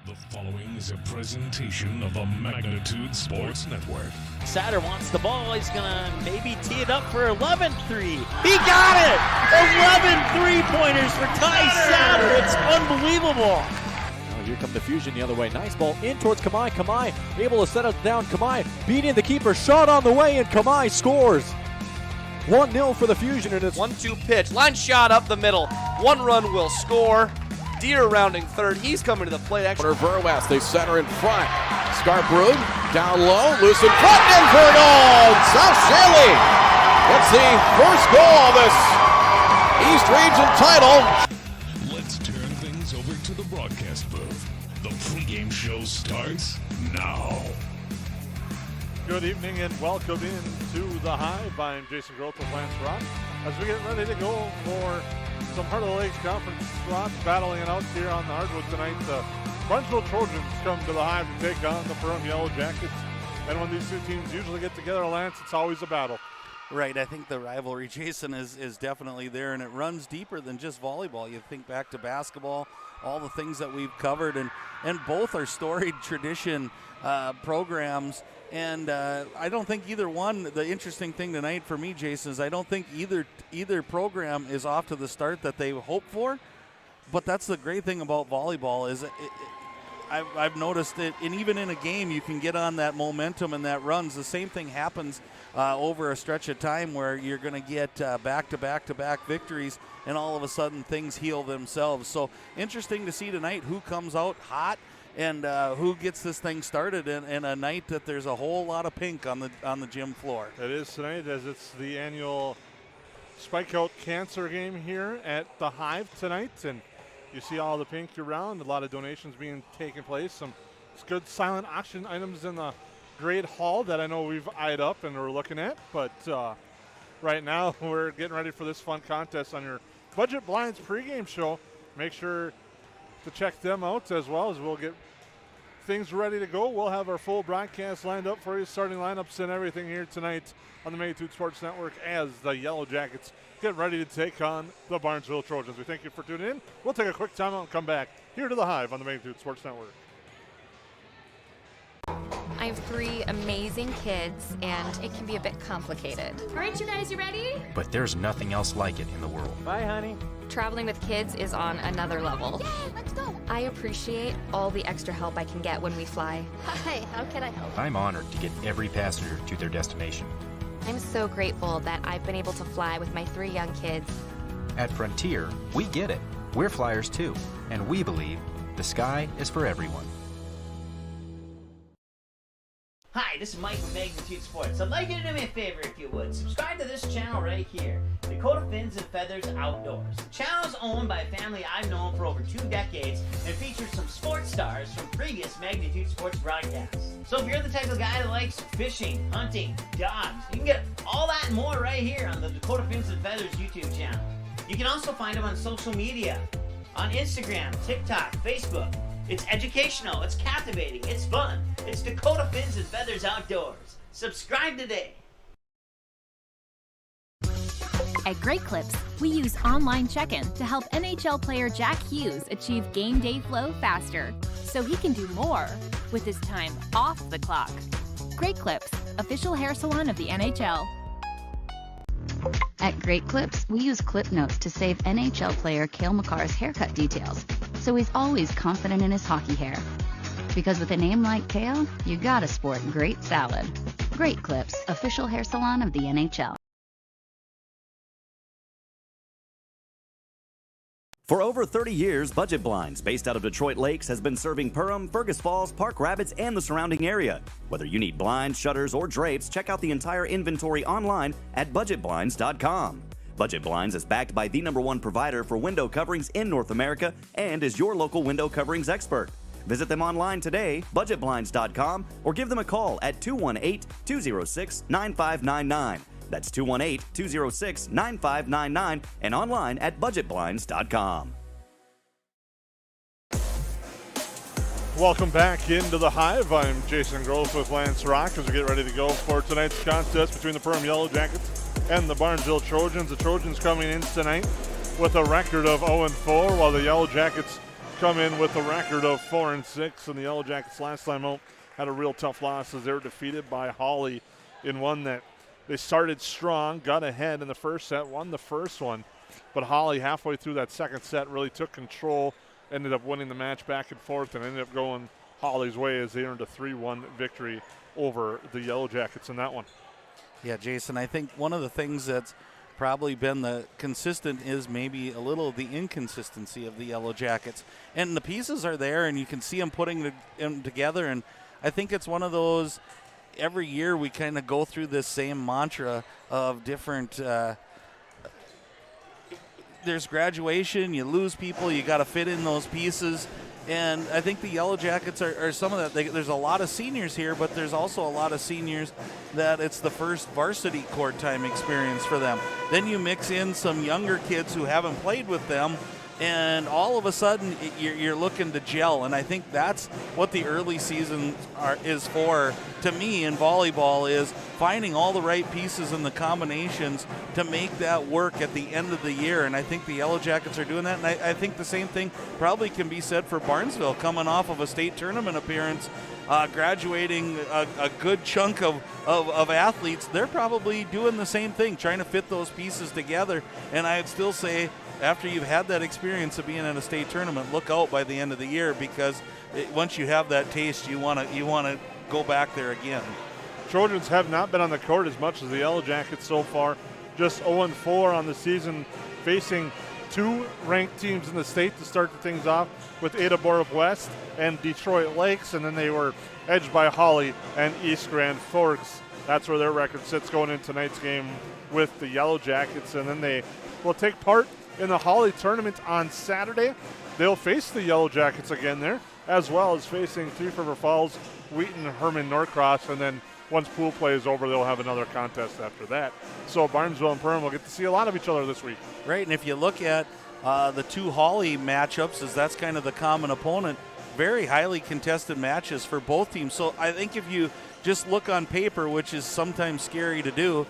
The following is a presentation of the Magnitude Sports Network. Satter wants the ball. He's going to maybe tee it up for 11-3. He got it! 11 three-pointers for Ty Satter. It's unbelievable. Oh, here come the Fusion the other way. Nice ball in towards Kamai. Kamai able to set it down. Kamai beating the keeper. Shot on the way, and Kamai scores. 1-0 for the Fusion. And it's 1-2 pitch. Line shot up the middle. One run will score. Deer rounding third. He's coming to the plate. Corner Verwest. They center in front. Scarbrud down low. Loose in front. In for a goal. South Shaley gets the first goal of this East Region title. Let's turn things over to the broadcast booth. The pregame show starts now. Good evening and welcome into the Hive. I'm Jason Groth with Lance Rock as we get ready to go for some Heart of the Lakes Conference slots battling it out here on the hardwood tonight. The Barnesville Trojans come to the Hive to take on the Perham Yellow Jackets. And when these two teams usually get together, Lance, it's always a battle. Right, I think the rivalry, Jason, is definitely there, and it runs deeper than just volleyball. You think back to basketball, all the things that we've covered, and both are storied tradition programs. And I don't think either one, the interesting thing tonight for me, Jason, is I don't think either program is off to the start that they hope for. But that's the great thing about volleyball is I've noticed it, and even in a game you can get on that momentum and that runs. The same thing happens over a stretch of time where you're going to get back-to-back-to-back victories, and all of a sudden things heal themselves. So interesting to see tonight who comes out hot and who gets this thing started in a night that there's a whole lot of pink on the gym floor. It is tonight as it's the annual Spike Out Cancer game here at the Hive tonight, and you see all the pink around, a lot of donations being taken place, some good silent auction items in the Great Hall that I know we've eyed up and we're looking at, but right now we're getting ready for this fun contest on your Budget Blinds pregame show. Make sure to check them out as well as we'll get things ready to go. We'll have our full broadcast lined up for you, starting lineups and everything here tonight on the Magnitude Sports Network as the Yellow Jackets get ready to take on the Barnesville Trojans. We thank you for tuning in. We'll take a quick timeout and come back here to the Hive on the Magnitude Sports Network. I have 3 amazing kids, and it can be a bit complicated. All right, you guys, you ready? But there's nothing else like it in the world. bye, honey. Traveling with kids is on another level. Yay, let's go. I appreciate all the extra help I can get when we fly. Hi, how can I help? I'm honored to get every passenger to their destination. I'm so grateful that I've been able to fly with my 3 young kids. At Frontier, we get it. We're flyers too, and we believe the sky is for everyone. Hi, this is Mike from Magnitude Sports. I'd like you to do me a favor if you would. Subscribe to this channel right here, Dakota Fins and Feathers Outdoors. The channel is owned by a family I've known for over 2 decades and features some sports stars from previous Magnitude Sports broadcasts. So if you're the type of guy that likes fishing, hunting, dogs, you can get all that and more right here on the Dakota Fins and Feathers YouTube channel. You can also find them on social media, on Instagram, TikTok, Facebook. It's educational, it's captivating, it's fun. It's Dakota Fins and Feathers Outdoors. Subscribe today. At Great Clips, we use online check-in to help NHL player Jack Hughes achieve game day flow faster, so he can do more with his time off the clock. Great Clips, official hair salon of the NHL. At Great Clips, we use clip notes to save NHL player Cale Makar's haircut details, so he's always confident in his hockey hair. Because with a name like Cale, you gotta sport great salad. Great Clips, official hair salon of the NHL. For over 30 years, Budget Blinds, based out of Detroit Lakes, has been serving Perham, Fergus Falls, Park Rapids, and the surrounding area. Whether you need blinds, shutters, or drapes, check out the entire inventory online at budgetblinds.com. Budget Blinds is backed by the #1 provider for window coverings in North America and is your local window coverings expert. Visit them online today, budgetblinds.com, or give them a call at 218-206-9599. That's 218-206-9599 and online at budgetblinds.com. Welcome back into the Hive. I'm Jason Groth with Lance Rock as we get ready to go for tonight's contest between the Perham Yellow Jackets and the Barnesville Trojans. The Trojans coming in tonight with a record of 0-4, while the Yellow Jackets come in with a record of 4-6, and the Yellow Jackets last time out had a real tough loss as they were defeated by Holly in one that they started strong, got ahead in the first set, won the first one, but Holly halfway through that second set really took control, ended up winning the match back and forth, and ended up going Holly's way as they earned a 3-1 victory over the Yellow Jackets in that one. Yeah, Jason, I think one of the things that's probably been the consistent is maybe a little of the inconsistency of the Yellow Jackets. And the pieces are there, and you can see them putting them together, and I think it's one of those, every year we kind of go through this same mantra of different there's graduation, you lose people, you got to fit in those pieces. And I think the Yellow Jackets are some of that. There's a lot of seniors here, but there's also a lot of seniors that it's the first varsity court time experience for them. Then you mix in some younger kids who haven't played with them, and all of a sudden you're looking to gel. And I think that's what the early season is for, to me, in volleyball, is finding all the right pieces and the combinations to make that work at the end of the year. And I think the Yellow Jackets are doing that. And I think the same thing probably can be said for Barnesville, coming off of a state tournament appearance, graduating a good chunk of athletes. They're probably doing the same thing, trying to fit those pieces together. And I'd still say, after you've had that experience of being at a state tournament, look out by the end of the year, because once you have that taste, you want to go back there again. Trojans have not been on the court as much as the Yellow Jackets so far. Just 0-4 on the season, facing two ranked teams in the state to start the things off, with Ada Borup West and Detroit Lakes, and then they were edged by Holly and East Grand Forks. That's where their record sits going into tonight's game with the Yellow Jackets, and then they will take part in the Holly tournament on Saturday. They'll face the Yellow Jackets again there, as well as facing Thief River Falls, Wheaton, Herman, Norcross, and then once pool play is over, they'll have another contest after that. So Barnesville and Perham will get to see a lot of each other this week. Right, and if you look at the two Holly matchups, as that's kind of the common opponent, very highly contested matches for both teams. So I think if you just look on paper, which is sometimes scary to do,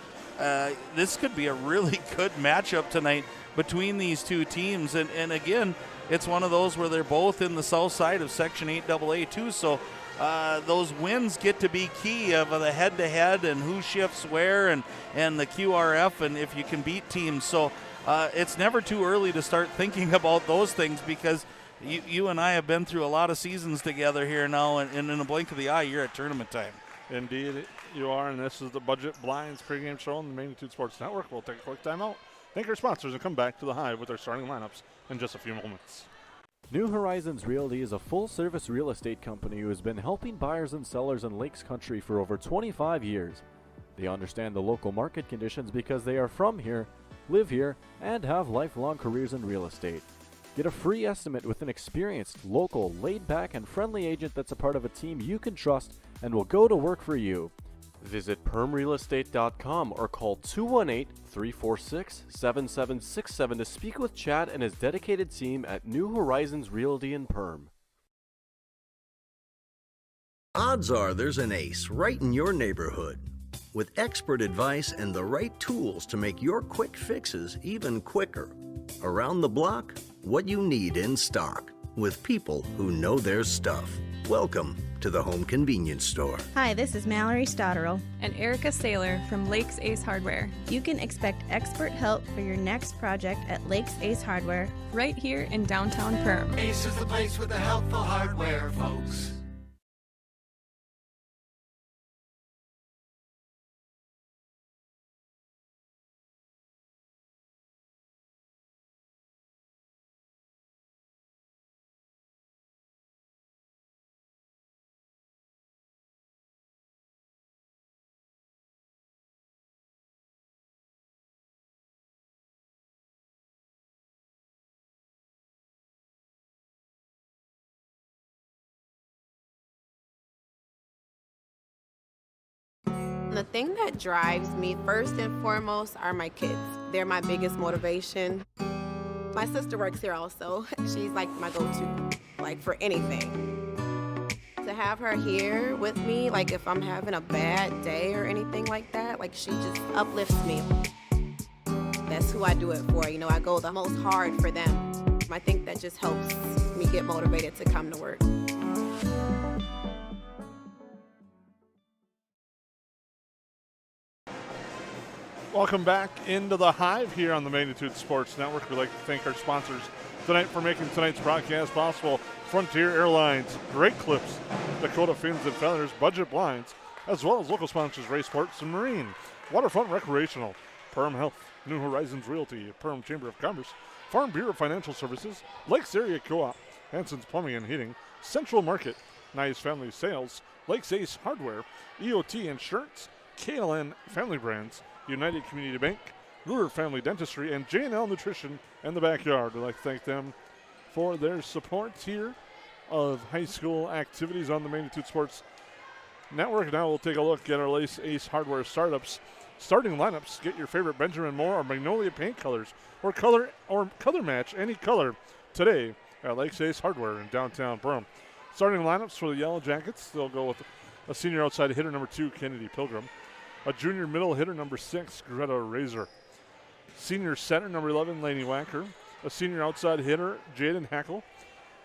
this could be a really good matchup tonight between these two teams. And again, it's one of those where they're both in the south side of Section 8AA too, so those wins get to be key of the head-to-head and who shifts where, and the QRF, and if you can beat teams. So it's never too early to start thinking about those things, because you and I have been through a lot of seasons together here now, and in a blink of the eye, you're at tournament time. Indeed you are, and this is the Budget Blinds pregame show on the Magnitude Sports Network. We'll take a quick time out, thank our sponsors, and come back to the Hive with our starting lineups in just a few moments. New Horizons Realty is a full-service real estate company who has been helping buyers and sellers in Lakes Country for over 25 years. They understand the local market conditions because they are from here, live here, and have lifelong careers in real estate. Get a free estimate with an experienced, local, laid-back, and friendly agent that's a part of a team you can trust and will go to work for you. Visit permrealestate.com or call 218-346-7767 to speak with Chad and his dedicated team at New Horizons Realty in Perm. Odds are there's an ace right in your neighborhood. With expert advice and the right tools to make your quick fixes even quicker. Around the block, what you need in stock, with people who know their stuff. Welcome to the Home Convenience Store. Hi, this is Mallory Stotterell and Erica Saylor from Lakes Ace Hardware. You can expect expert help for your next project at Lakes Ace Hardware, right here in downtown Perham. Ace is the place with the helpful hardware, folks. The thing that drives me first and foremost are my kids. They're my biggest motivation. My sister works here also. She's like my go-to, like for anything. To have her here with me, like if I'm having a bad day or anything like that, like she just uplifts me. That's who I do it for. You know, I go the most hard for them. I think that just helps me get motivated to come to work. Welcome back into the Hive here on the Magnitude Sports Network. We'd like to thank our sponsors tonight for making tonight's broadcast possible. Frontier Airlines, Great Clips, Dakota Fins and Feathers, Budget Blinds, as well as local sponsors Ray Sports and Marine, Waterfront Recreational, Perham Health, New Horizons Realty, Perham Chamber of Commerce, Farm Bureau Financial Services, Lakes Area Co-op, Hanson's Plumbing and Heating, Central Market, Nice Family Sales, Lakes Ace Hardware, EOT Insurance, KLN Family Brands, United Community Bank, Ruhr Family Dentistry, and J&L Nutrition in the Backyard. We'd like to thank them for their support here of high school activities on the Magnitude Sports Network. Now we'll take a look at our Lakes Ace Hardware starting lineups. Get your favorite Benjamin Moore or Magnolia paint colors or color match any color today at Lakes Ace Hardware in downtown Perham. Starting lineups for the Yellow Jackets, they'll go with a senior outside hitter number 2, Kennedy Pilgrim, a junior middle hitter number 6, Greta Razor, senior center number 11, Laney Wacker, a senior outside hitter, Jaden Hackle,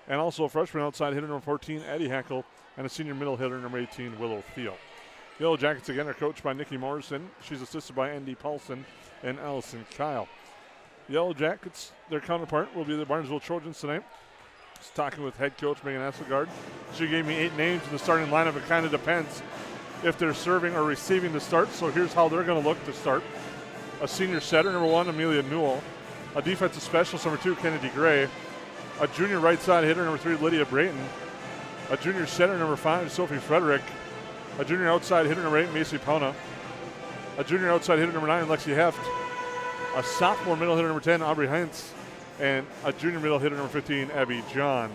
and also a freshman outside hitter number 14, Eddie Hackle, and a senior middle hitter number 18, Willow Thiel. Yellow Jackets again are coached by Nikki Morrison. She's assisted by Andy Paulson and Allison Kyle. Yellow Jackets, their counterpart will be the Barnesville Trojans tonight. Just talking with head coach Megan Asselgard. She gave me 8 names in the starting lineup. It kind of depends if they're serving or receiving to start. So here's how they're going to look to start. A senior setter, number 1, Amelia Newell. A defensive specialist, number 2, Kennedy Gray. A junior right side hitter, number 3, Lydia Brayton. A junior center, number 5, Sophie Frederick. A junior outside hitter, number 8, Macy Pauna. A junior outside hitter, number 9, Lexi Heft. A sophomore middle hitter, number 10, Aubrey Heinz. And a junior middle hitter, number 15, Abby John.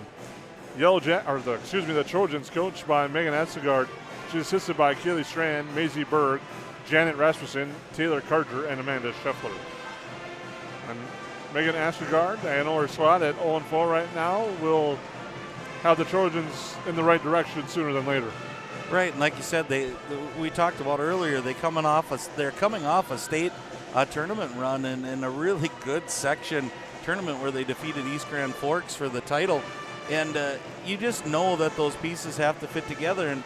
The Trojans, coached by Megan Asselgard. She's assisted by Kaylee Strand, Maisie Berg, Janet Rasmussen, Taylor Carter, and Amanda Scheffler. And Megan Asselgard, I know her squad at 0-4 right now, will have the Trojans in the right direction sooner than later. Right, and like you said, we talked about earlier, they're coming off a state tournament run in a really good section tournament where they defeated East Grand Forks for the title, and you just know that those pieces have to fit together. And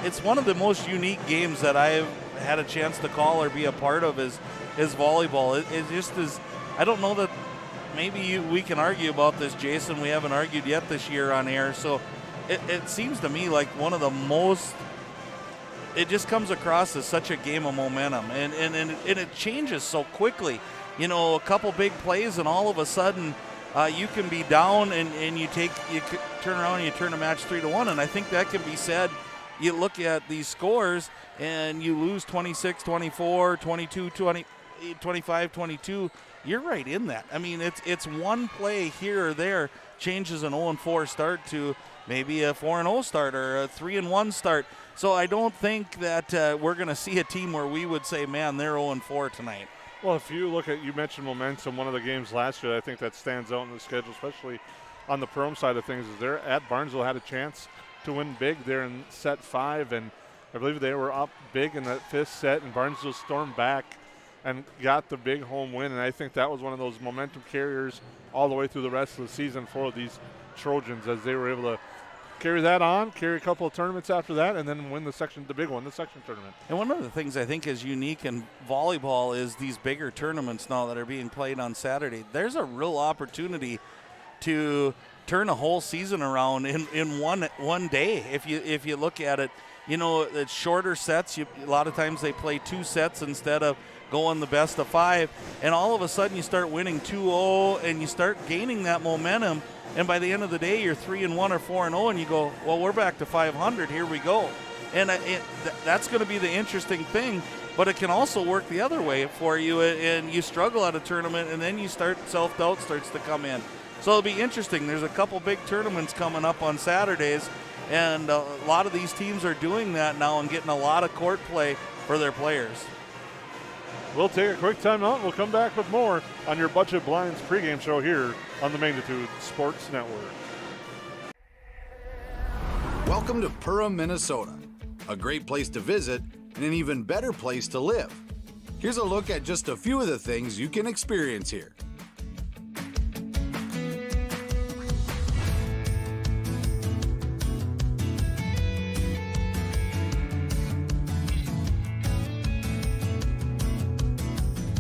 it's one of the most unique games that I've had a chance to call or be a part of is volleyball. It just is. I don't know that maybe we can argue about this, Jason. We haven't argued yet this year on air, so it seems to me like one of the most. It just comes across as such a game of momentum, and it changes so quickly. You know, a couple big plays, and all of a sudden you can be down, and you turn around and you turn a match 3-1. And I think that can be said. You look at these scores, and you lose 26-24, 22-20, 25-22. You're right in that. I mean, it's one play here or there changes an 0-4 start to maybe a 4-0 start or a 3-1 start. So I don't think that we're going to see a team where we would say, man, they're 0-4 tonight. Well, if you look at, you mentioned momentum, one of the games last year, I think that stands out in the schedule, especially on the Perham side of things, is they're at Barnesville had a chance to win big there in set 5, and I believe they were up big in that 5th set, and Barnesville stormed back and got the big home win, and I think that was one of those momentum carriers all the way through the rest of the season for these Trojans, as they were able to carry that on, carry a couple of tournaments after that, and then win the section tournament. And one of the things I think is unique in volleyball is these bigger tournaments now that are being played on Saturday. There's a real opportunity to turn a whole season around in one day. If you look at it, you know, it's shorter sets. A lot of times they play 2 sets instead of going the best of 5, and all of a sudden you start winning 2-0 and you start gaining that momentum, and by the end of the day you're 3-1 or 4-0, and you go, well, we're back to 500, here we go. And that's going to be the interesting thing, but it can also work the other way for you, and you struggle at a tournament, and then you start, self-doubt starts to come in. So it'll be interesting. There's a couple big tournaments coming up on Saturdays, and a lot of these teams are doing that now and getting a lot of court play for their players. We'll take a quick time out. We'll come back with more on your Budget Blinds pregame show here on the Magnitude Sports Network. Welcome to Perham, Minnesota, a great place to visit and an even better place to live. Here's a look at just a few of the things you can experience here.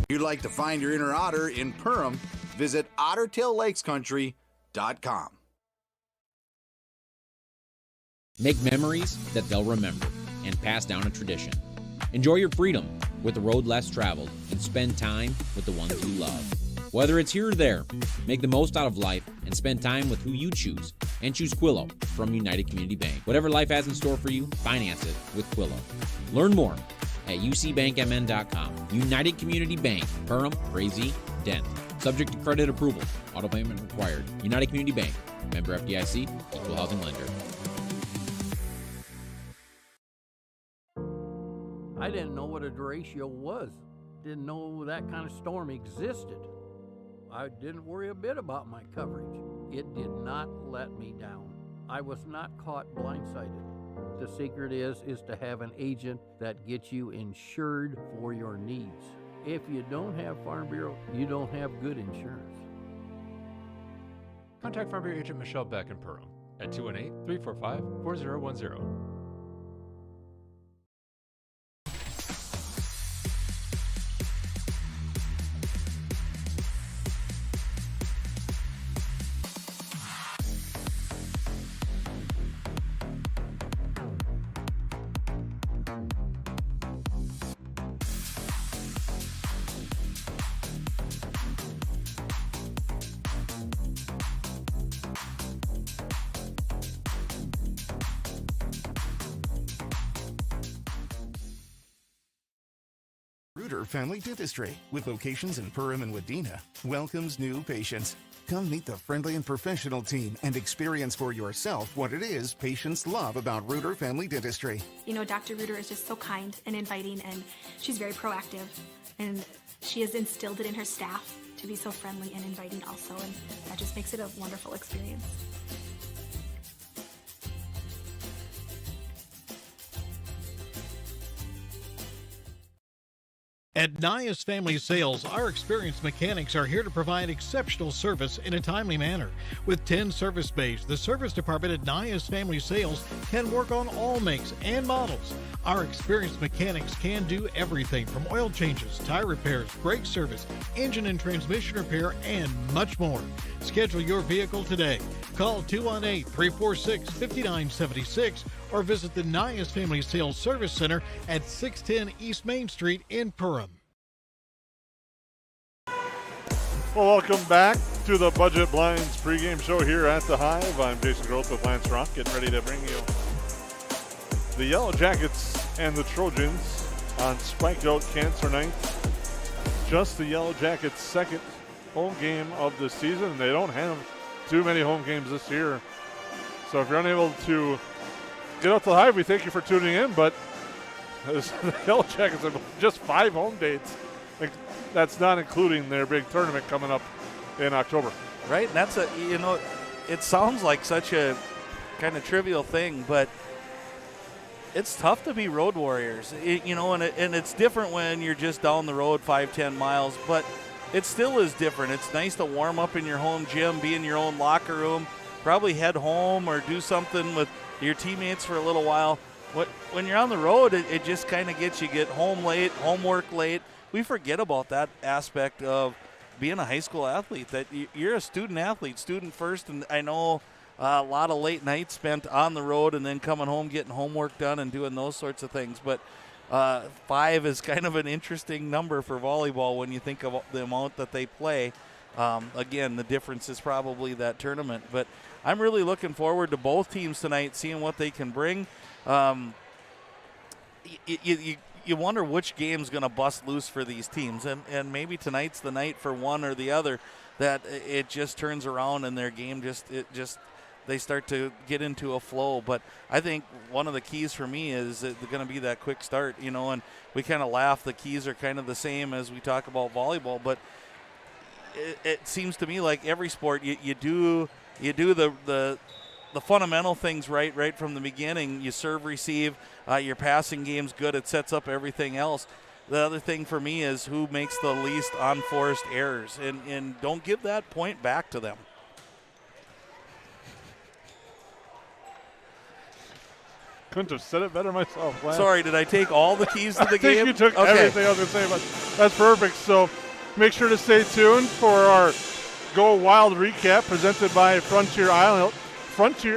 If you'd like to find your inner otter in Perham, visit ottertaillakescountry.com. Make memories that they'll remember and pass down a tradition. Enjoy your freedom with a road less traveled and spend time with the ones you love. Whether it's here or there, make the most out of life and spend time with who you choose. And choose Quillo from United Community Bank. Whatever life has in store for you, finance it with Quillo. Learn more at ucbankmn.com. United Community Bank, Perham, Crazy, Dent. Subject to credit approval. Auto payment required. United Community Bank. Member FDIC. Equal housing lender. I didn't know what a derecho was. Didn't know that kind of storm existed. I didn't worry a bit about my coverage. It did not let me down. I was not caught blindsided. The secret is to have an agent that gets you insured for your needs. If you don't have Farm Bureau, you don't have good insurance. Contact Farm Bureau agent Michelle Beck in Perham at 218-345-4010. Family Dentistry, with locations in Perham and Wadena, welcomes new patients. Come meet the friendly and professional team and experience for yourself what it is patients love about Reuter Family Dentistry. You know, Dr. Reuter is just so kind and inviting, and she's very proactive, and she has instilled it in her staff to be so friendly and inviting also, and that just makes it a wonderful experience. At Nias Family Sales, our experienced mechanics are here to provide exceptional service in a timely manner. With 10 service bays, the service department at Nias Family Sales can work on all makes and models. Our experienced mechanics can do everything from oil changes, tire repairs, brake service, engine and transmission repair, and much more. Schedule your vehicle today. Call 218-346-5976 or visit the Nias Family Sales Service Center at 610 East Main Street in Perham. Well, welcome back to the Budget Blinds pregame show here at the Hive. I'm Jason Groth with Lance Rock, getting ready to bring you the Yellow Jackets and the Trojans on Spike Out Cancer Night. Just the Yellow Jackets' second home game of the season. They don't have too many home games this year. So if you're unable to get out to the Hive, we thank you for tuning in, but the Yellow Jackets have just 5 home dates. That's not including their big tournament coming up in October. Right, and that's it sounds like such a kind of trivial thing, but it's tough to be road warriors, and it's different when you're just down the road 5-10 miles, but it still is different. It's nice to warm up in your home gym, be in your own locker room, probably head home or do something with your teammates for a little while. When you're on the road, it just kind of get home late, homework late. We forget about that aspect of being a high school athlete, that you're a student athlete, student first, and I know a lot of late nights spent on the road and then coming home, getting homework done and doing those sorts of things. But 5 is kind of an interesting number for volleyball when you think of the amount that they play. Again, the difference is probably that tournament. But I'm really looking forward to both teams tonight, seeing what they can bring. You wonder which game's going to bust loose for these teams, and maybe tonight's the night for one or the other that it just turns around and their game they start to get into a flow. But I think one of the keys for me is going to be that quick start, and we kind of laugh. The keys are kind of the same as we talk about volleyball, but it seems to me like every sport you do the fundamental things right from the beginning. You serve, receive, your passing game's good. It sets up everything else. The other thing for me is who makes the least unforced errors, and don't give that point back to them. couldn't have said it better myself. Lance. Sorry, did I take all the keys to the game? I think you took everything I was going to say, but that's perfect. So make sure to stay tuned for our Go Wild recap presented by Frontier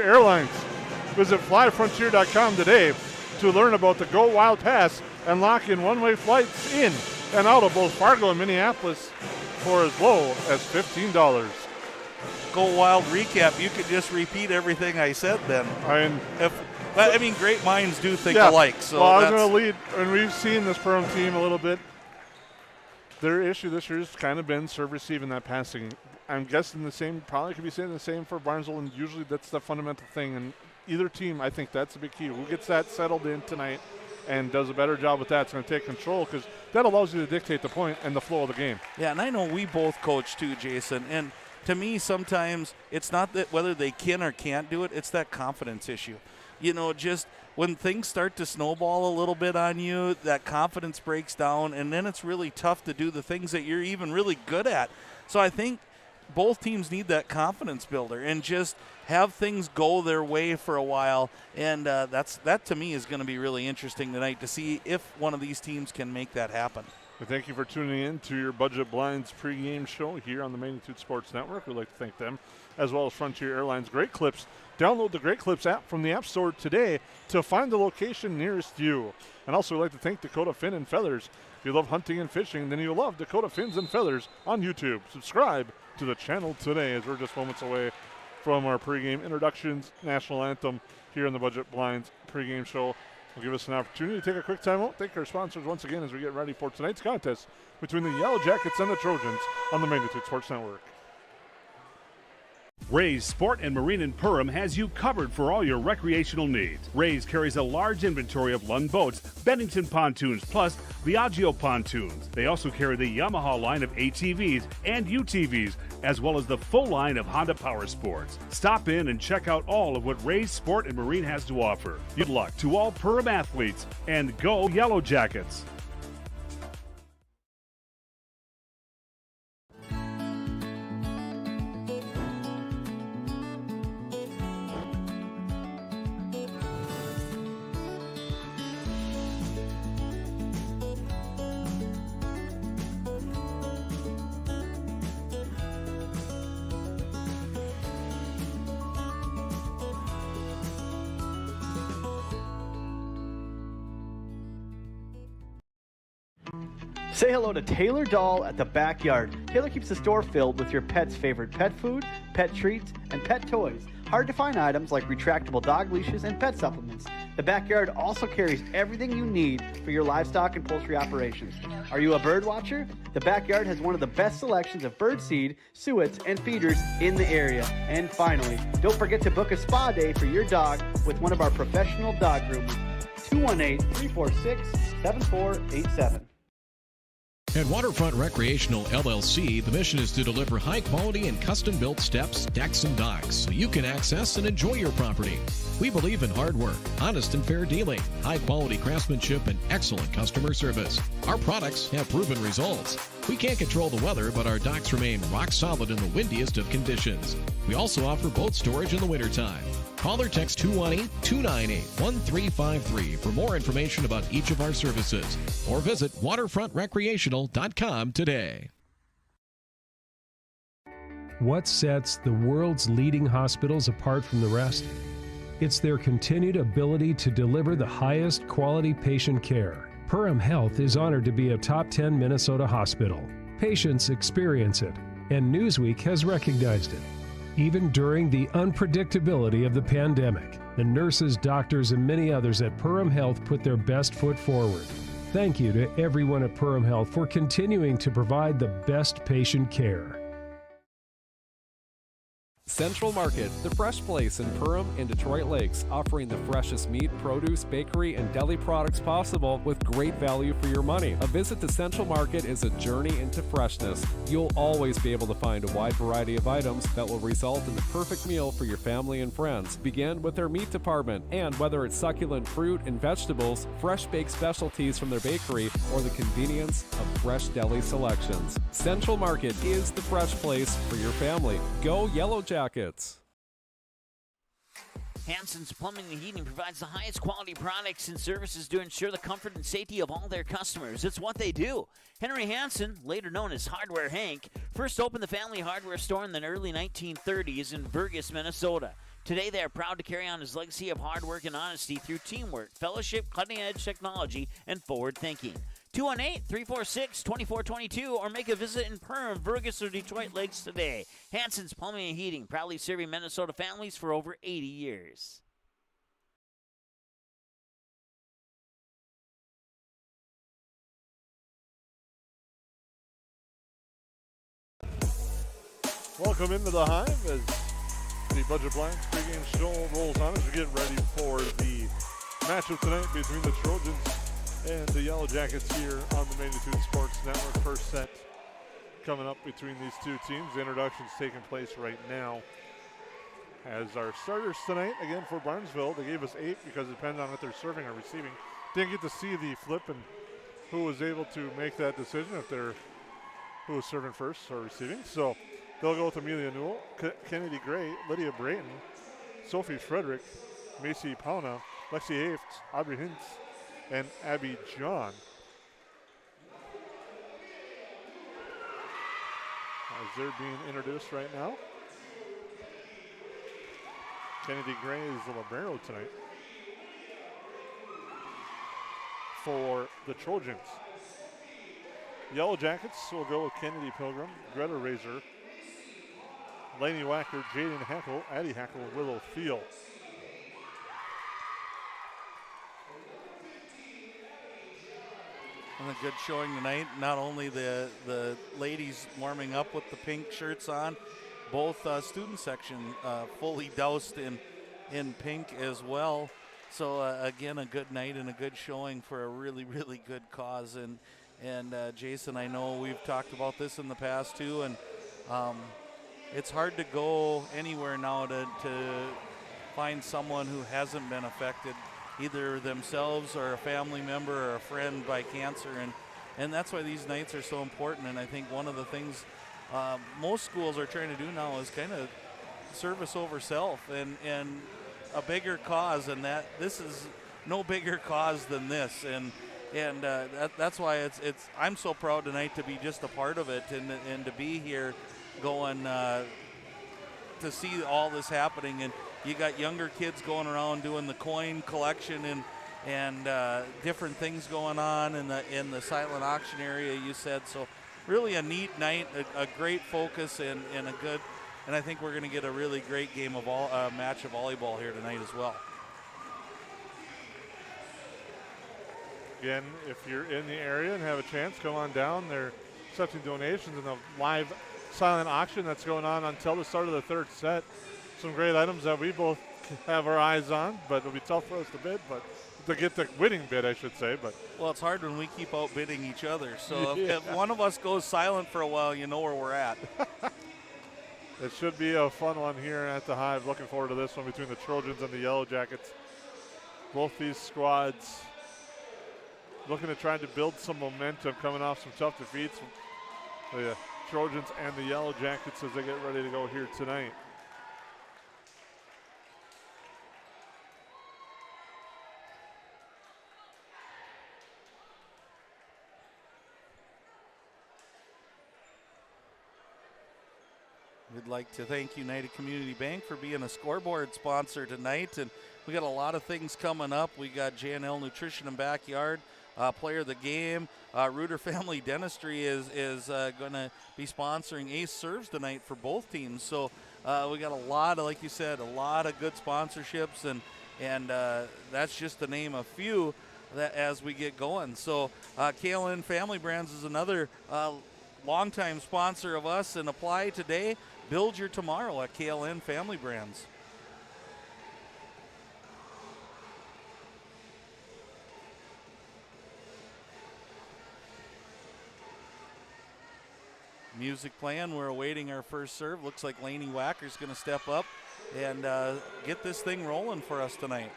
Airlines. Visit flyfrontier.com today to learn about the Go Wild Pass and lock in one-way flights in and out of both Fargo and Minneapolis for as low as $15. Go Wild recap. You could just repeat everything I said then. I mean, great minds do think alike. So well, I was going to lead, and we've seen this Perham team a little bit. Their issue this year has kind of been serve receive in that passing. I'm guessing the same, probably could be saying the same for Barnesville, and usually that's the fundamental thing. And either team, I think that's a big key. Who gets that settled in tonight and does a better job with that, it's going to take control, because that allows you to dictate the point and the flow of the game. Yeah, and I know we both coach too, Jason, and to me sometimes it's not that whether they can or can't do it, it's that confidence issue. You know, just when things start to snowball a little bit on you, that confidence breaks down, and then it's really tough to do the things that you're even really good at. So I think both teams need that confidence builder and just have things go their way for a while, and that to me is going to be really interesting tonight to see if one of these teams can make that happen. Well, thank you for tuning in to your Budget Blinds pregame show here on the Magnitude Sports Network. We'd like to thank them, as well as Frontier Airlines. Great Clips. Download the Great Clips app from the App Store today to find the location nearest you. And also, we'd like to thank Dakota Fin and Feathers. If you love hunting and fishing, then you'll love Dakota Fins and Feathers on YouTube. Subscribe to the channel today, as we're just moments away from our pregame introductions, national anthem here in the Budget Blinds pregame show. Will give us an opportunity to take a quick time out. Thank our sponsors once again as we get ready for tonight's contest between the Yellow Jackets and the Trojans on the Magnitude Sports Network. Ray's Sport and Marine in Perham has you covered for all your recreational needs. Ray's carries a large inventory of Lund boats, Bennington pontoons, plus Viaggio pontoons. They also carry the Yamaha line of ATVs and UTVs, as well as the full line of Honda Power Sports. Stop in and check out all of what Ray's Sport and Marine has to offer. Good luck to all Perham athletes, and go Yellow Jackets! Say hello to Taylor Doll at the Backyard. Taylor keeps the store filled with your pet's favorite pet food, pet treats, and pet toys. Hard to find items like retractable dog leashes and pet supplements. The Backyard also carries everything you need for your livestock and poultry operations. Are you a bird watcher? The Backyard has one of the best selections of bird seed, suets, and feeders in the area. And finally, don't forget to book a spa day for your dog with one of our professional dog groomers. 218-346-7487. At Waterfront Recreational LLC, the mission is to deliver high-quality and custom-built steps, decks, and docks so you can access and enjoy your property. We believe in hard work, honest and fair dealing, high-quality craftsmanship, and excellent customer service. Our products have proven results. We can't control the weather, but our docks remain rock solid in the windiest of conditions. We also offer boat storage in the wintertime. Call or text 218-298-1353 for more information about each of our services, or visit waterfrontrecreational.com today. What sets the world's leading hospitals apart from the rest? It's their continued ability to deliver the highest quality patient care. Perham Health is honored to be a top 10 Minnesota hospital. Patients experience it, and Newsweek has recognized it. Even during the unpredictability of the pandemic, the nurses, doctors, and many others at Perham Health put their best foot forward. Thank you to everyone at Perham Health for continuing to provide the best patient care. Central Market, the fresh place in Perham and Detroit Lakes, offering the freshest meat, produce, bakery, and deli products possible with great value for your money. A visit to Central Market is a journey into freshness. You'll always be able to find a wide variety of items that will result in the perfect meal for your family and friends. Begin with their meat department, and whether it's succulent fruit and vegetables, fresh baked specialties from their bakery, or the convenience of fresh deli selections, Central Market is the fresh place for your family. Go Yellow Jackets. Hansen's Plumbing and Heating provides the highest quality products and services to ensure the comfort and safety of all their customers. It's what they do. Henry Hansen, later known as Hardware Hank, first opened the family hardware store in the early 1930s in Burgess, Minnesota. Today, they are proud to carry on his legacy of hard work and honesty through teamwork, fellowship, cutting-edge technology, and forward thinking. 218-346-2422 or make a visit in Perham, Burgess, or Detroit Lakes today. Hansen's Plumbing and Heating, proudly serving Minnesota families for over 80 years. Welcome into the Hive as the Budget Blinds pregame show rolls on as we get ready for the matchup tonight between the Trojans and the Yellow Jackets here on the Magnitude Sports Network. First set coming up between these two teams. The introduction's taking place right now. As our starters tonight, again for Barnesville, they gave us 8 because it depends on if they're serving or receiving. Didn't get to see the flip and who was able to make that decision, who was serving first or receiving. So they'll go with Amelia Newell, Kennedy Gray, Lydia Brayton, Sophie Frederick, Macy Pauna, Lexi Hafts, Aubrey Hintz, and Abby John. As they're being introduced right now. Kennedy Gray is the libero tonight for the Trojans. Yellow Jackets will go with Kennedy Pilgrim, Greta Razor, Lainey Wacker, Jaden Hackle, Addie Hackle, and Willow Thiel. And a good showing tonight. Not only the ladies warming up with the pink shirts on, both student section fully doused in pink as well. So again, a good night and a good showing for a really, really good cause. And Jason, I know we've talked about this in the past too, and it's hard to go anywhere now to find someone who hasn't been affected, either themselves or a family member or a friend, by cancer, and that's why these nights are so important. And I think one of the things most schools are trying to do now is kind of service over self and a bigger cause, and that this is no bigger cause than this, and that's why it's I'm so proud tonight to be just a part of it and to be here going to see all this happening. And you got younger kids going around doing the coin collection and different things going on in the silent auction area, you said. So really a neat night, a great focus, and a good, and I think we're going to get a really great game of match of volleyball here tonight as well. Again, if you're in the area and have a chance, come on down. They're accepting donations in the live silent auction that's going on until the start of the third set. Some great items that we both have our eyes on, but it'll be tough for us to bid, but to get the winning bid, I should say. But well, it's hard when we keep outbidding each other. So yeah. if one of us goes silent for a while, you know where we're at. It should be a fun one here at the Hive. Looking forward to this one between the Trojans and the Yellow Jackets. Both these squads looking to try to build some momentum, coming off some tough defeats. The Trojans and the Yellow Jackets as they get ready to go here tonight. We'd like to thank United Community Bank for being a scoreboard sponsor tonight, and we got a lot of things coming up. We got J&L Nutrition and Backyard, Player of the Game. Reuter Family Dentistry is going to be sponsoring Ace Serves tonight for both teams. So we got a lot of, like you said, a lot of good sponsorships, and that's just to name a few that as we get going. So KLN Family Brands is another longtime sponsor of us, and apply today, build your tomorrow at KLN Family Brands. Music playing, we're awaiting our first serve. Looks like Lainey Wacker's going to step up and get this thing rolling for us tonight.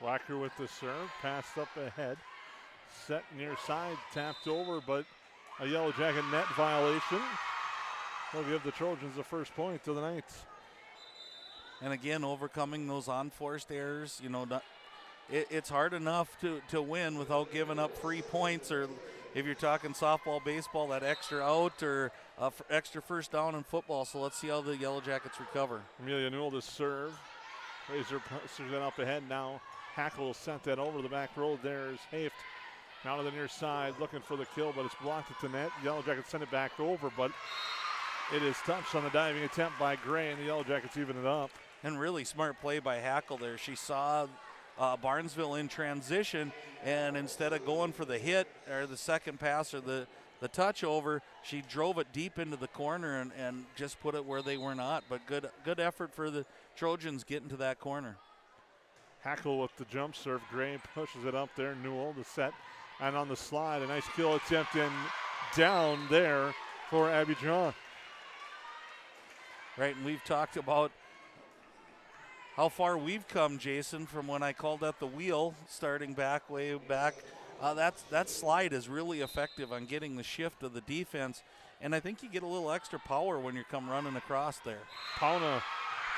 Wacker with the serve, passed up ahead. Set near side, tapped over, but a Yellow Jacket net violation. will give the Trojans the first point of the night. And again, overcoming those unforced errors, it's hard enough to win without giving up free points, or if you're talking softball, baseball, that extra out or extra first down in football. So let's see how the Yellow Jackets recover. Amelia Newell to serve. Razor pushes it up ahead now. Hackle sent that over the back row. There's Haft now to the near side looking for the kill, but it's blocked at the net. Yellow Jackets send it back over, but it is touched on the diving attempt by Gray, and the Yellow Jackets even it up. And really smart play by Hackle there. She saw Barnesville in transition, and instead of going for the hit or the second pass or the touch over, she drove it deep into the corner and just put it where they were not. But good effort for the Trojans getting to that corner. Hackle with the jump serve. Gray pushes it up there. Newell the set, and on the slide, a nice kill attempt and down there for Abby John. Right, and we've talked about how far we've come, Jason, from when I called that the wheel, starting way back. That slide is really effective on getting the shift of the defense, and I think you get a little extra power when you come running across there. Pauna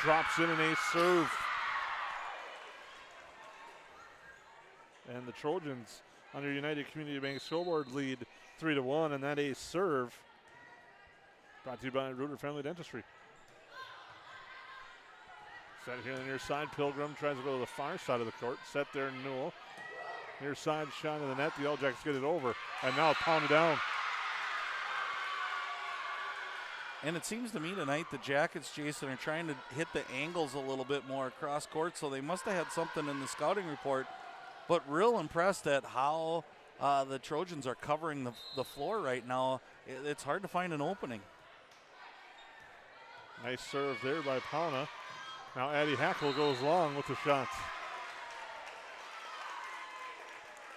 drops in an ace serve. And the Trojans under United Community Bank scoreboard lead 3-1, and that ace serve brought to you by Reuter Family Dentistry. Set here on the near side. Pilgrim tries to go to the far side of the court. Set there, Newell. Near side shot of the net. The Yellow Jackets get it over. And now pounded down. And it seems to me tonight the Jackets, Jason, are trying to hit the angles a little bit more across court, so they must have had something in the scouting report. But real impressed at how the Trojans are covering the floor right now. It's hard to find an opening. Nice serve there by Pauna. Now Addie Hackle goes long with the shots.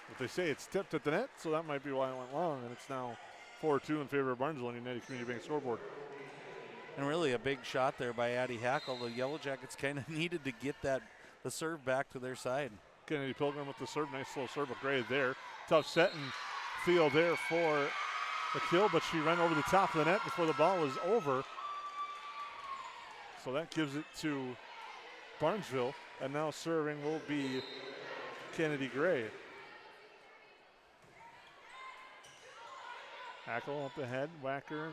But they say it's tipped at the net, so that might be why it went long, and it's now 4-2 in favor of Barnesville on United Community Bank scoreboard. And really a big shot there by Addie Hackle. The Yellow Jackets kind of needed to get the serve back to their side. Kennedy Pilgrim with the serve. Nice slow serve, but Gray there. Tough set and field there for the kill, but she ran over the top of the net before the ball was over. So that gives it to Barnesville, and now serving will be Kennedy Gray. Hackle up ahead, Whacker.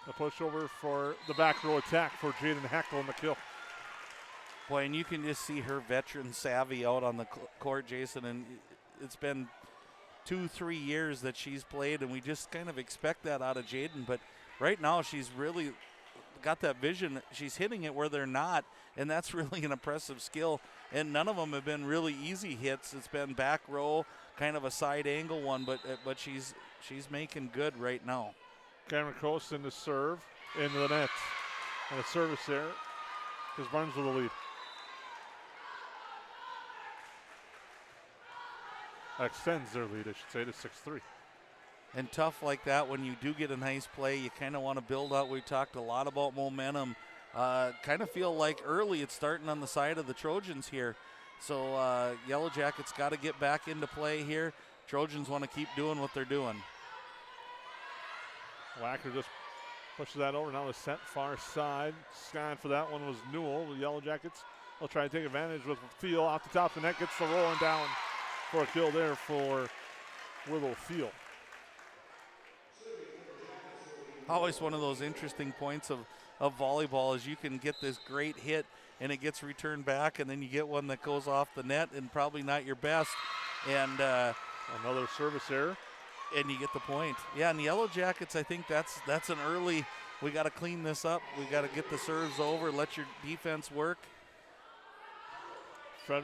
The pushover for the back row attack for Jaden Hackle in the kill. Boy, and you can just see her veteran savvy out on the court, Jason, and it's been 2-3 years that she's played, and we just kind of expect that out of Jaden, but right now she's really got that vision. She's hitting it where they're not, and that's really an impressive skill, and none of them have been really easy hits. It's been back row, kind of a side angle one, but she's making good right now. Cameron Colston to serve into the net, and a service there because Barnesville the lead. Extends their lead, I should say, to 6-3. And tough like that, when you do get a nice play, you kind of want to build out. We talked a lot about momentum. Kind of feel like early it's starting on the side of the Trojans here. So Yellow Jackets got to get back into play here. Trojans want to keep doing what they're doing. Whacker just pushes that over. Now the set far side. Skying for that one was Newell. The Yellow Jackets will try to take advantage with Thiel off the top of the net. Gets the rolling down for a kill there for Willow Thiel. Always one of those interesting points of volleyball is you can get this great hit and it gets returned back, and then you get one that goes off the net and probably not your best. And another service error. And you get the point. Yeah, and the Yellow Jackets, I think that's an early, we got to clean this up. We got to get the serves over, let your defense work. That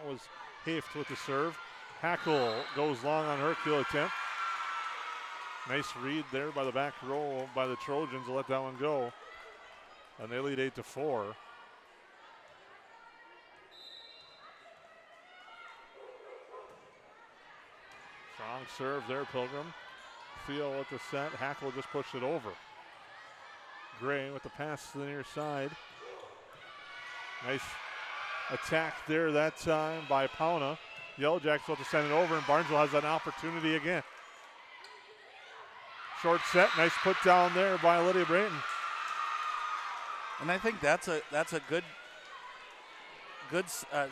was Haft with the serve. Hackle goes long on her kill attempt. Nice read there by the back row by the Trojans to let that one go. And they lead 8-4. Strong serve there, Pilgrim. Thiel with the set. Hackle just pushed it over. Gray with the pass to the near side. Nice attack there that time by Pauna. Yellow Jackets will to send it over, and Barnesville has an opportunity again. Short set, nice put down there by Lydia Brayton. And I think that's a good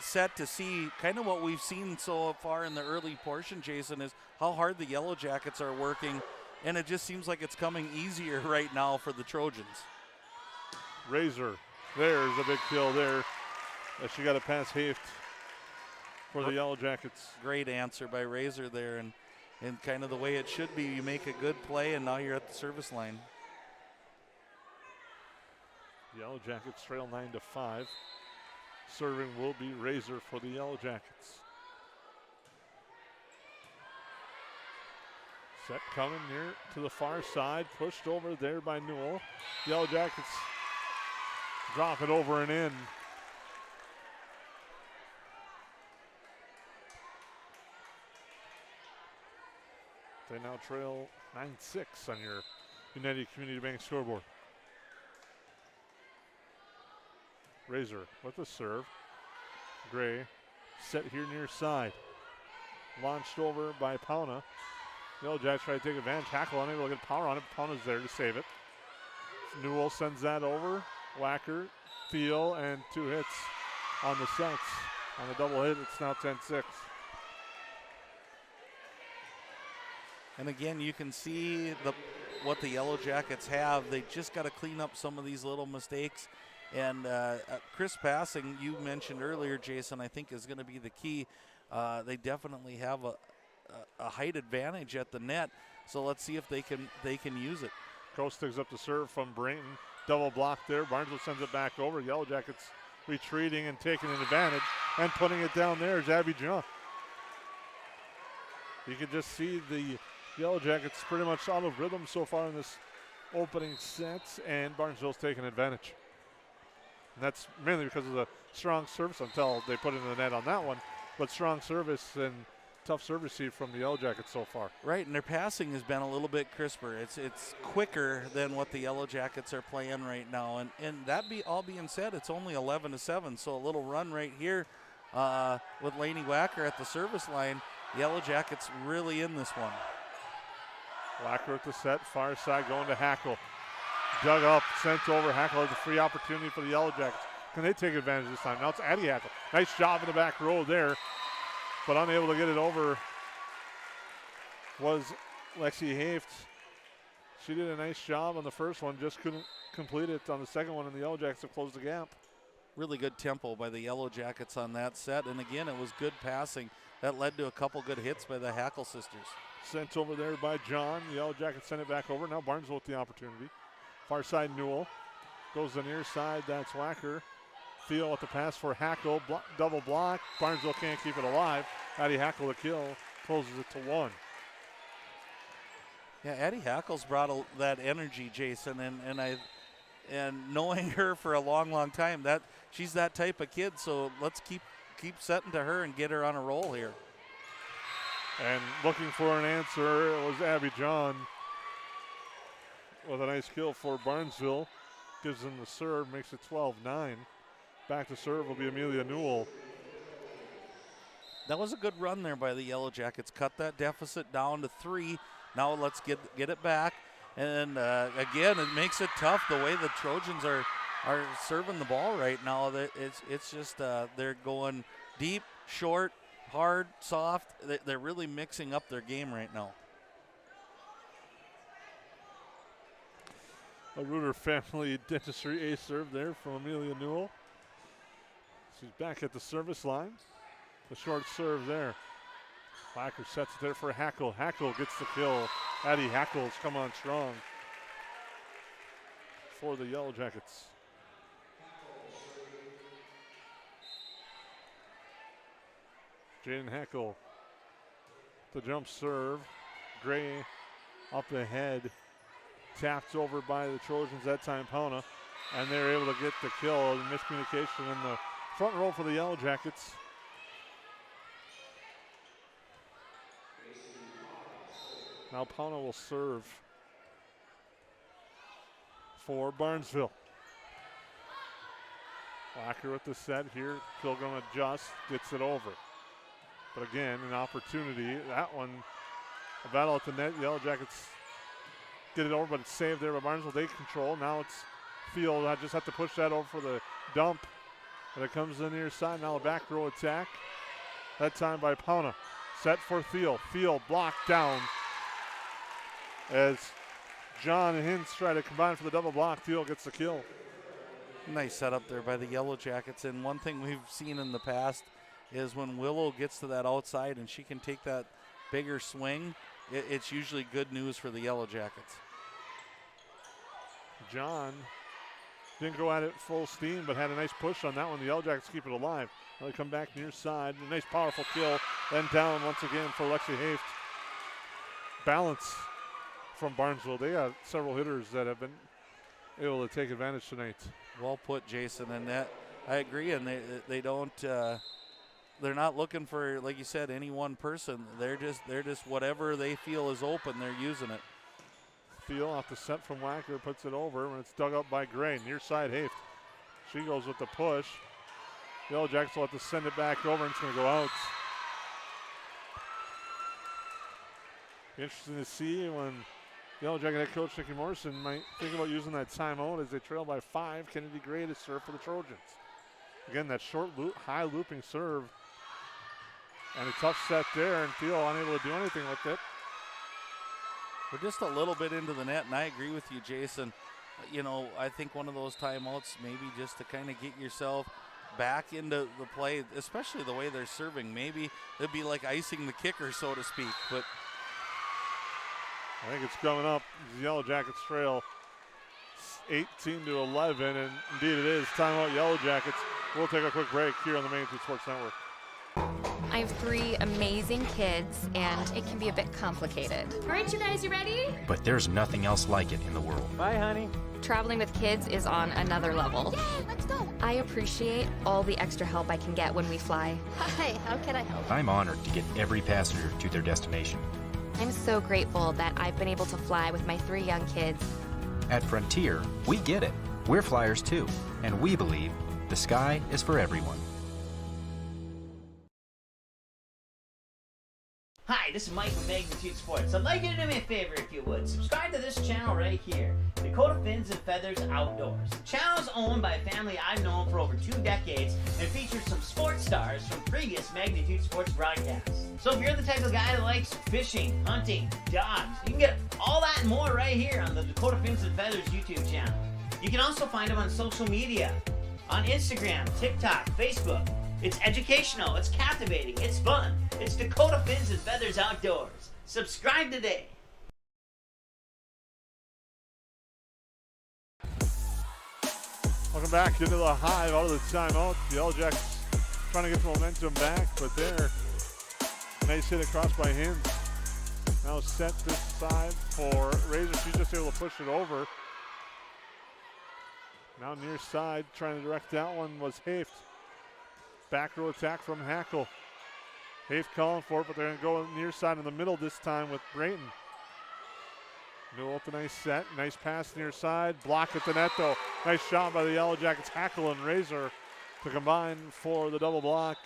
set to see. Kind of what we've seen so far in the early portion, Jason, is how hard the Yellow Jackets are working, and it just seems like it's coming easier right now for the Trojans. Razor, there's a big kill there. She got a pass Haft for the Yellow Jackets. Great answer by Razor there, and kind of the way it should be. You make a good play, and now you're at the service line. Yellow Jackets trail 9-5. Serving will be Razor for the Yellow Jackets. Set coming near to the far side, pushed over there by Newell. Yellow Jackets drop it over and in. They now trail 9-6 on your United Community Bank scoreboard. Razor with the serve. Gray set here near side. Launched over by Pauna. Yellow Jacks try to take advantage. Hackle unable to get power on it. Pauna's there to save it. Newell sends that over. Whacker, Thiel, and 2 hits on the sets. On the double hit, it's now 10-6. And again, you can see what the Yellow Jackets have. They just got to clean up some of these little mistakes. And crisp passing, you mentioned earlier, Jason, I think is going to be the key. They definitely have a height advantage at the net. So let's see if they can use it. Kostigs up to serve from Brayton. Double block there. Barnesville sends it back over. Yellow Jackets retreating and taking an advantage. And putting it down there is Abby John. You can just see the Yellow Jackets pretty much out of rhythm so far in this opening set. And Barnesville's taking advantage. And that's mainly because of the strong service until they put it in the net on that one. But strong service and tough serve receive from the Yellow Jackets so far. Right, and their passing has been a little bit crisper. It's quicker than what the Yellow Jackets are playing right now. And that all being said, it's only 11-7, so a little run right here with Lainey Wacker at the service line. Yellow Jackets really in this one. Wacker at the set, far side going to Hackle. Dug up, sent over. Hackle has a free opportunity for the Yellow Jackets. Can they take advantage this time? Now it's Addie Hackle. Nice job in the back row there, but unable to get it over was Lexi Haft. She did a nice job on the first one, just couldn't complete it on the second one, and the Yellow Jackets have closed the gap. Really good tempo by the Yellow Jackets on that set, and again, it was good passing. That led to a couple good hits by the Hackle sisters. Sent over there by John. The Yellow Jackets sent it back over. Now Barnesville with the opportunity. Far side Newell. Goes the near side, that's Wacker. Thiel with the pass for Hackle. Double block. Barnesville can't keep it alive. Addie Hackle the kill. Closes it to 1. Yeah, Addie Hackle's brought that energy, Jason, and knowing her for a long time, that she's that type of kid. So let's keep setting to her and get her on a roll here. And looking for an answer, it was Abby John with a nice kill for Barnesville. Gives them the serve, makes it 12-9. Back to serve will be Amelia Newell. That was a good run there by the Yellow Jackets. Cut that deficit down to 3. Now let's get it back. And again, it makes it tough the way the Trojans are serving the ball right now. It's just they're going deep, short, hard, soft. They're really mixing up their game right now. A Reuter family dentistry ace serve there from Amelia Newell. She's back at the service line. The short serve there. Wacker sets it there for Hackle. Hackle gets the kill. Addie Hackle's come on strong for the Yellow Jackets. Jaden Hackle, the jump serve. Gray up ahead. Tapped over by the Trojans that time, Pauna. And they're able to get the kill. The miscommunication in the front row for the Yellow Jackets. Now Pauna will serve for Barnesville. Wacker with the set here. Pilgrim adjusts, gets it over. But again, an opportunity. That one, a battle at the net. Yellow Jackets get it over, but it's saved there by Barnesville. They control. Now it's Field. I just have to push that over for the dump. And it comes to the near side. Now a back row attack. That time by Pauna. Set for Thiel. Field blocked down as John and Hintz try to combine for the double block. Thiel gets the kill. Nice setup there by the Yellow Jackets. And one thing we've seen in the past is when Willow gets to that outside and she can take that bigger swing, it's usually good news for the Yellow Jackets. John didn't go at it full steam, but had a nice push on that one. The Yellow Jackets keep it alive. Now they come back near side. A nice powerful kill. Then down once again for Lexi Haft. Balance from Barnesville. They got several hitters that have been able to take advantage tonight. Well put, Jason, and that I agree. And they don't. They're not looking for, like you said, any one person. They're just whatever they feel is open. They're using it. Field off the set from Wacker, puts it over, and it's dug up by Gray. Near side, Haft. She goes with the push. Yellow Jackets will have to send it back over, and it's going to go out. Interesting to see when Yellow Jacket head coach Nikki Morrison might think about using that timeout as they trail by 5. Kennedy Gray to serve for the Trojans. Again, that short loop, high looping serve. And a tough set there, and Field unable to do anything with it. We're just a little bit into the net, and I agree with you, Jason. You know, I think one of those timeouts maybe just to kind of get yourself back into the play, especially the way they're serving. Maybe it'd be like icing the kicker, so to speak. But I think it's coming up. The Yellow Jackets trail 18-11, and indeed it is. Timeout, Yellow Jackets. We'll take a quick break here on the Main Street Sports Network. I have 3 amazing kids, and it can be a bit complicated. All right, you guys, you ready? But there's nothing else like it in the world. Bye, honey. Traveling with kids is on another level. Yay, let's go. I appreciate all the extra help I can get when we fly. Hi, how can I help? I'm honored to get every passenger to their destination. I'm so grateful that I've been able to fly with my 3 young kids. At Frontier, we get it. We're flyers too, and we believe the sky is for everyone. Hi, this is Mike from Magnitude Sports. I'd like you to do me a favor if you would. Subscribe to this channel right here, Dakota Fins and Feathers Outdoors. The channel is owned by a family I've known for over 2 decades and features some sports stars from previous Magnitude Sports broadcasts. So if you're the type of guy that likes fishing, hunting, dogs, you can get all that and more right here on the Dakota Fins and Feathers YouTube channel. You can also find them on social media, on Instagram, TikTok, Facebook. It's educational, it's captivating, it's fun. It's Dakota Fins and Feathers Outdoors. Subscribe today. Welcome back into the Hive out of the timeout. The Yellow Jackets trying to get the momentum back, but there. Nice hit across by him. Now set this side for Razor. She's just able to push it over. Now near side, trying to direct that one was Haft. Back row attack from Hackle. Haft calling for it, but they're going to go near side in the middle this time with Brayton. Newell with a nice set, nice pass near side. Block at the net though. Nice shot by the Yellow Jackets. Hackle and Razor to combine for the double block.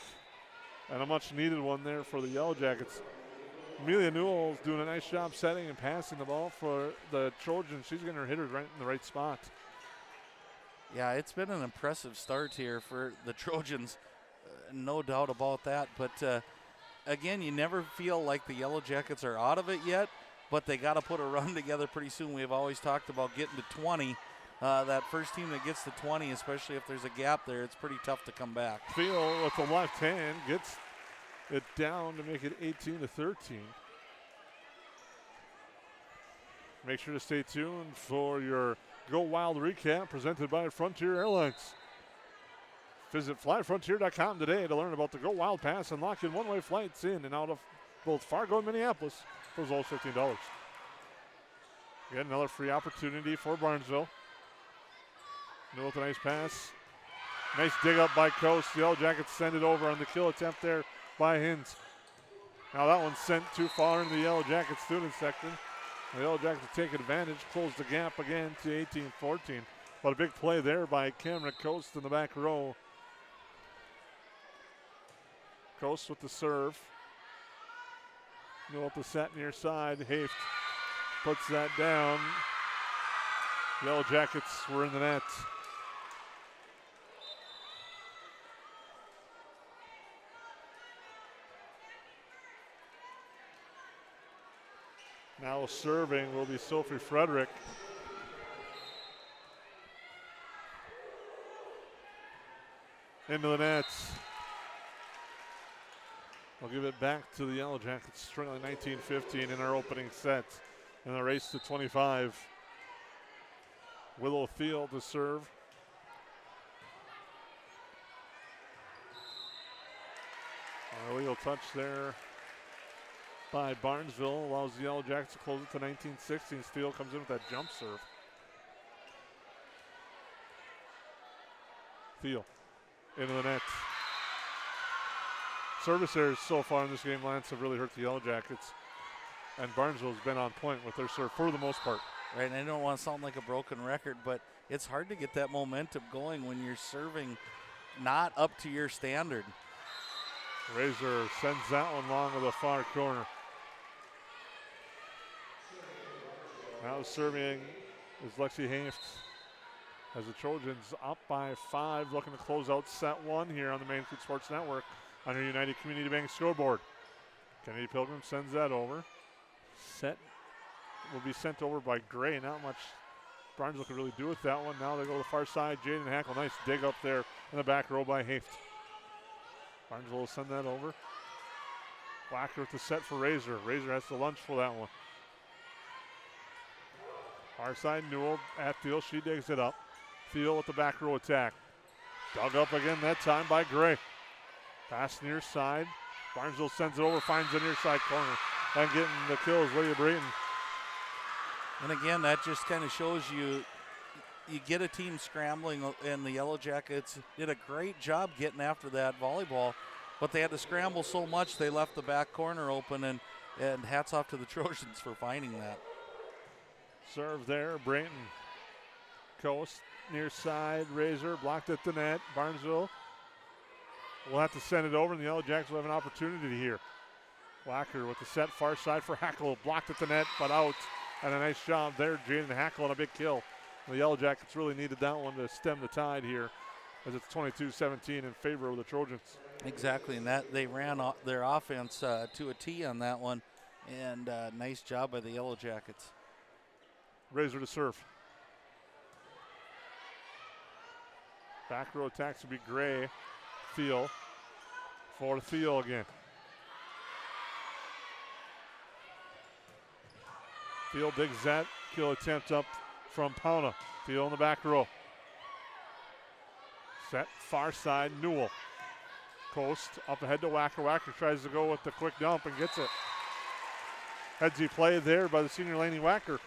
And a much needed one there for the Yellow Jackets. Amelia Newell's doing a nice job setting and passing the ball for the Trojans. She's getting her hitters right in the right spot. Yeah, it's been an impressive start here for the Trojans. No doubt about that. But again, you never feel like the Yellow Jackets are out of it yet, but they got to put a run together pretty soon. We've always talked about getting to 20. That first team that gets to 20, especially if there's a gap there, it's pretty tough to come back. Field with the left hand gets it down to make it 18-13. Make sure to stay tuned for your Go Wild recap presented by Frontier Airlines. Visit flyfrontier.com today to learn about the Go Wild Pass and lock in one-way flights in and out of both Fargo and Minneapolis for as low as $15. Again, another free opportunity for Barnesville. Newell with a nice pass. Nice dig up by Coast. The Yellow Jackets send it over on the kill attempt there by Hintz. Now that one's sent too far into the Yellow Jacket student section. The Yellow Jackets take advantage, close the gap again to 18-14. But a big play there by Cameron Coast in the back row. Coast with the serve. Newell with the set near side. Haft puts that down. Yellow Jackets were in the net. Now serving will be Sophie Frederick. Into the nets. We'll give it back to the Yellow Jackets, trailing 19-15 in our opening set. In the race to 25. Willow Thiel to serve. An illegal touch there by Barnesville allows the Yellow Jackets to close it to 19-16. Thiel comes in with that jump serve. Thiel into the net. Service errors so far in this game, Lance, have really hurt the Yellow Jackets. And Barnesville's been on point with their serve for the most part. Right, and I don't want to sound like a broken record, but it's hard to get that momentum going when you're serving not up to your standard. Razor sends that one long to the far corner. Now serving is Lexi Haft as the Trojans up by 5, looking to close out set 1 here on the Main Street Sports Network on your United Community Bank scoreboard. Kennedy Pilgrim sends that over. Set will be sent over by Gray. Not much Barnesville could really do with that one. Now they go to the far side. Jaden Hackle, nice dig up there in the back row by Haft. Barnesville will send that over. Wacker with the set for Razor. Razor has to lunge for that one. Far side, Newell at Thiel. She digs it up. Thiel with the back row attack. Dug up again that time by Gray. Pass near side. Barnesville sends it over, finds the near side corner. And getting the kill is Lydia Brayton. And again, that just kind of shows you get a team scrambling, and the Yellow Jackets did a great job getting after that volleyball, but they had to scramble so much they left the back corner open, and hats off to the Trojans for finding that. Serve there, Brayton. Coast, near side, Razor, blocked at the net. Barnesville will have to send it over, and the Yellow Jackets will have an opportunity here. Wacker with the set far side for Hackle, blocked at the net, but out. And a nice job there, Jaden Hackle on a big kill. The Yellow Jackets really needed that one to stem the tide here, as it's 22-17 in favor of the Trojans. Exactly, and that they ran their offense to a T on that one, and nice job by the Yellow Jackets. Razor to serve. Back row attacks will be Gray. Thiel for Thiel again. Thiel digs that. Kill attempt up from Pauna. Thiel in the back row. Set far side, Newell. Coast up ahead to Wacker. Wacker tries to go with the quick dump and gets it. Headsy play there by the senior Laney Wacker.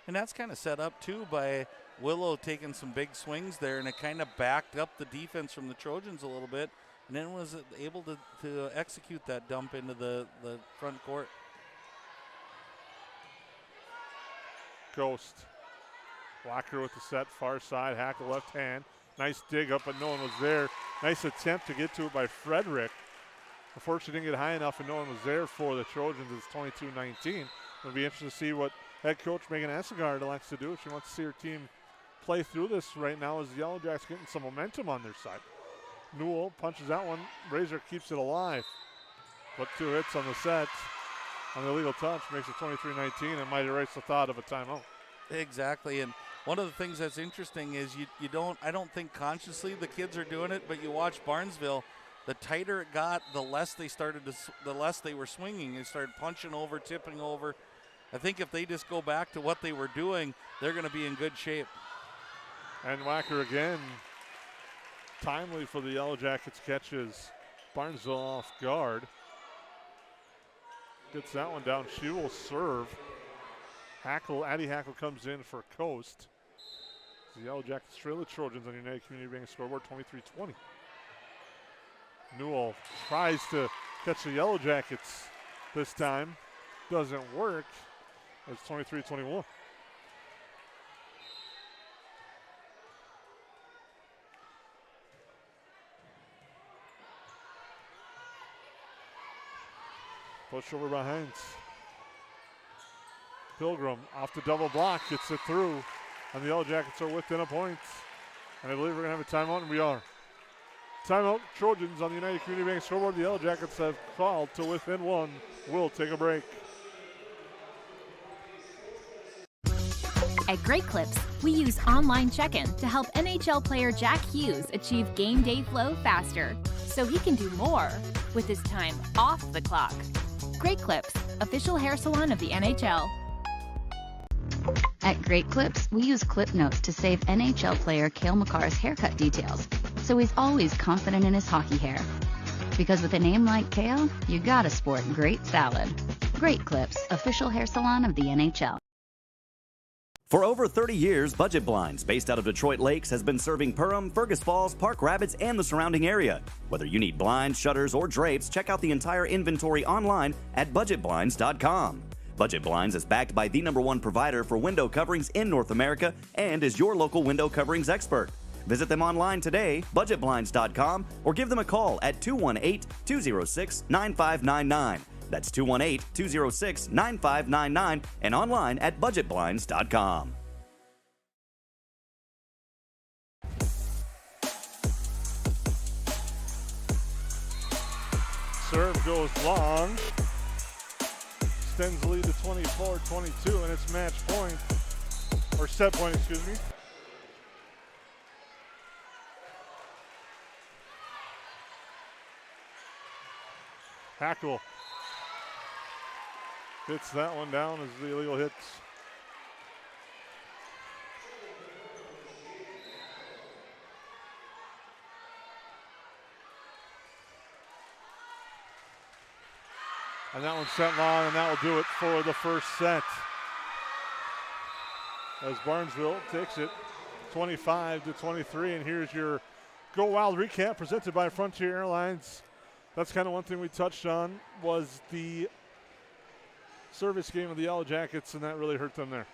And that's kind of set up too by Willow taking some big swings there, and it kind of backed up the defense from the Trojans a little bit, and then was able to execute that dump into the front court. Ghost. Wacker with the set, far side, Hackle left hand. Nice dig up, but no one was there. Nice attempt to get to it by Frederick. Unfortunately, didn't get high enough, and no one was there for the Trojans. It's 22-19. It'll be interesting to see what head coach Megan Assegard elects to do if she wants to see her team play through this right now as the Yellow Jacks getting some momentum on their side. Newell punches that one. Razor keeps it alive. But 2 hits on the set. On the illegal touch makes it 23-19 and might erase the thought of a timeout. Exactly, and one of the things that's interesting is I don't think consciously the kids are doing it, but you watch Barnesville, the tighter it got, the less they were swinging. They started punching over, tipping over. I think if they just go back to what they were doing, they're going to be in good shape. And Wacker again, timely for the Yellow Jackets, catches Barnesville off guard. Gets that one down. She will serve. Addie Hackle comes in for Coast. The Yellow Jackets trail the Trojans on United Community Bank scoreboard 23-20. Newell tries to catch the Yellow Jackets this time. Doesn't work. It's 23-21. Push over by Hines. Pilgrim off the double block, gets it through, and the Yellow Jackets are within a point. And I believe we're going to have a timeout, and we are. Timeout, Trojans on the United Community Bank scoreboard. The Yellow Jackets have called to within one. We'll take a break. At Great Clips, we use online check-in to help NHL player Jack Hughes achieve game day flow faster, so he can do more with his time off the clock. Great Clips, official hair salon of the NHL. At Great Clips, we use clip notes to save NHL player Cale Makar's haircut details, so he's always confident in his hockey hair. Because with a name like Cale, you gotta sport great salad. Great Clips, official hair salon of the NHL. For over 30 years, Budget Blinds, based out of Detroit Lakes, has been serving Perham, Fergus Falls, Park Rapids, and the surrounding area. Whether you need blinds, shutters, or drapes, check out the entire inventory online at budgetblinds.com. Budget Blinds is backed by the #1 provider for window coverings in North America and is your local window coverings expert. Visit them online today, budgetblinds.com, or give them a call at 218-206-9599. That's 218-206-9599 and online at budgetblinds.com. Serve goes long. Extends the lead to 24-22, and it's match point, or set point, excuse me. Hackle hits that one down as the illegal hits. And that one's sent long, and that will do it for the first set. As Barnesville takes it 25-23, and here's your Go Wild recap presented by Frontier Airlines. That's kind of one thing we touched on was the service game of the Yellow Jackets, and that really hurt them there.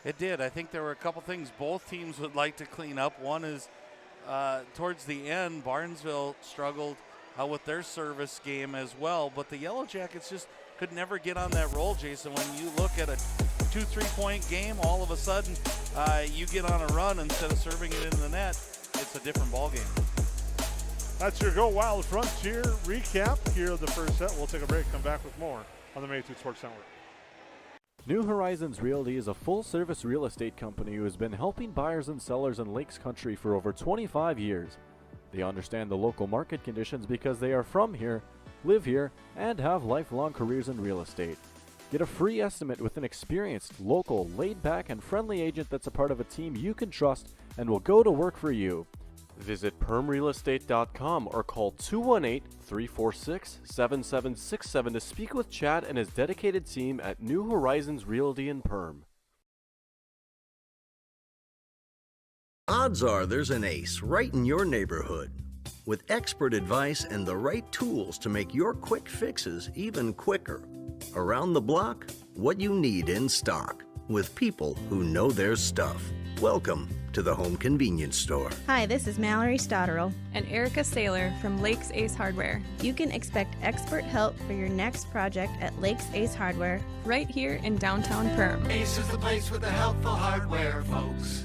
It did. I think there were a couple things both teams would like to clean up. One is towards the end, Barnesville struggled with their service game as well, but the Yellow Jackets just could never get on that roll, Jason. When you look at a 2-3 point game, all of a sudden you get on a run instead of serving it into the net. It's a different ball game. That's your Go Wild Frontier recap here of the first set. We'll take a break, come back with more on the Magnitude Sports Network. New Horizons Realty is a full-service real estate company who has been helping buyers and sellers in Lakes Country for over 25 years. They understand the local market conditions because they are from here, live here, and have lifelong careers in real estate. Get a free estimate with an experienced, local, laid-back, and friendly agent that's a part of a team you can trust and will go to work for you. Visit permrealestate.com or call 218-346-7767 to speak with Chad and his dedicated team at New Horizons Realty in Perm. Odds are there's an ace right in your neighborhood. With expert advice and the right tools to make your quick fixes even quicker. Around the block, what you need in stock. With people who know their stuff. Welcome to the Home Convenience Store. Hi, this is Mallory Stotterell and Erica Saylor from Lakes Ace Hardware. You can expect expert help for your next project at Lakes Ace Hardware, right here in downtown Perham. Ace is the place with the helpful hardware, folks.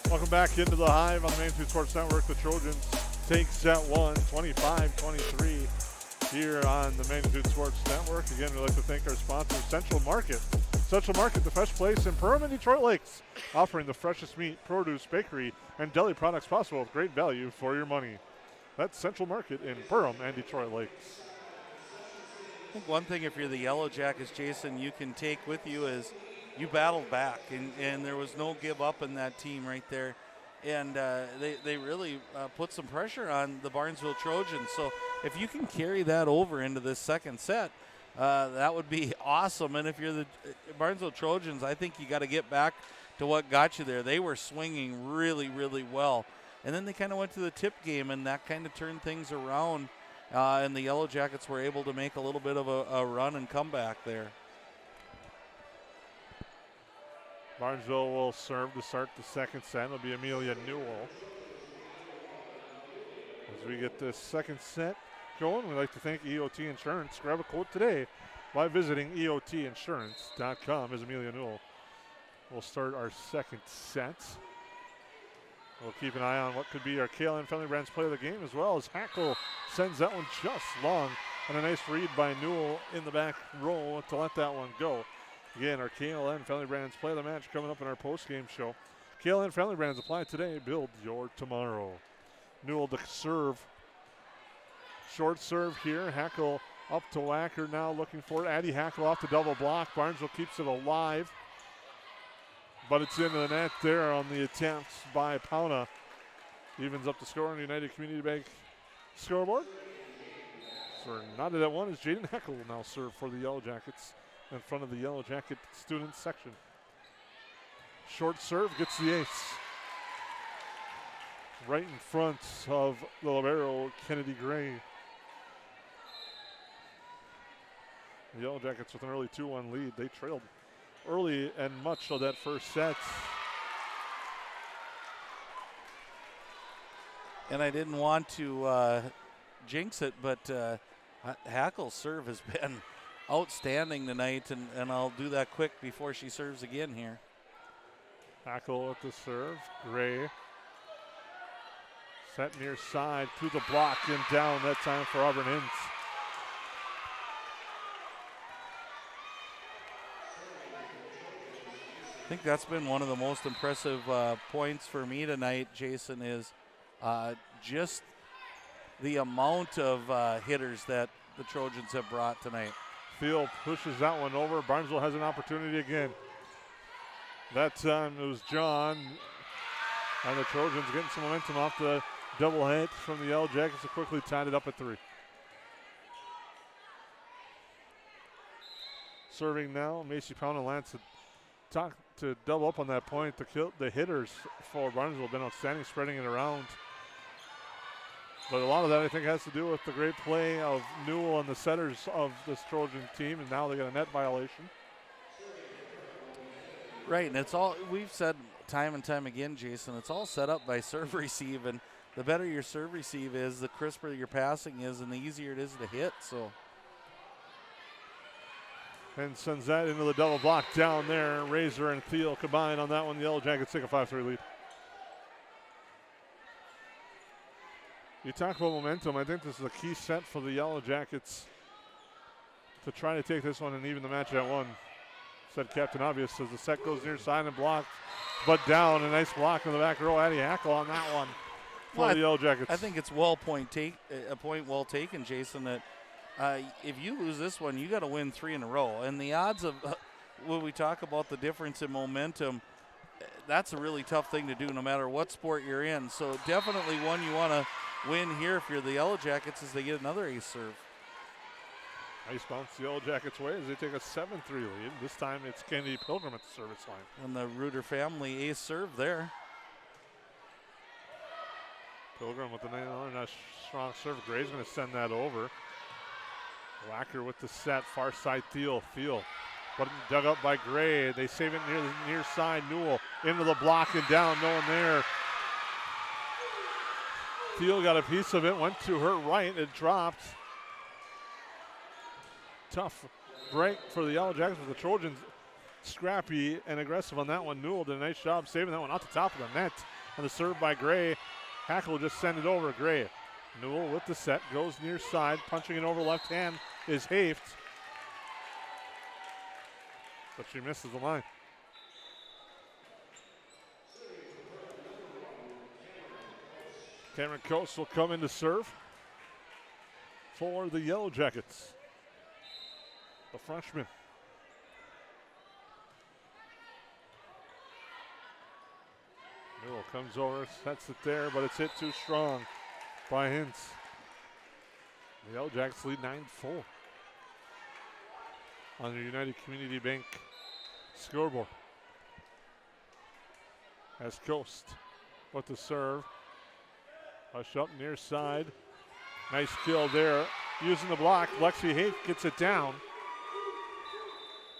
Welcome back into the Hive on the Magnitude Sports Network. The Trojans take set one, 25-23 here on the Magnitude Sports Network. Again, we'd like to thank our sponsor, Central Market. Central Market, the fresh place in Perham and Detroit Lakes, offering the freshest meat, produce, bakery, and deli products possible with great value for your money. That's Central Market in Perham and Detroit Lakes. I think one thing, if you're the Yellow Jackets, Jason, you can take with you is you battled back, and there was no give up in that team right there. and they really put some pressure on the Barnesville Trojans. So if you can carry that over into this second set, that would be awesome. And if you're the Barnesville Trojans, I think you got to get back to what got you there. They were swinging really, really well. And then they kind of went to the tip game, and that kind of turned things around. And the Yellow Jackets were able to make a little bit of a run and comeback there. Barnesville will serve to start the second set. It'll be Amelia Newell. As we get this second set going, we'd like to thank EOT Insurance. Grab a quote today by visiting EOTinsurance.com. As Amelia Newell will start our second set. We'll keep an eye on what could be our KLN Friendly Brands play of the game, as well as Hackle sends that one just long. And a nice read by Newell in the back row to let that one go. Again, our KLN Friendly Brands play of the match coming up in our post-game show. KLN Friendly Brands, apply today, build your tomorrow. Newell to serve. Short serve here. Hackle up to Wacker now looking for it. Addie Hackle off the double block. Barnesville keeps it alive. But it's into the net there on the attempts by Pauna. Evens up the score on the United Community Bank scoreboard. So knotted at one as Jaden Hackle will now serve for the Yellow Jackets in front of the Yellow Jacket student section. Short serve gets the ace. Right in front of the libero, Kennedy Gray. The Yellow Jackets with an early 2-1 lead. They trailed early and much of that first set. And I didn't want to jinx it, but Hackle's serve has been outstanding tonight, and I'll do that quick before she serves again here. Hackle at the serve. Gray set near side to the block and down that time for Auburn Inns. I think that's been one of the most impressive points for me tonight, Jason, is just the amount of hitters that the Trojans have brought tonight. Field pushes that one over. Barnesville has an opportunity again. That time it was John. And the Trojans getting some momentum off the double hit from the Yellow Jackets who quickly tied it up at 3. Serving now, Macy Pound and Lance to double up on that point. The hitters for Barnesville have been outstanding, spreading it around. But a lot of that, I think, has to do with the great play of Newell and the setters of this Trojan team, and now they got a net violation. Right, and it's all, we've said time and time again, Jason, it's all set up by serve receive, and the better your serve receive is, the crisper your passing is, and the easier it is to hit, so. And sends that into the double block down there. Razor and Thiel combined on that one. The Yellow Jackets take a 5-3 lead. You talk about momentum. I think this is a key set for the Yellow Jackets to try to take this one and even the match at 1. Said Captain Obvious as the set goes near side and blocked, but down. A nice block in the back row. Addie Hackle on that one for the Yellow Jackets. I think it's a point well taken, Jason, that if you lose this one, you got to win 3 in a row. And the odds of when we talk about the difference in momentum, that's a really tough thing to do no matter what sport you're in. So definitely one you want to win here if you're the Yellow Jackets as they get another ace serve. Nice bounce the Yellow Jackets way as they take a 7-3 lead. This time it's Kennedy Pilgrim at the service line. And the Reuter family ace serve there. Pilgrim with another strong serve. Gray's going to send that over. Wacker with the set, far side Thiel. But dug up by Gray. They save it near the near side. Newell into the block and down. No one there. Thiel got a piece of it. Went to her right. It dropped. Tough break for the Yellow Jackets, with the Trojans scrappy and aggressive on that one. Newell did a nice job saving that one off the top of the net. And the serve by Gray. Hackle just send it over. Gray. Newell with the set, goes near side, punching it over left hand is Haft. But she misses the line. Cameron Coates will come in to serve for the Yellow Jackets. The freshman. Newell comes over, sets it there, but it's hit too strong by Hintz. The Yellow Jackets lead 9-4 on the United Community Bank scoreboard. As Coast with the serve. Push up near side. Nice kill there. Using the block, Lexi Haight gets it down.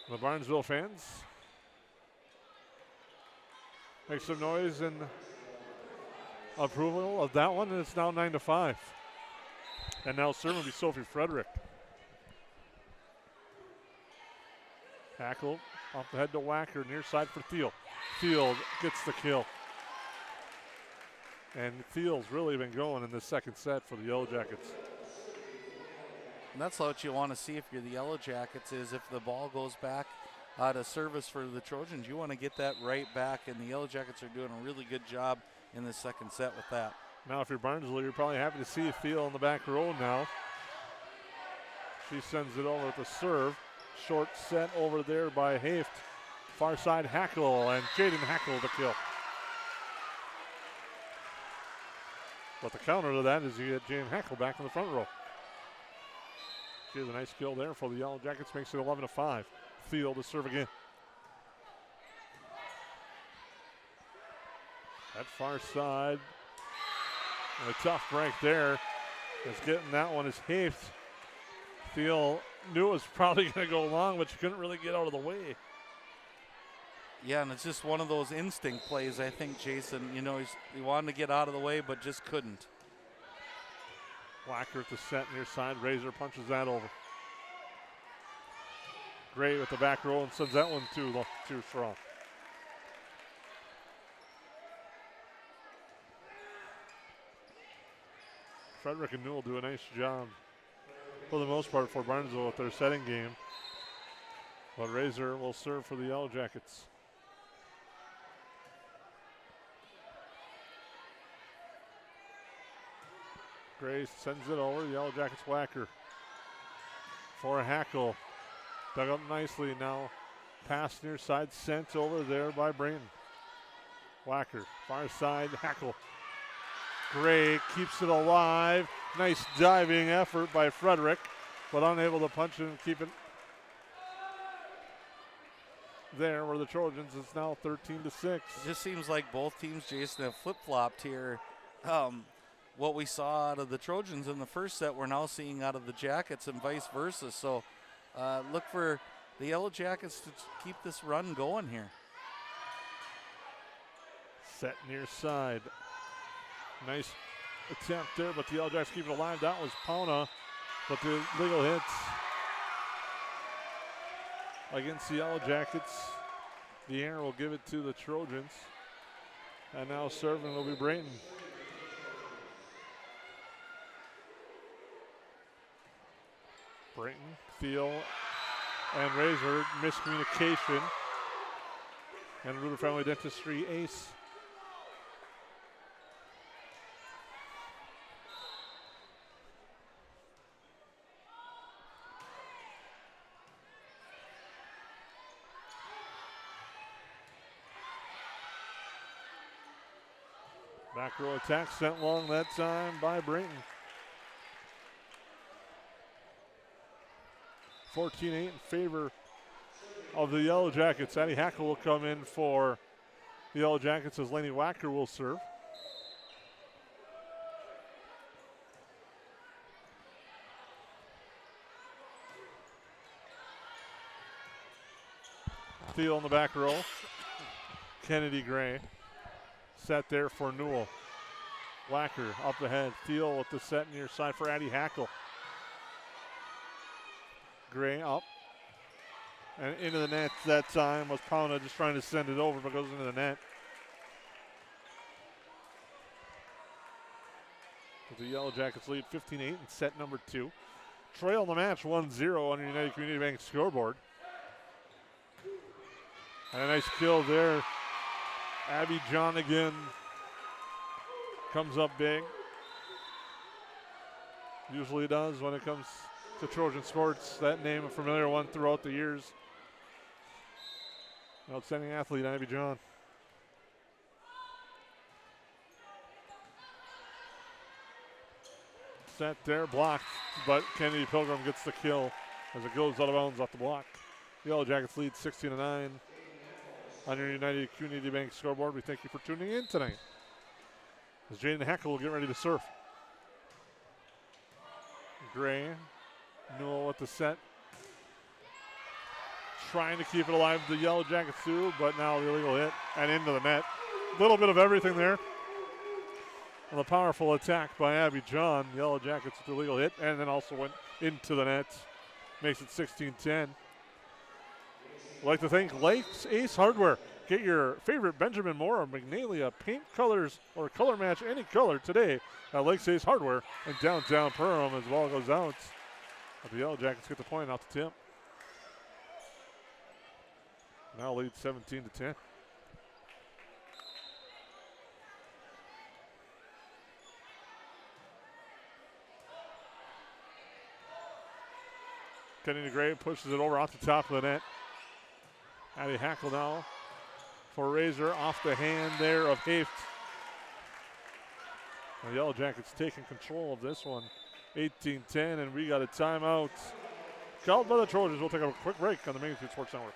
The Barnesville fans make some noise in approval of that one, and it's now 9-5. And now serving will be Sophie Frederick. Tackle off the head to Wacker, near side for Thiel. Field gets the kill. And Thiel's really been going in the second set for the Yellow Jackets. And that's what you want to see if you're the Yellow Jackets, is if the ball goes back out of service for the Trojans, you want to get that right back, and the Yellow Jackets are doing a really good job in the second set with that. Now if you're Barnesville, you're probably happy to see Thiel on the back row now. She sends it over at the serve. Short set over there by Haft. Far side Hackle, and Jaden Hackle the kill. But the counter to that is you get Jaden Hackle back in the front row. She has a nice kill there for the Yellow Jackets, makes it 11-5. Thiel to serve again. That far side. And a tough break there. Is getting that one is Haft. Thiel knew it was probably going to go long, but she couldn't really get out of the way. Yeah, and it's just one of those instinct plays, I think, Jason. You know, he wanted to get out of the way, but just couldn't. Wacker at the set near side. Razor punches that over. Gray with the back row and sends that one too strong. Frederick and Newell do a nice job for the most part for Barnesville with their setting game. But Razor will serve for the Yellow Jackets. Gray sends it over. Yellow Jackets Wacker for a Hackle. Dug up nicely now. Pass near side sent over there by Brayton. Wacker, far side, Hackle. Gray keeps it alive. Nice diving effort by Frederick, but unable to punch it and keep it there where the Trojans is now 13-6. It just seems like both teams, Jason, have flip-flopped here. What we saw out of the Trojans in the first set, we're now seeing out of the Jackets and vice versa. So look for the Yellow Jackets to keep this run going here. Set near side. Nice attempt there, but the Yellow Jackets keep it alive. That was Pauna, but the legal hits against the Yellow Jackets. The air will give it to the Trojans. And now serving will be Brayton. Brayton, Thiel, and Razor, miscommunication. And Ruder Family Dentistry ace. Back row attack sent long that time by Brayton. 14-8 in favor of the Yellow Jackets. Addie Hackle will come in for the Yellow Jackets as Lainey Wacker will serve. Thiel in the back row. Kennedy Gray. Set there for Newell. Wacker up ahead. Thiel with the set near side for Addie Hackle. Gray up. And into the net that time was Pauna just trying to send it over, but goes into the net. With the Yellow Jackets lead 15-8 in set number 2. Trail the match 1-0 on the United Community Bank scoreboard. And a nice kill there. Abby John again comes up big. Usually does when it comes to Trojan sports. That name, a familiar one throughout the years. Outstanding athlete, Abby John. Set there, blocked, but Kennedy Pilgrim gets the kill as it goes out of bounds off the block. The Yellow Jackets lead 16-9 on your United Community Bank scoreboard. We thank you for tuning in tonight as Jaden Hackle will get ready to serve. Gray, Newell with the set. Trying to keep it alive, the Yellow Jackets too, but now the illegal hit and into the net. A little bit of everything there. And the powerful attack by Abby John. Yellow Jackets with the illegal hit and then also went into the net. Makes it 16-10. I'd like to thank Lakes Ace Hardware. Get your favorite Benjamin Moore or Magnalia paint colors or color match any color today at Lakes Ace Hardware in downtown Perham as the ball goes out. But the Yellow Jackets get the point off the tip. Now lead 17-10. Kennedy Gray pushes it over off the top of the net. Addie Hackle now for Razor off the hand there of Haft. The Yellow Jackets taking control of this one. 18-10, and we got a timeout called by the Trojans. We'll take a quick break on the Main Street Sports Network.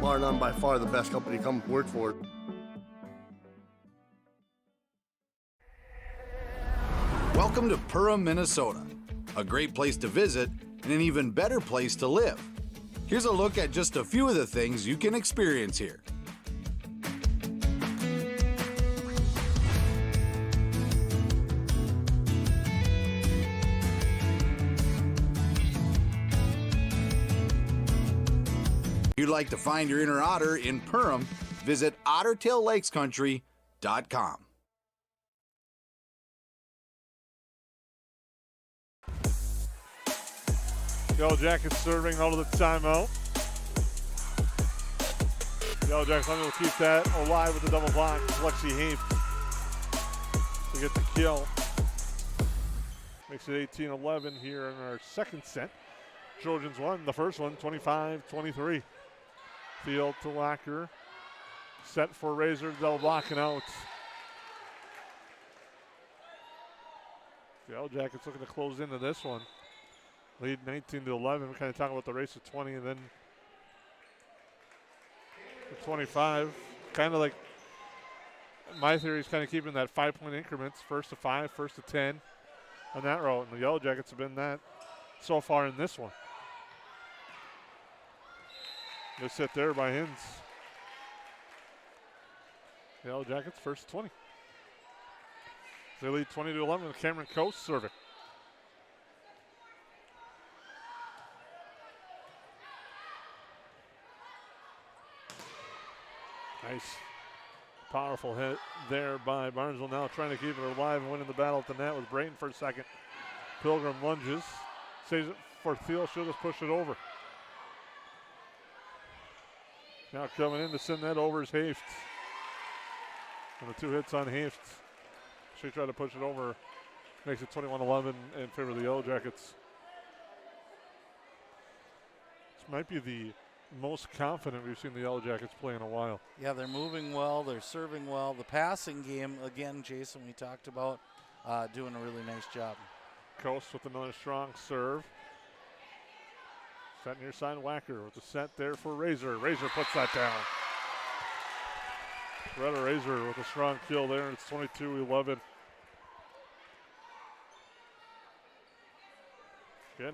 Bar none, by far the best company to come work for. Welcome to Perham, Minnesota. A great place to visit and an even better place to live. Here's a look at just a few of the things you can experience here. If you'd like to find your inner otter in Perham, visit OttertailLakesCountry.com. Yellow Jackets serving out of the timeout. Yellow Jackets unable to keep that alive with the double block. Lexi Haft to get the kill. Makes it 18-11 here in our second set. Trojans won the first one, 25-23. Field to Lacker. Set for Razor, double blocking out. The Yellow Jackets looking to close into this one. Lead 19-11. We're kind of talking about the race of 20 and then the 25. Kind of like my theory is kind of keeping that 5-point increments, first to 5, first to 10 on that route. And the Yellow Jackets have been that so far in this one. They sit there by Hins. Yellow Jackets first to 20. They lead 20-11 with Cameron Coast serving. Nice, powerful hit there by Barnesville. Now trying to keep it alive and winning the battle at the net with Brayton for a second. Pilgrim lunges, saves it for Thiel. She'll just push it over. Now coming in to send that over is Haft. And the 2 hits on Haft. She tried to push it over. Makes it 21-11 in favor of the Yellow Jackets. This might be the most confident we've seen the Yellow Jackets play in a while. Yeah, they're moving well. They're serving well. The passing game, again, Jason, we talked about, doing a really nice job. Coast with another strong serve. Set near side, Wacker with the set there for Razor. Razor puts that down. Greta Razor with a strong kill there, and it's 22-11. Again,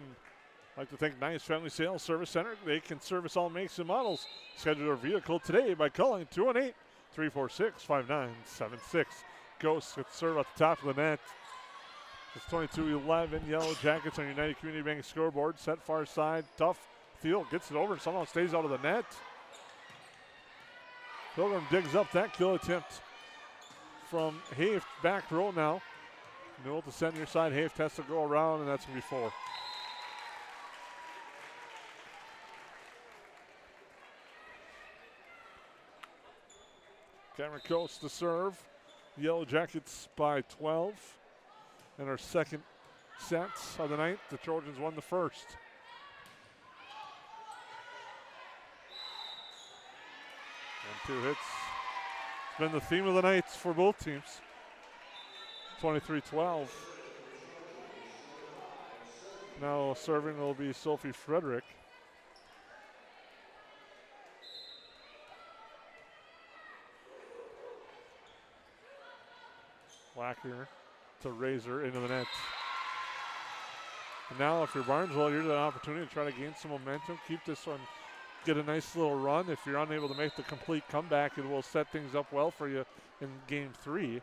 I'd like to thank Nice Family Sales Service Center. They can service all makes and models. Schedule your vehicle today by calling 218-346-5976. Ghost gets served at the top of the net. It's 22-11. Yellow Jackets on United Community Bank scoreboard. Set far side. Tough. Thiel gets it over and somehow stays out of the net. Pilgrim digs up that kill attempt from Haft. Back row now. Newell to send near side. Haft has to go around, and that's going to be 4. Cameron Coast to serve. Yellow Jackets by 12. In our second sets of the night, the Trojans won the first. And 2 hits. It's been the theme of the night for both teams. 23-12. Now serving will be Sophie Frederick. Wacker to Razor into the net. And now if you're Barnesville, here's an opportunity to try to gain some momentum, keep this one, get a nice little run. If you're unable to make the complete comeback, it will set things up well for you in game 3.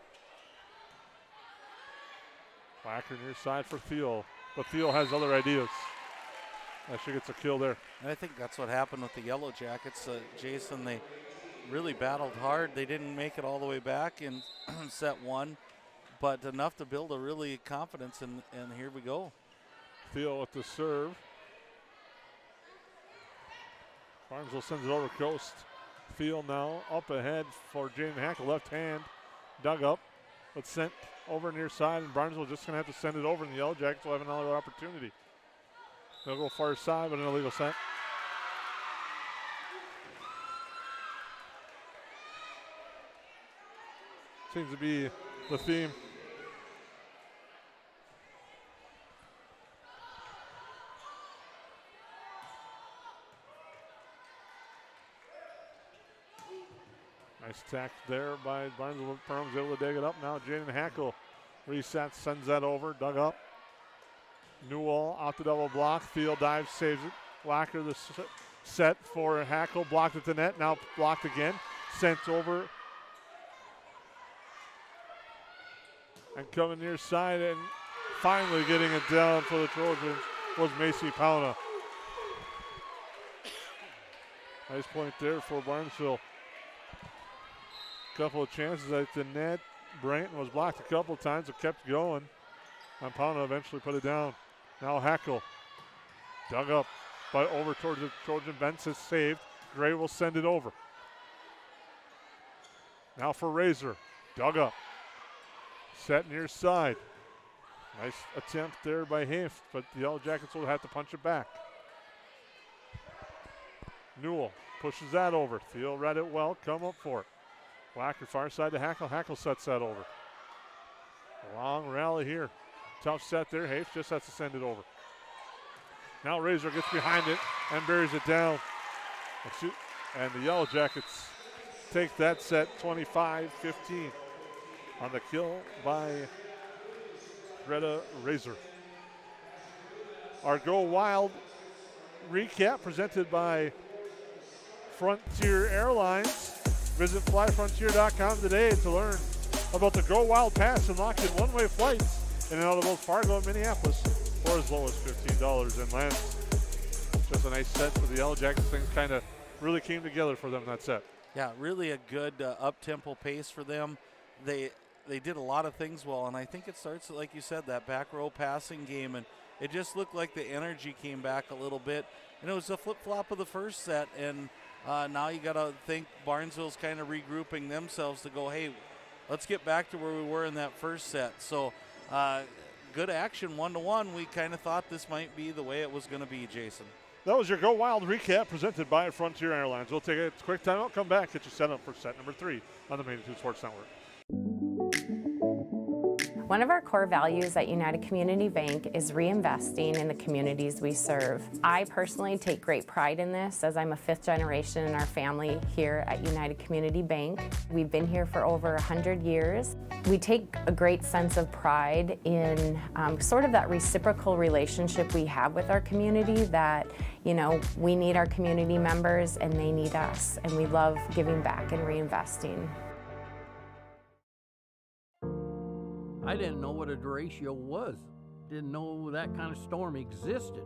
Wacker near side for Thiel, but Thiel has other ideas. She gets a kill there. And I think that's what happened with the Yellow Jackets. Jason, they really battled hard. They didn't make it all the way back in set 1, but enough to build a really confidence, and here we go. Thiel with the serve. Barnesville sends it over coast. Thiel now up ahead for Jaden Hackle, left hand, dug up, but sent over near side, and Barnesville just going to have to send it over, and the Yellow Jackets will have another opportunity. They'll go far side, but an illegal set. Seems to be the theme. Nice tack there by Barnesville. Perham's able to dig it up. Now Jaden Hackle resets, sends that over, dug up. Newell out the double block. Field dives, saves it. Wacker the set for Hackle, blocked at the net. Now blocked again. Sent over. And coming near side and finally getting it down for the Trojans was Macy Pauna. Nice point there for Barnesville. Couple of chances at the net. Branton was blocked a couple of times, but kept going. And Pauna eventually put it down. Now Hackle dug up, but over towards the Trojan bench is saved. Gray will send it over. Now for Razor, dug up. Set near side. Nice attempt there by Hift, but the Yellow Jackets will have to punch it back. Newell pushes that over. Thiel read it well, come up for it. Wacker far side to Hackle. Hackle sets that over. Long rally here. Tough set there. Hafe just has to send it over. Now Razor gets behind it and buries it down. And the Yellow Jackets take that set 25-15 on the kill by Greta Razor. Our Go Wild recap presented by Frontier Airlines. Visit flyfrontier.com today to learn about the Go Wild Pass and lock in one-way flights in and out of both Fargo and Minneapolis for as low as $15 and lands. Just a nice set for the Yellow Jackets. Things kind of really came together for them that set. Yeah, really a good up-tempo pace for them. They did a lot of things well, and I think it starts, like you said, that back row passing game, and it just looked like the energy came back a little bit. And it was a flip-flop of the first set, and now you got to think Barnesville's kind of regrouping themselves to go, hey, let's get back to where we were in that first set. So good action, 1-1. We kind of thought this might be the way it was going to be, Jason. That was your Go Wild recap presented by Frontier Airlines. We'll take a quick timeout, come back, get you set up for set number 3 on the Magnitude Sports Network. One of our core values at United Community Bank is reinvesting in the communities we serve. I personally take great pride in this as I'm a 5th generation in our family here at United Community Bank. We've been here for over 100 years. We take a great sense of pride in sort of that reciprocal relationship we have with our community that, you know, we need our community members and they need us, and we love giving back and reinvesting. I didn't know what a derecho was. Didn't know that kind of storm existed.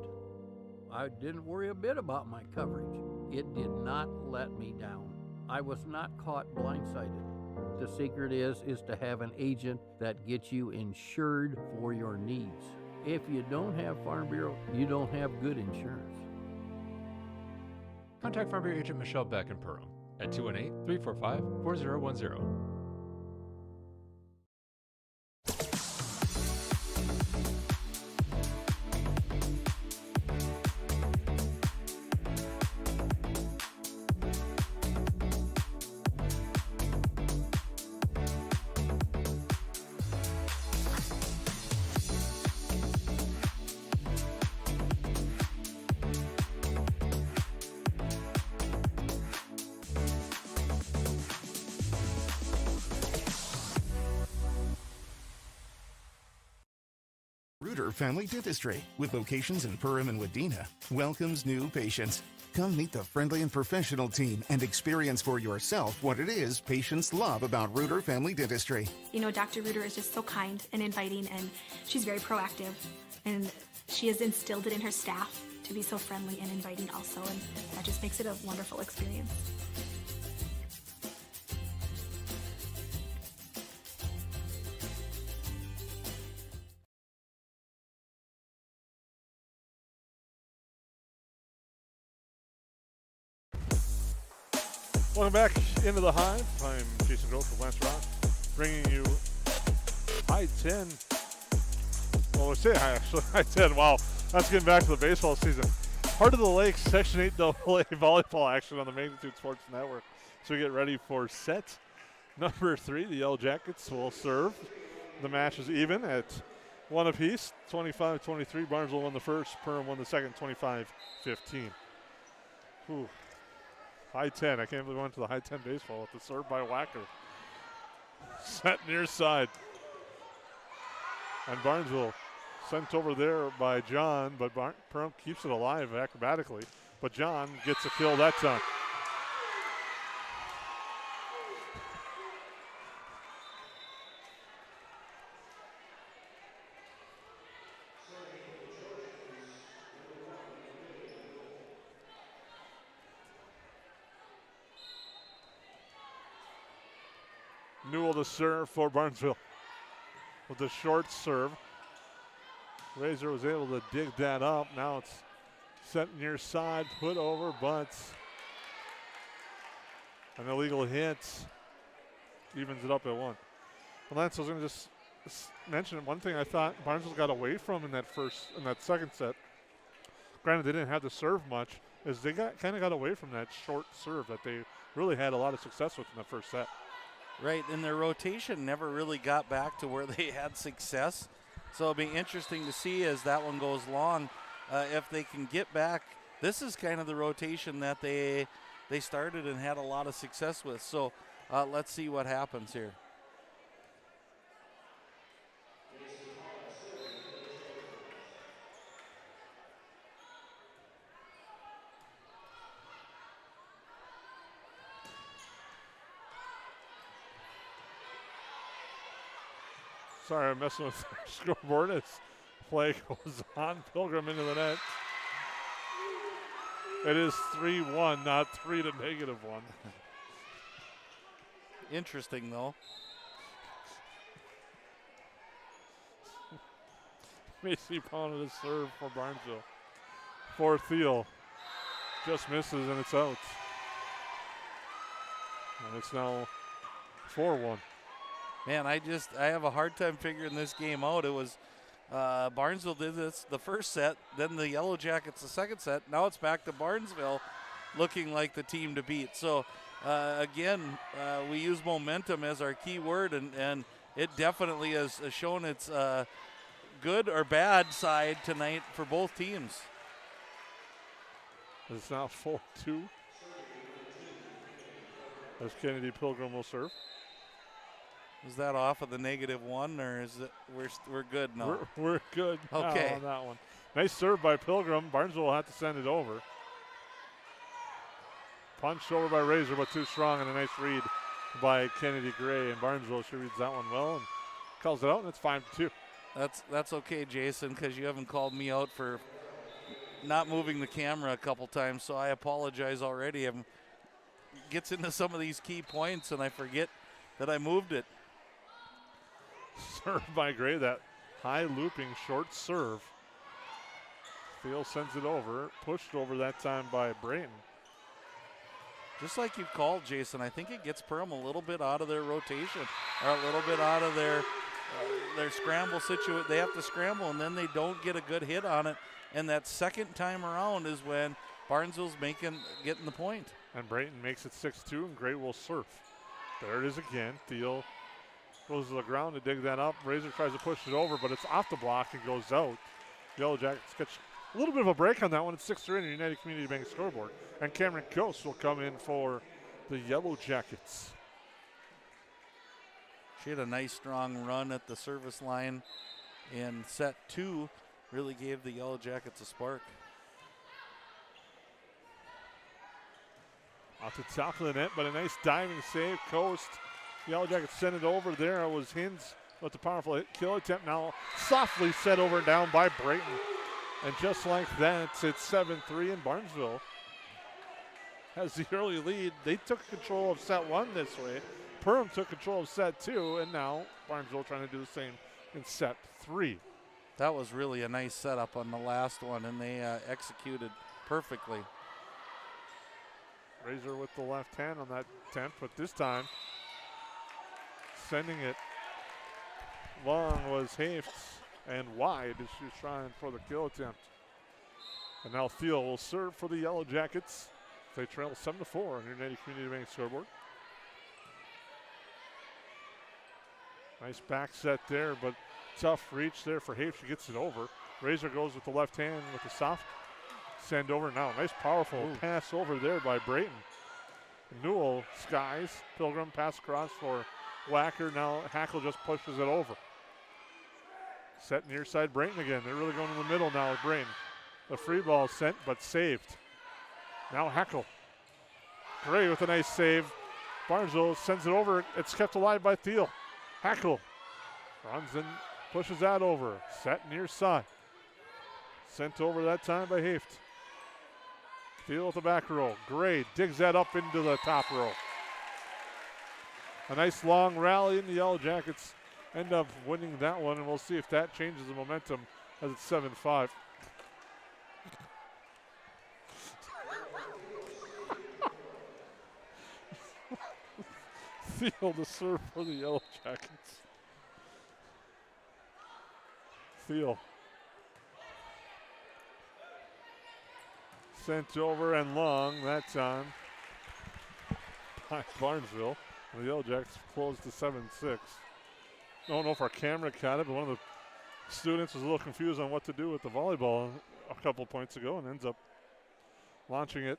I didn't worry a bit about my coverage. It did not let me down. I was not caught blindsided. The secret is to have an agent that gets you insured for your needs. If you don't have Farm Bureau, you don't have good insurance. Contact Farm Bureau agent Michelle Beck in Perham at 218-345-4010. Reuter Family Dentistry, with locations in Perham and Wadena, welcomes new patients. Come meet the friendly and professional team and experience for yourself what it is patients love about Reuter Family Dentistry. You know, Dr. Reuter is just so kind and inviting, and she's very proactive, and she has instilled it in her staff to be so friendly and inviting also, and that just makes it a wonderful experience. Welcome back into the Hive. I'm Jason Groth from West Rock, bringing you High 10. Well, we say high, actually. High 10. Wow, that's getting back to the baseball season. Heart of the Lakes, Section 8 AA volleyball action on the Magnitude Sports Network. So we get ready for set number 3. The Yellow Jackets will serve. The match is even at 1 apiece, 25-23. Barnesville won the first. Perham won the second, 25-15. Ooh. High 10. I can't believe we went to the High 10 baseball with the serve by Wacker. Set near side. And Barnesville sent over there by John, but Perham keeps it alive acrobatically. But John gets a kill that time. Newell to serve for Barnesville with the short serve. Razor was able to dig that up. Now it's set near side, put over, but an illegal hit evens it up at 1. Well, Lance, I was going to just mention one thing I thought Barnesville got away from in that second set. Granted, they didn't have to serve much, is they kind of got away from that short serve that they really had a lot of success with in the first set. Right, and their rotation never really got back to where they had success. So it'll be interesting to see as that one goes long if they can get back. This is kind of the rotation that they started and had a lot of success with. So let's see what happens here. Sorry, I'm messing with the scoreboard as play goes on. Pilgrim into the net. It is 3-1, not 3-1. Interesting, though. Macy pounded a serve for Barnesville. For Thiel. Just misses, and it's out. And it's now 4-1. Man, I have a hard time figuring this game out. It was Barnesville did this the first set, then the Yellow Jackets the second set. Now it's back to Barnesville looking like the team to beat. So, again, we use momentum as our key word, and it definitely has shown its good or bad side tonight for both teams. It's now 4-2. As Kennedy Pilgrim will serve. Is that off of the -1, or is it we're good now? We're good okay on that one. Nice serve by Pilgrim. Barnesville will have to send it over. Punched over by Razor, but too strong, and a nice read by Kennedy Gray. And Barnesville, she reads that one well and calls it out, and it's 5-2. That's okay, Jason, because you haven't called me out for not moving the camera a couple times, so I apologize already. Gets into some of these key points, and I forget that I moved it. Served by Gray, that high looping short serve. Thiel sends it over, pushed over that time by Brayton. Just like you called, Jason, I think it gets Perham a little bit out of their rotation, or a little bit out of their scramble situation. They have to scramble, and then they don't get a good hit on it. And that second time around is when Barnesville's getting the point. And Brayton makes it 6-2, and Gray will surf. There it is again. Thiel goes to the ground to dig that up. Razor tries to push it over, but it's off the block and goes out. Yellow Jackets catch a little bit of a break on that one. It's 6-3 on the United Community Bank scoreboard. And Cameron Coase will come in for the Yellow Jackets. She had a nice strong run at the service line in set 2 really gave the Yellow Jackets a spark. Off the top of the net, but a nice diving save, coast. Yellow Jackets sent it over. There was Hins with the powerful kill attempt. Now softly set over and down by Brayton. And just like that, it's 7-3 in Barnesville has the early lead. They took control of set 1 this way. Perham took control of set 2, and now Barnesville trying to do the same in set 3. That was really a nice setup on the last one, and they executed perfectly. Razor with the left hand on that attempt, but this time sending it long was Hafts, and wide as she was trying for the kill attempt. And now Thiel will serve for the Yellow Jackets. They trail 7-4 on your United Community Bank scoreboard. Nice back set there, but tough reach there for Hafts. She gets it over. Razor goes with the left hand with the soft send over now. Nice powerful pass over there by Brayton. Newell skies. Pilgrim pass across for Wacker. Now Hackle just pushes it over. Set near side Brayton again. They're really going in the middle now with Brayton. The free ball sent but saved. Now Hackle. Gray with a nice save. Barnesville sends it over. It's kept alive by Thiel. Hackle runs and pushes that over. Set near side. Sent over that time by Haft. Thiel with the back row. Gray digs that up into the top row. A nice long rally, and the Yellow Jackets end up winning that one, and we'll see if that changes the momentum as it's 7-5. Thiel to serve for the Yellow Jackets. Thiel. Sent over and long that time by Barnesville. The Yellow Jackets closed to 7-6. Don't know if our camera caught it, but one of the students was a little confused on what to do with the volleyball a couple points ago and ends up launching it.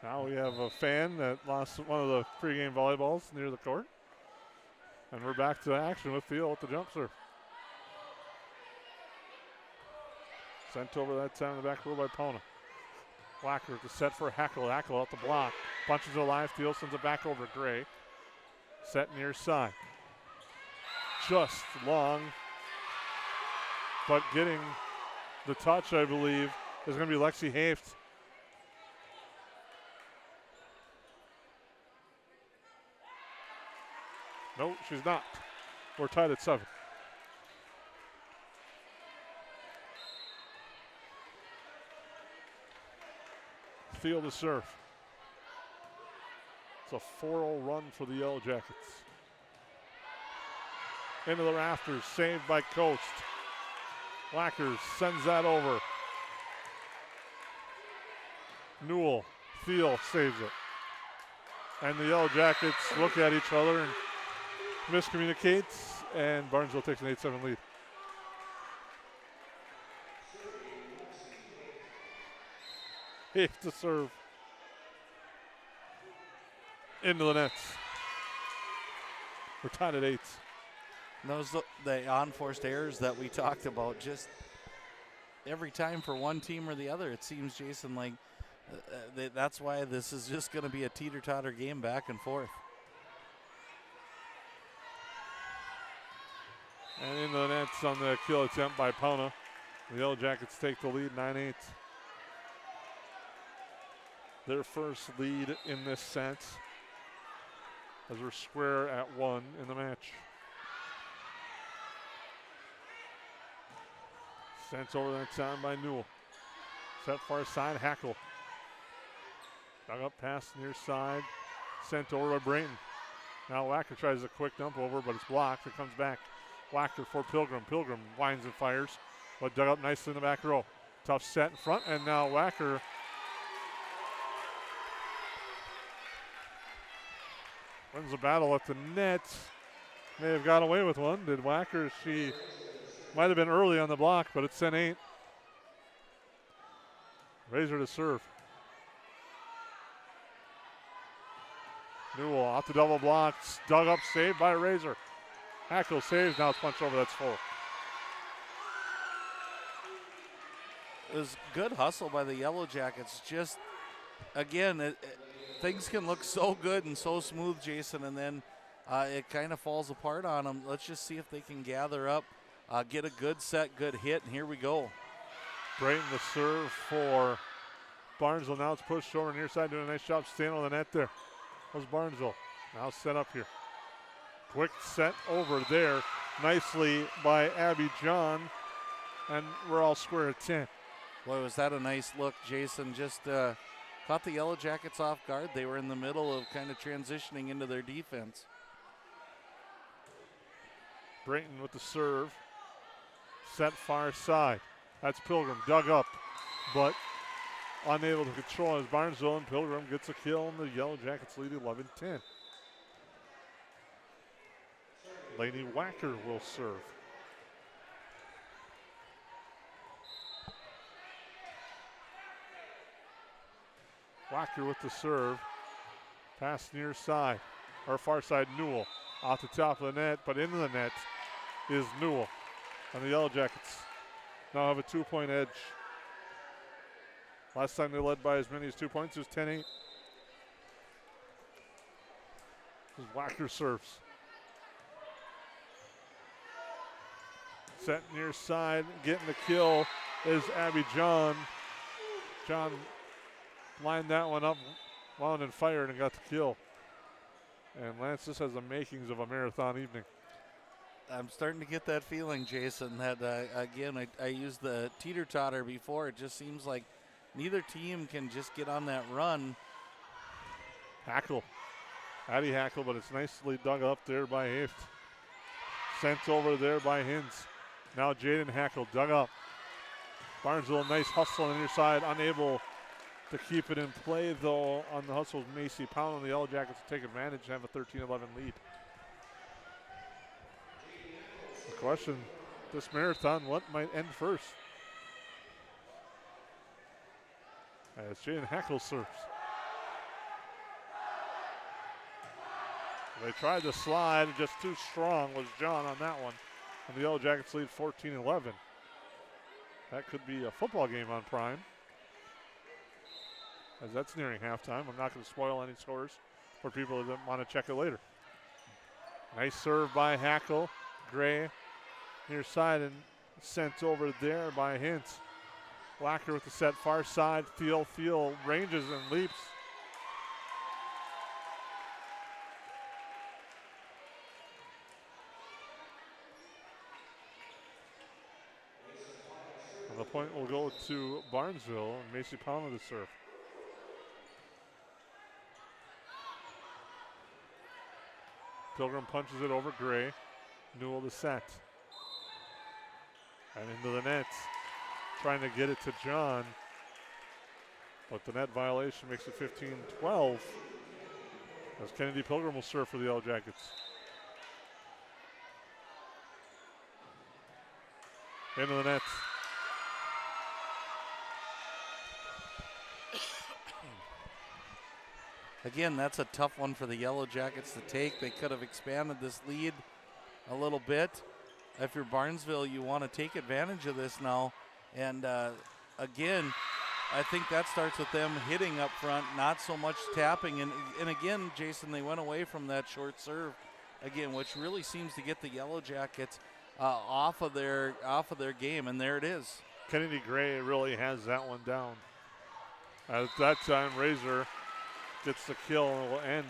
Now we have a fan that lost one of the pregame volleyballs near the court. And we're back to action with Thiel with the jump serve. Sent over that time in the back row by Pona. Wacker to set for Hackle. Hackle out the block. Punches it alive. Thiel sends it back over Gray. Set near side. Just long. But getting the touch, I believe, is going to be Lexi Haft. No, she's not. We're tied at 7. Field to serve. It's a 4-0 run for the Yellow Jackets. Into the rafters, saved by Coast. Wackers sends that over. Newell, Thiel saves it. And the Yellow Jackets look at each other and miscommunicates, and Barnesville takes an 8-7 lead. Hafe to serve. Into the nets. We're tied at 8. Those the unforced errors that we talked about, just every time for one team or the other, it seems, Jason, like that's why this is just going to be a teeter-totter game back and forth. And into the nets on the kill attempt by Pona. The Yellow Jackets take the lead 9-8. Their first lead in this set, as we're square at 1 in the match. Sent over that time by Newell. Set far side, Hackle. Dug up pass near side. Sent over by Brayton. Now Wacker tries a quick dump over, but it's blocked. It comes back. Wacker for Pilgrim. Pilgrim winds and fires, but dug up nicely in the back row. Tough set in front, and now Wacker wins the battle at the net. May have got away with one. Did Wacker? She might have been early on the block, but it's 10-8. Razor to serve. Newell off the double blocks. Dug up, saved by Razor. Hackle saves, now it's punched over, that's full. It was good hustle by the Yellow Jackets. Just, again, things can look so good and so smooth, Jason, and then it kind of falls apart on them. Let's just see if they can gather up, get a good set, good hit, and here we go. Brayton the serve for Barnesville. Now it's pushed over near side, doing a nice job staying on the net there. Was Barnesville. Now set up here. Quick set over there. Nicely by Abby John. And we're all square at 10. Boy, was that a nice look. Jason just caught the Yellow Jackets off guard. They were in the middle of kind of transitioning into their defense. Brayton with the serve. Set far side. That's Pilgrim, dug up, but unable to control as Barnesville, and Pilgrim gets a kill, and the Yellow Jackets lead 11-10. Lainey Wacker will serve. Wacker with the serve. Pass near side, or far side, Newell. Off the top of the net, but into the net is Newell. And the Yellow Jackets now have a 2-point edge. Last time they led by as many as 2 points, it was 10-8. As Wacker serves. Set near side, getting the kill is Abby John. John lined that one up, wound and fired and got the kill. And Lance, this has the makings of a marathon evening. I'm starting to get that feeling, Jason, that, again, I used the teeter-totter before. It just seems like neither team can just get on that run. Hackle. Addie Hackle, but it's nicely dug up there by Hift. Sent over there by Hins. Now Jaden Hackle dug up. Barnesville, nice hustle on the near side, unable to keep it in play, though, on the hustle. Macy Pound and the Yellow Jackets to take advantage and have a 13-11 lead. The question, this marathon, what might end first? As Jaden Hackle serves. They tried to slide, just too strong was John on that one. And the Yellow Jackets lead 14-11. That could be a football game on Prime, as that's nearing halftime. I'm not going to spoil any scores for people that want to check it later. Nice serve by Hackle. Gray near side and sent over there by Hintz. Wacker with the set far side. Thiel ranges and leaps. And the point will go to Barnesville and Macy Palmer to serve. Pilgrim punches it over Gray. Newell the set. And into the net. Trying to get it to John. But the net violation makes it 15-12. As Kennedy Pilgrim will serve for the Yellow Jackets. Into the net. Again, that's a tough one for the Yellow Jackets to take. They could have expanded this lead a little bit. If you're Barnesville, you want to take advantage of this now. And again, I think that starts with them hitting up front, not so much tapping. And again, Jason, they went away from that short serve again, which really seems to get the Yellow Jackets off of their game. And there it is. Kennedy Gray really has that one down. At that time, Razor gets the kill and will end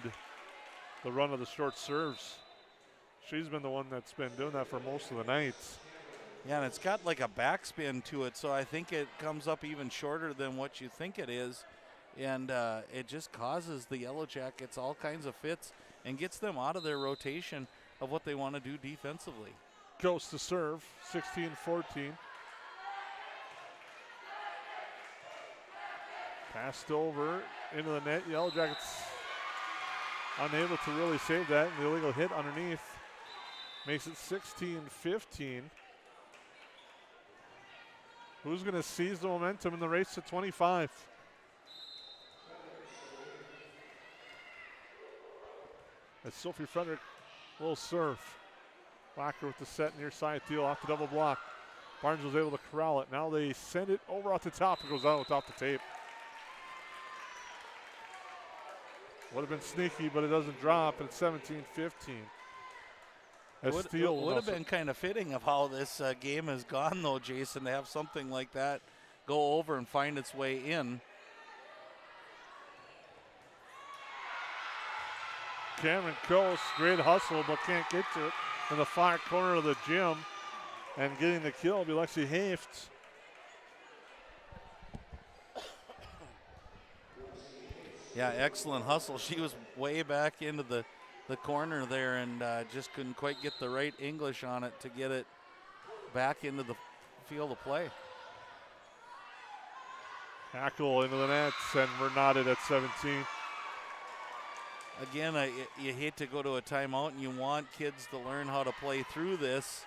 the run of the short serves. She's been the one that's been doing that for most of the nights. Yeah, and it's got like a backspin to it, so I think it comes up even shorter than what you think it is. And it just causes the Yellow Jackets all kinds of fits and gets them out of their rotation of what they want to do defensively. Goes to serve, 16-14. Passed over into the net. Yellow Jackets unable to really save that. And the illegal hit underneath makes it 16-15. Who's going to seize the momentum in the race to 25? As Sophie Frederick will serve. Wacker with the set near side. Thiel off the double block. Barnesville's able to corral it. Now they send it over off the top. It goes out without the tape. Would have been sneaky, but it doesn't drop. And it's 17-15. Would have been kind of fitting of how this game has gone, though, Jason, to have something like that go over and find its way in. Cameron Coast, great hustle, but can't get to it in the far corner of the gym. And getting the kill will be Lexi Haft. Yeah, excellent hustle. She was way back into the corner there and just couldn't quite get the right English on it to get it back into the field of play. Tackle into the nets, and we're knotted at 17. Again, you hate to go to a timeout, and you want kids to learn how to play through this.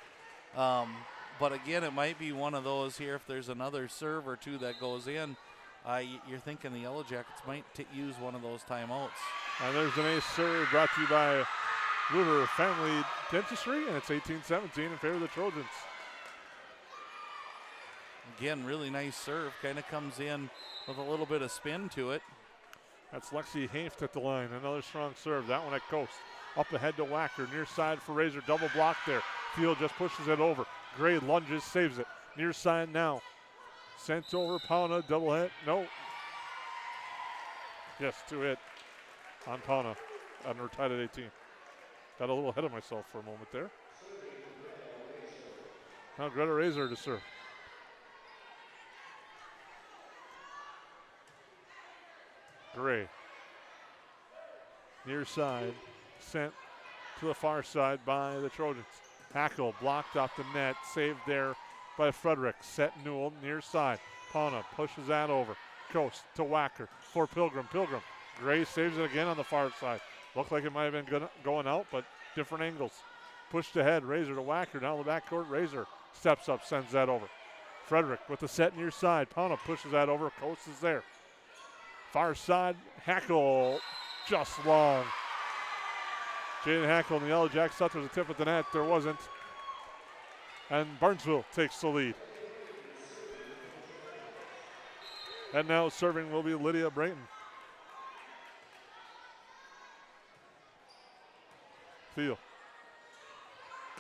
But again, it might be one of those here. If there's another serve or two that goes in, you're thinking the Yellow Jackets might use one of those timeouts. And there's an ace serve brought to you by Ruder Family Dentistry, and it's 18-17 in favor of the Trojans. Again, really nice serve. Kind of comes in with a little bit of spin to it. That's Lexi Haft at the line. Another strong serve. That one at Coast. Up ahead to Wacker. Near side for Razor. Double block there. Field just pushes it over. Gray lunges, saves it. Near side now. Sent over. Pauna. Double hit. No. Yes, 2-hit on Pauna. And we're tied at 18. Got a little ahead of myself for a moment there. Now Greta Razor to serve. Gray. Near side. Sent to the far side by the Trojans. Hackle blocked off the net. Saved there by Frederick. Set Newell near side. Pauna pushes that over. Coast to Wacker for Pilgrim. Pilgrim. Gray saves it again on the far side. Looked like it might have been going out, but different angles. Pushed ahead. Razor to Wacker. Down the backcourt. Razor steps up, sends that over. Frederick with the set near side. Pauna pushes that over. Coast is there. Far side, Hackle just long. Jaden Hackle and the Yellow Jacks thought there was a tip at the net. There wasn't. And Barnesville takes the lead. And now serving will be Lydia Brayton. Thiel.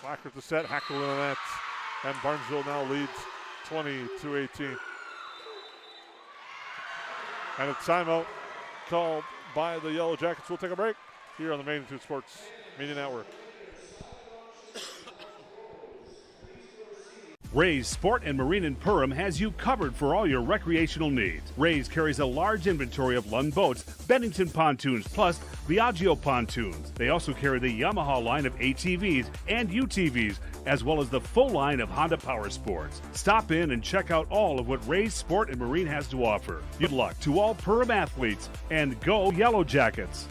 Wacker at the set, Hackle in the net. And Barnesville now leads 20-18. And a timeout called by the Yellow Jackets. We'll take a break here on the Magnitude Sports Media Network. Ray's Sport and Marine in Perham has you covered for all your recreational needs. Ray's carries a large inventory of Lund boats, Bennington pontoons, plus Viaggio pontoons. They also carry the Yamaha line of ATVs and UTVs, as well as the full line of Honda Power Sports. Stop in and check out all of what Ray's Sport and Marine has to offer. Good luck to all Perham athletes, and go Yellow Jackets!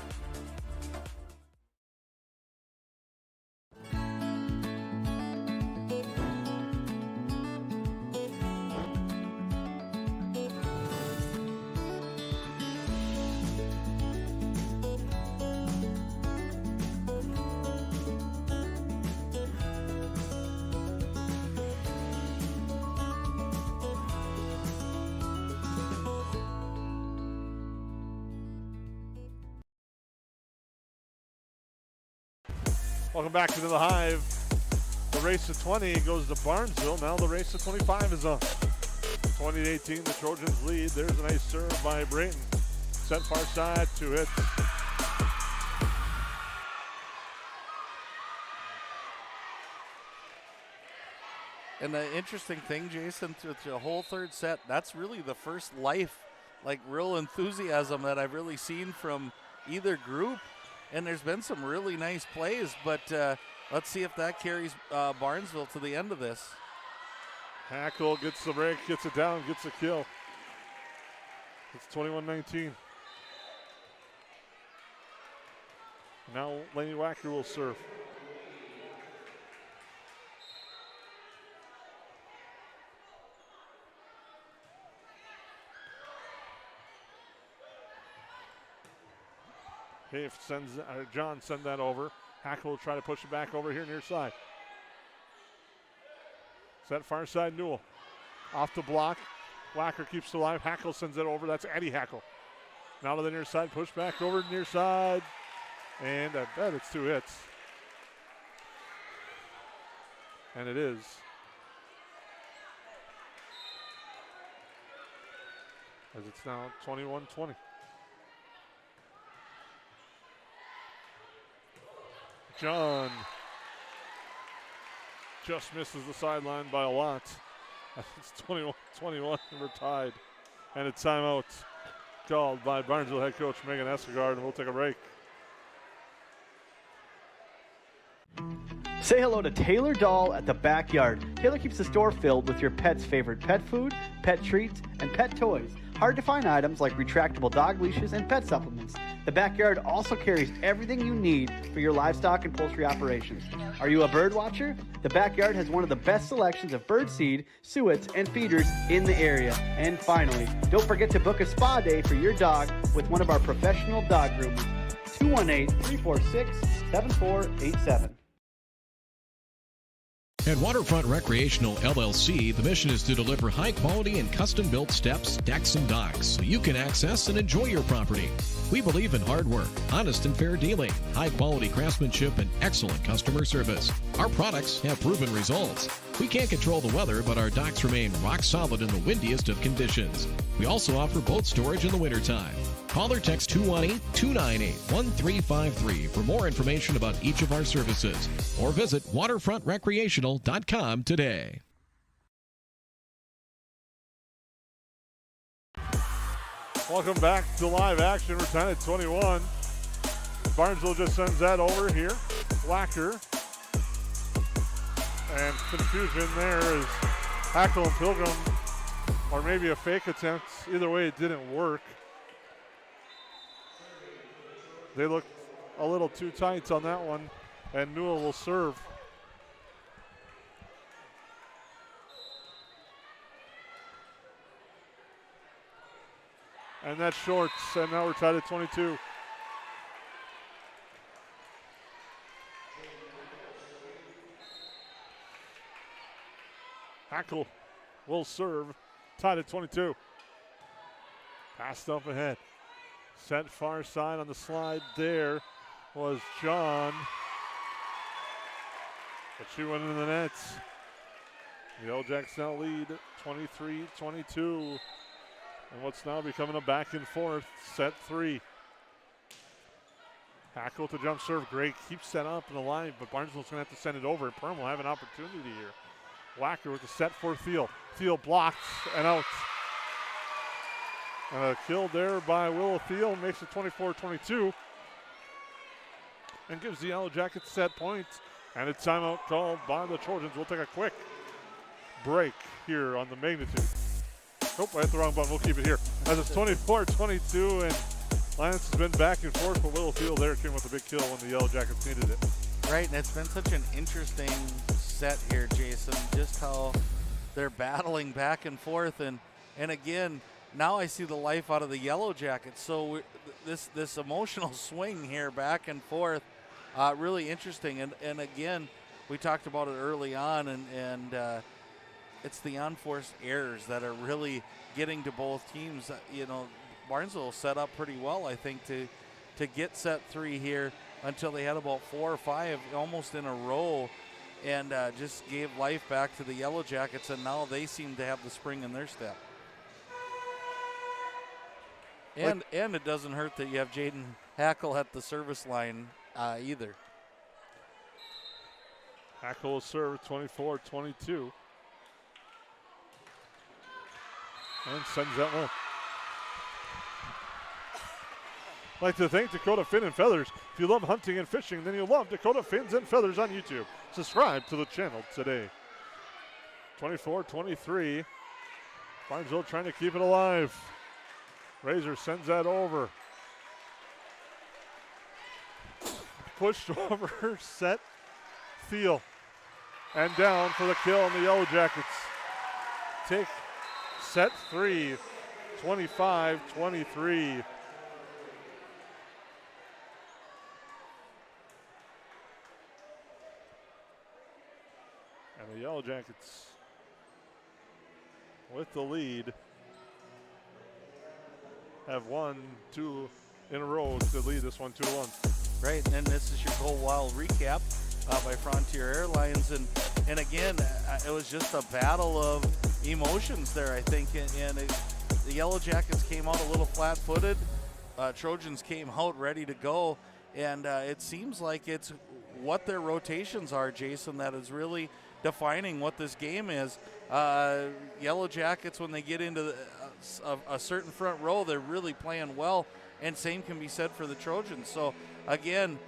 Welcome back to the Hive. The race to 20 goes to Barnesville. Now the race to 25 is on. 20-18, the Trojans lead. There's a nice serve by Brayton. Set far side, 2 hits. And the interesting thing, Jason, with the whole third set, that's really the first real enthusiasm that I've really seen from either group. And there's been some really nice plays, but let's see if that carries Barnesville to the end of this. Hackle gets the break, gets it down, gets a kill. It's 21-19. Now Laney Wacker will serve. John sends that over. Hackle will try to push it back over here near side. Set far side, Newell. Off the block. Wacker keeps it alive. Hackle sends it over. That's Eddie Hackle. Now to the near side. Push back over to near side. And I bet it's 2 hits. And it is. As it's now 21-20. John just misses the sideline by a lot. It's 21-21, and we're tied. And a timeout called by Barnesville head coach Megan Estegard, and we'll take a break. Say hello to Taylor Doll at the Backyard. Taylor keeps the store filled with your pet's favorite pet food, pet treats, and pet toys. Hard to find items like retractable dog leashes and pet supplements. The Backyard also carries everything you need for your livestock and poultry operations. Are you a bird watcher? The Backyard has one of the best selections of bird seed, suets, and feeders in the area. And finally, don't forget to book a spa day for your dog with one of our professional dog groomers. 218-346-7487. At Waterfront Recreational LLC, the mission is to deliver high-quality and custom-built steps, decks, and docks so you can access and enjoy your property. We believe in hard work, honest and fair dealing, high-quality craftsmanship, and excellent customer service. Our products have proven results. We can't control the weather, but our docks remain rock solid in the windiest of conditions. We also offer boat storage in the wintertime. Call or text 218-298-1353 for more information about each of our services, or visit waterfrontrecreational.com today. Welcome back to live action. We're tied at 21. Barnesville just sends that over here. Wacker. And confusion there is Hackle and Pilgrim, or maybe a fake attempt. Either way, it didn't work. They looked a little too tight on that one, and Newell will serve. And that's short, and now we're tied at 22. Hackle will serve, tied at 22. Passed up ahead. Set far side on the slide there was John. But she went into the nets. The Yellow Jacks now lead 23-22. And what's now becoming a back and forth, set 3. Hackle to jump serve, great, keeps set up and alive, but Barnesville's gonna have to send it over, and Perham will have an opportunity here. Wacker with the set for Thiel. Thiel blocked and out. And a kill there by Willow Thiel makes it 24-22 and gives the Yellow Jackets set points. And a timeout called by the Trojans. We'll take a quick break here on the Magnitude. Nope, I hit the wrong button. We'll keep it here. As it's 24-22, and Lance has been back and forth, but Willow Thiel there came with a big kill when the Yellow Jackets needed it. Right, and it's been such an interesting set here, Jason, just how they're battling back and forth. And again, now I see the life out of the Yellow Jackets. So this emotional swing here back and forth, really interesting. And again, we talked about it early on, and it's the unforced errors that are really getting to both teams. You know, Barnesville set up pretty well, I think, to get set 3 here until they had about 4 or 5 almost in a row, and just gave life back to the Yellow Jackets, and now they seem to have the spring in their step. And it doesn't hurt that you have Jaden Hackle at the service line either. Hackle will serve 24-22. And sends that one. I'd like to thank Dakota Fin and Feathers. If you love hunting and fishing, then you'll love Dakota Fins and Feathers on YouTube. Subscribe to the channel today. 24-23. Barnesville trying to keep it alive. Razor sends that over. Pushed over, set, Thiel. And down for the kill on the Yellow Jackets. Take set 3, 25-23. And the Yellow Jackets with the lead. Have 1-2 in a row to lead this one 2-1. Right, and this is your Go Wild recap by Frontier Airlines. And again, it was just a battle of emotions there, I think. And the Yellow Jackets came out a little flat-footed. Trojans came out ready to go. And it seems like it's what their rotations are, Jason, that is really defining what this game is. Yellow Jackets, when they get into a certain front row, they're really playing well, and same can be said for the Trojans. So again,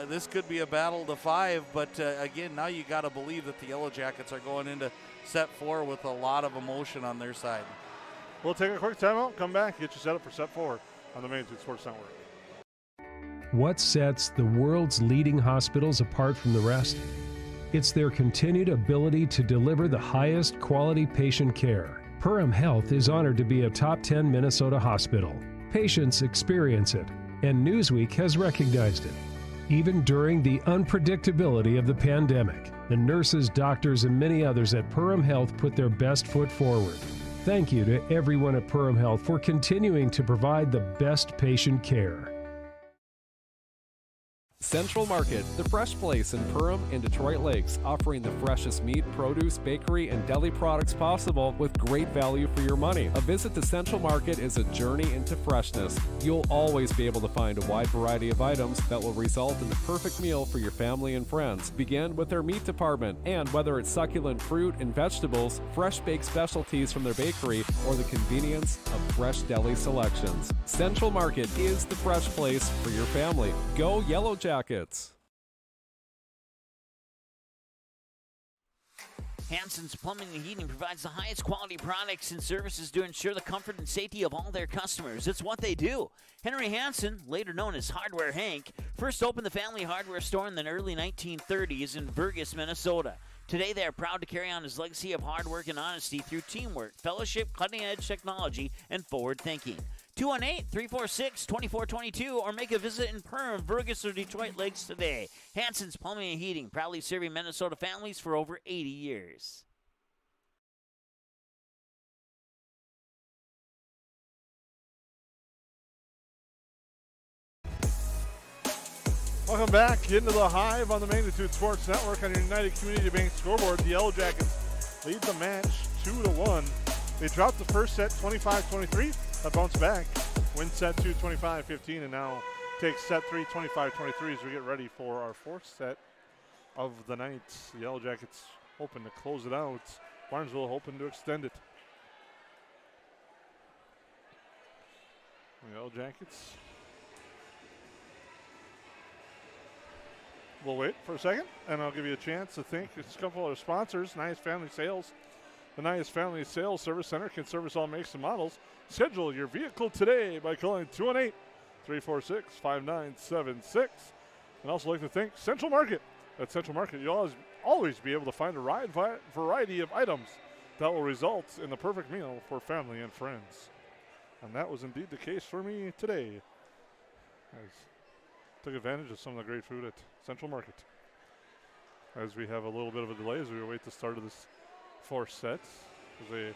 this could be a battle to 5, but again, now you got to believe that the Yellow Jackets are going into set 4 with a lot of emotion on their side. We'll take a quick timeout, come back, get you set up for set 4 on the Main Street Sports Network. What sets the world's leading hospitals apart from the rest? It's their continued ability to deliver the highest quality patient care. Perham Health is honored to be a top 10 Minnesota hospital. Patients experience it, and Newsweek has recognized it. Even during the unpredictability of the pandemic, the nurses, doctors, and many others at Perham Health put their best foot forward. Thank you to everyone at Perham Health for continuing to provide the best patient care. Central Market, the fresh place in Perham and Detroit Lakes, offering the freshest meat, produce, bakery, and deli products possible with great value for your money. A visit to Central Market is a journey into freshness. You'll always be able to find a wide variety of items that will result in the perfect meal for your family and friends. Begin with their meat department, and whether it's succulent fruit and vegetables, fresh baked specialties from their bakery, or the convenience of fresh deli selections. Central Market is the fresh place for your family. Go Yellow Jackets. Hansen's Plumbing and Heating provides the highest quality products and services to ensure the comfort and safety of all their customers. It's what they do. Henry Hansen, later known as Hardware Hank, first opened the family hardware store in the early 1930s in Burgess, Minnesota. Today, they are proud to carry on his legacy of hard work and honesty through teamwork, fellowship, cutting-edge technology, and forward thinking. 218-346-2422 or make a visit in Perham, Burgess, or Detroit Lakes today. Hansen's Plumbing and Heating, proudly serving Minnesota families for over 80 years. Welcome back into the Hive on the Magnitude Sports Network on your United Community Bank scoreboard. The Yellow Jackets lead the match 2-1. They dropped the first set 25-23. That bounced back, win set 2 25-15, and now take set 3 25-23 as we get ready for our fourth set of the night. The Yellow Jackets hoping to close it out. Barnesville hoping to extend it. The Yellow Jackets. We'll wait for a second, and I'll give you a chance to think. It's a couple of sponsors. Nice Family Sales. The Nice Family Sales Service Center can service all makes and models. Schedule your vehicle today by calling 218-346-5976. And also like to thank Central Market. At Central Market, you'll always be able to find a wide variety of items that will result in the perfect meal for family and friends. And that was indeed the case for me today. I took advantage of some of the great food at Central Market. As we have a little bit of a delay as we await the start of this fourth set as they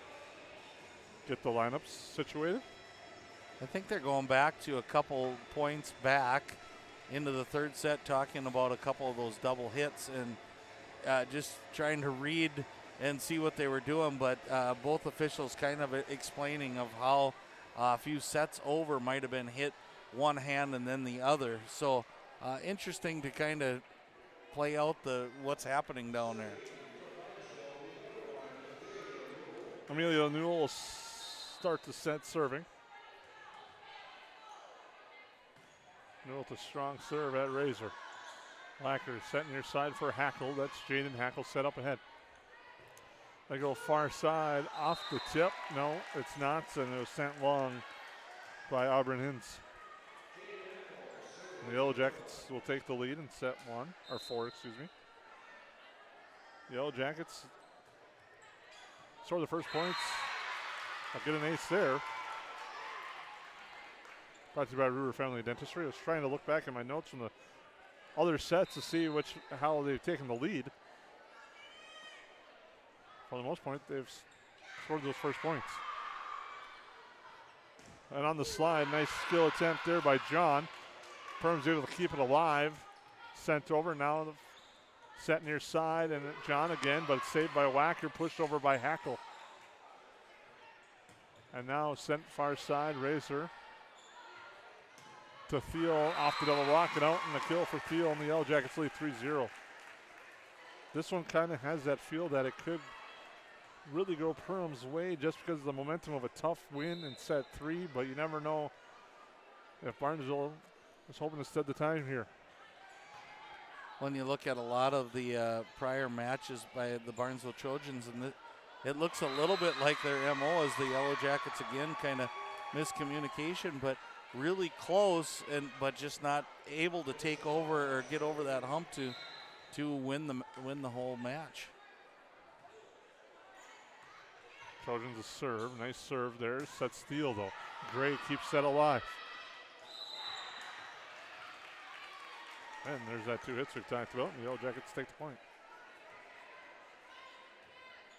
get the lineups situated. I think they're going back to a couple points back into the third set, talking about a couple of those double hits and just trying to read and see what they were doing. But both officials kind of explaining of how a few sets over might have been hit one hand and then the other. So interesting to kind of play out what's happening down there. Amelia Newell will start the set serving. Newell with a strong serve at Razor. Lacker set near side for Hackle. That's Jaden Hackle set up ahead. They go far side off the tip. No, it's not, and it was sent long by Auburn Hins. The Yellow Jackets will take the lead in set 4, excuse me. Yellow Jackets score the first points. I'll get an ace there. Brought to you by Ruger Family Dentistry. I was trying to look back at my notes from the other sets to see how they've taken the lead. For the most part, they've scored those first points. And on the slide, nice skill attempt there by John. Perham's able to keep it alive. Sent over, now the set near side, and John again, but it's saved by Wacker, pushed over by Hackle. And now sent far side, Razor to Thiel off the double block and out, and the kill for Thiel, and the Yellow Jackets lead 3-0. This one kind of has that feel that it could really go Perham's way just because of the momentum of a tough win in set 3, but you never know if Barnesville is hoping to stud the time here. When you look at a lot of the prior matches by the Barnesville Trojans, and it looks a little bit like their MO as the Yellow Jackets again, kind of miscommunication, but really close, but just not able to take over or get over that hump to win the whole match. Trojans a serve, nice serve there. Set steal though. Gray keeps that alive. And there's that 2 hits we've talked about, and the Yellow Jackets take the point.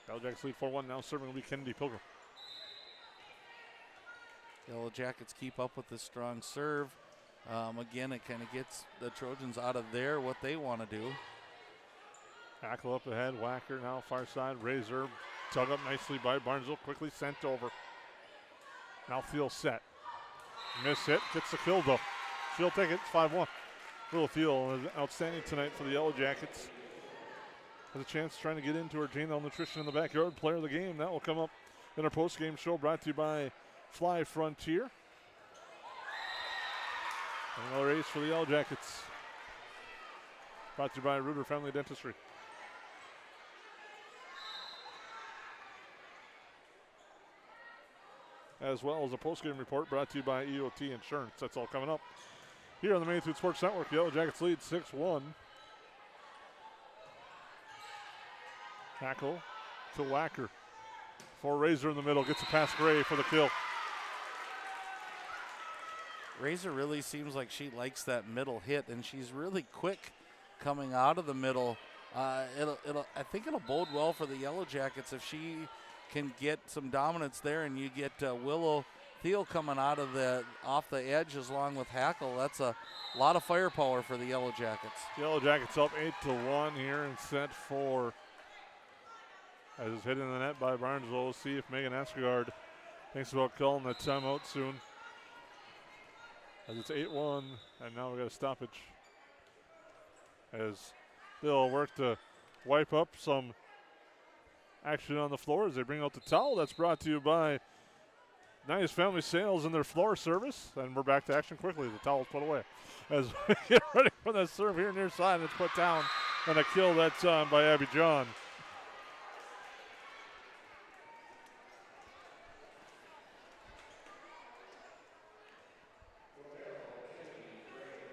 Yellow Jackets lead 4-1 now, serving will be Kennedy Pilgrim. Yellow Jackets keep up with this strong serve. Again, it kind of gets the Trojans out of there what they want to do. Hackle up ahead, Wacker now far side, Razor dug up nicely by Barnesville, quickly sent over. Now Thiel set. Miss hit, gets the kill though. She'll take it, 5-1. Little Thiel is outstanding tonight for the Yellow Jackets. Has a chance trying to get into her Jane Nutrition in the backyard. Player of the game, that will come up in our post-game show brought to you by Fly Frontier. Another ace for the Yellow Jackets. Brought to you by Reuter Family Dentistry. As well as a post-game report brought to you by EOT Insurance. That's all coming up here on the Main Food Sports Network. Yellow Jackets lead 6-1. Tackle to Wacker. For Razor in the middle, gets a pass Gray for the kill. Razor really seems like she likes that middle hit, and she's really quick coming out of the middle. I think it'll bode well for the Yellow Jackets if she can get some dominance there, and you get Willow Thiel coming out of off the edge along with Hackle. That's a lot of firepower for the Yellow Jackets. Yellow Jackets up 8-1 here in set 4. As it's hit in the net by Barnesville. We'll see if Megan Askegaard thinks about calling that timeout soon. As it's 8-1, and now we got a stoppage. As they'll work to wipe up some action on the floor as they bring out the towel. That's brought to you by Nice Family Sales and their floor service. And we're back to action quickly. The towel's put away. As we get ready for that serve here near side, it's put down, and a kill that time by Abby John.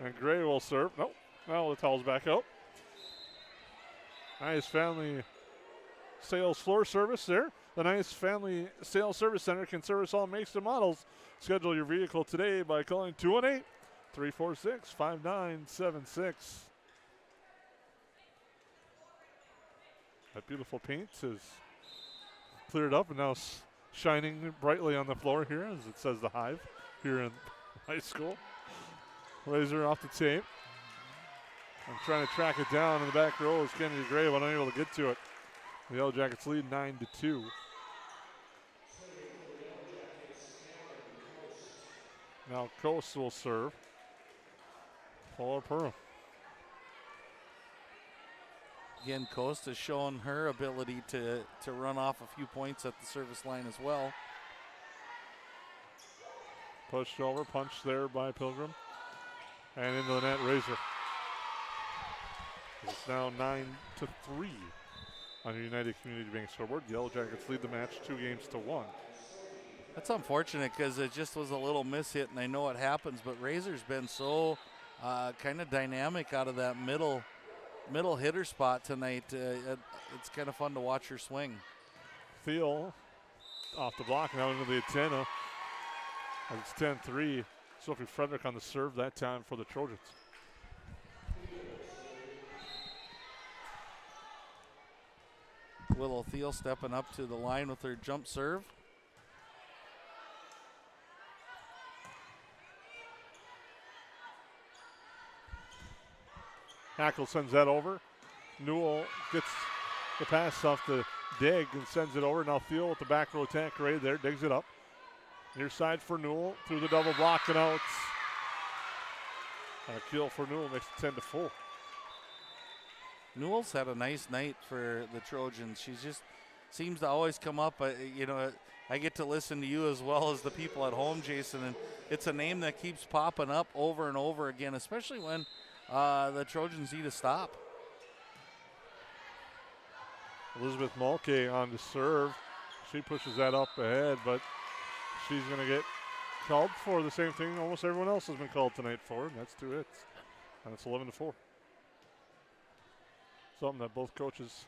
And Gray will serve. Nope. Now the towel's back out. Nice Family Sales floor service there. The Nice Family Sales Service Center can service all makes and models. Schedule your vehicle today by calling 218-346-5976. That beautiful paint is cleared up and now shining brightly on the floor here, as it says the Hive here in high school. Razor off the tape. I'm trying to track it down in the back row is Kennedy Gray, but unable to get to it. The Yellow Jackets lead 9-2. Now Coast will serve for Perham. Again, Coast has shown her ability to run off a few points at the service line as well. Pushed over, punched there by Pilgrim. And into the net, Razor. It's now 9-3 on the United Community Bank scoreboard. The Yellow Jackets lead the match 2-1. That's unfortunate because it just was a little mishit, and I know it happens, but Razor's been so kind of dynamic out of that middle hitter spot tonight. It's kind of fun to watch her swing. Thiel off the block, now into the antenna. And it's 10-3. Sophie Frederick on the serve that time for the Trojans. Willow Thiel stepping up to the line with her jump serve. Hackle sends that over. Newell gets the pass off the dig and sends it over. Now Thiel with the back row attack right there, digs it up. Near side for Newell, through the double block and out. A kill for Newell, makes it 10-4. Newell's had a nice night for the Trojans. She just seems to always come up. You know, I get to listen to you as well as the people at home, Jason, and it's a name that keeps popping up over and over again, especially when the Trojans need a stop. Elizabeth Mulcahy on to serve. She pushes that up ahead, but she's going to get called for the same thing almost everyone else has been called tonight for, and that's 2 hits. And it's 11-4. Something that both coaches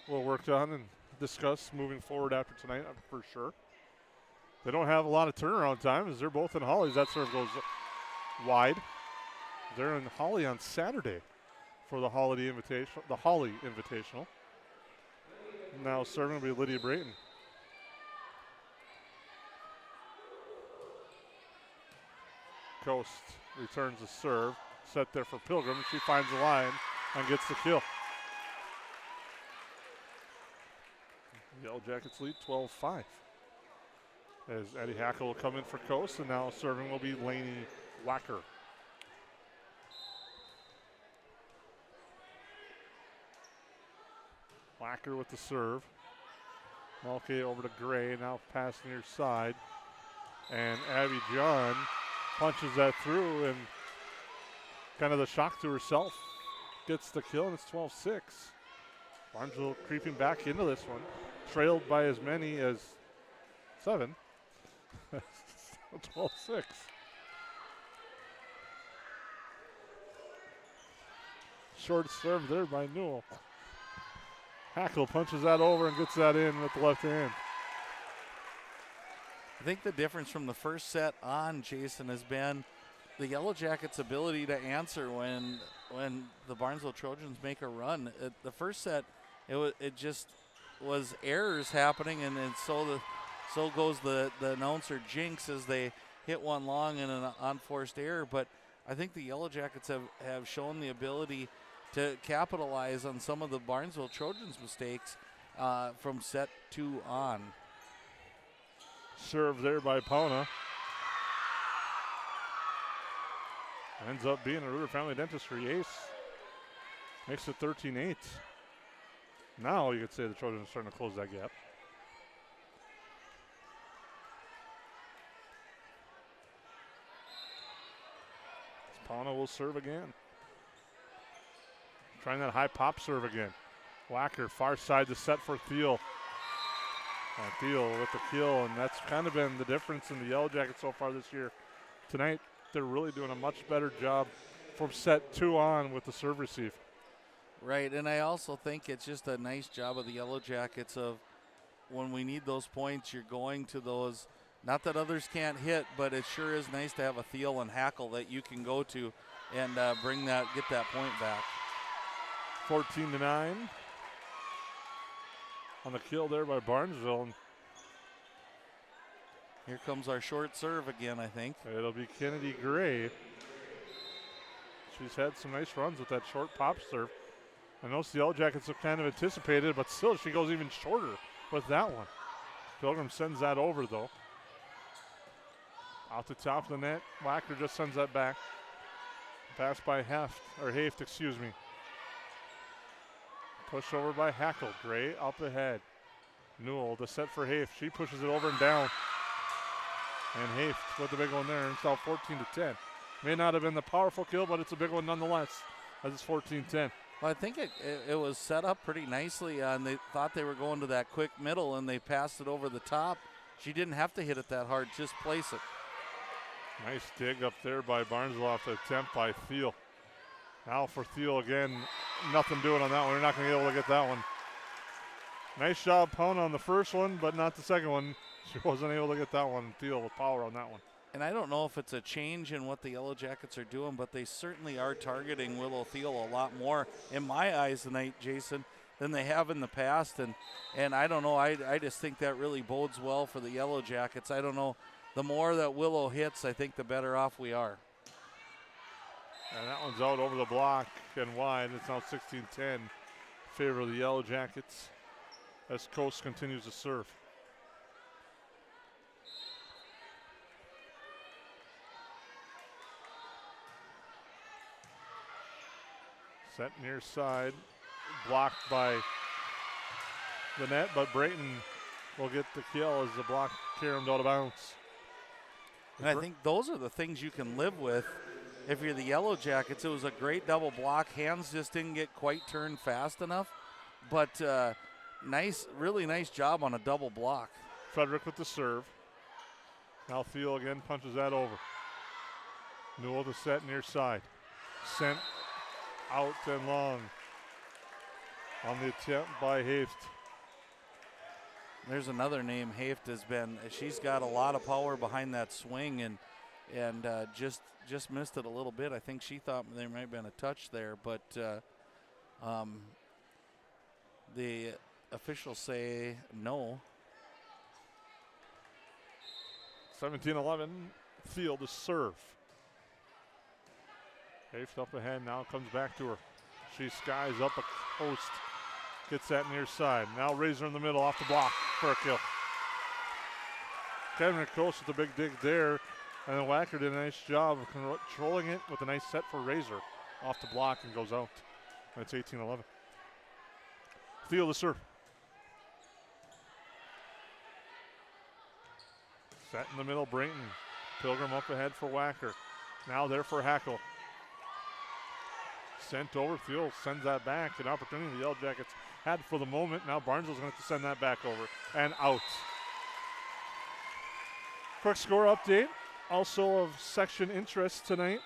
will work on and discuss moving forward after tonight, for sure. They don't have a lot of turnaround time as they're both in Hollies. That serve goes wide. They're in Holly on Saturday for the Holly Invitational. Now serving will be Lydia Brayton. Coast returns the serve. Set there for Pilgrim. She finds the line and gets the kill. The Yellow Jackets lead 12-5. As Eddie Hackle will come in for Coast, and now serving will be Lainey Wacker. Wacker with the serve. Mulcahy over to Gray, now pass near side. And Abby John punches that through, and kind of the shock to herself gets the kill, and it's 12-6. Barnesville creeping back into this one, trailed by as many as 7. 12-6. Short serve there by Newell. Hackle punches that over and gets that in with the left hand. I think the difference from the first set on, Jason, has been the Yellow Jackets' ability to answer when the Barnesville Trojans make a run. The first set, it just was errors happening, and so goes the announcer jinx as they hit one long and an unforced error. But I think the Yellow Jackets have shown the ability to capitalize on some of the Barnesville Trojans' mistakes from set 2 on. Serve there by Pauna. Ends up being a Reuter Family Dentistry ace. Makes it 13-8. Now you could say the Trojans are starting to close that gap. Pauna will serve again. Trying that high pop serve again. Wacker, far side to set for Thiel. And Thiel with the kill, and that's kind of been the difference in the Yellow Jackets so far this year. Tonight, they're really doing a much better job from set 2 on with the serve receive. Right, and I also think it's just a nice job of the Yellow Jackets of when we need those points, you're going to those. Not that others can't hit, but it sure is nice to have a Thiel and Hackle that you can go to and get that point back. 14-9 on the kill there by Barnesville. And here comes our short serve again, I think. It'll be Kennedy Gray. She's had some nice runs with that short pop serve. I know the Yellow Jackets have kind of anticipated, but still she goes even shorter with that one. Pilgrim sends that over, though. Out the top of the net, Wacker just sends that back. Pass by Haft, excuse me. Push over by Hackle. Gray up ahead. Newell, the set for Haft. She pushes it over and down. And Haft with the big one there. It's now 14-10. May not have been the powerful kill, but it's a big one nonetheless, as it's 14-10. Well, I think it was set up pretty nicely, and they thought they were going to that quick middle, and they passed it over the top. She didn't have to hit it that hard, just place it. Nice dig up there by Barnesville off the attempt by Thiel. Now for Thiel again, nothing doing on that one. You're not going to be able to get that one. Nice job, Pauna, on the first one, but not the second one. She wasn't able to get that one. Thiel with power on that one. And I don't know if it's a change in what the Yellow Jackets are doing, but they certainly are targeting Willow Thiel a lot more in my eyes tonight, Jason. than they have in the past. And I don't know, I just think that really bodes well for the Yellow Jackets. I don't know, the more that Willow hits, I think the better off we are. And that one's out over the block and wide. It's now 16-10 in favor of the Yellow Jackets as Coast continues to serve. Set near side, blocked by the net, but Brayton will get the kill as the block carried out of bounds. And I think those are the things you can live with. If you're the Yellow Jackets, it was a great double block. Hands just didn't get quite turned fast enough, but really nice job on a double block. Frederick with the serve. Now Thiel again punches that over. Newell to set near side. Sent out and long on the attempt by Haft. There's another name Haft has been. She's got a lot of power behind that swing and just missed it a little bit. I think she thought there might have been a touch there, but the officials say no. 17-11, Thiel to serve. Haft up ahead, now comes back to her. She skies up a post, gets that near side. Now Razor in the middle, off the block for a kill. Kevin Coast with the big dig there, and then Wacker did a nice job of controlling it with a nice set for Razor. Off the block and goes out. And it's 18-11. Thiel to serve. Set in the middle, Brayton. Pilgrim up ahead for Wacker. Now there for Hackle. Sent over, Thiel sends that back. An opportunity the Yellow Jackets had for the moment. Now Barnesville's going to send that back over and out. Quick score update, also of section interest tonight.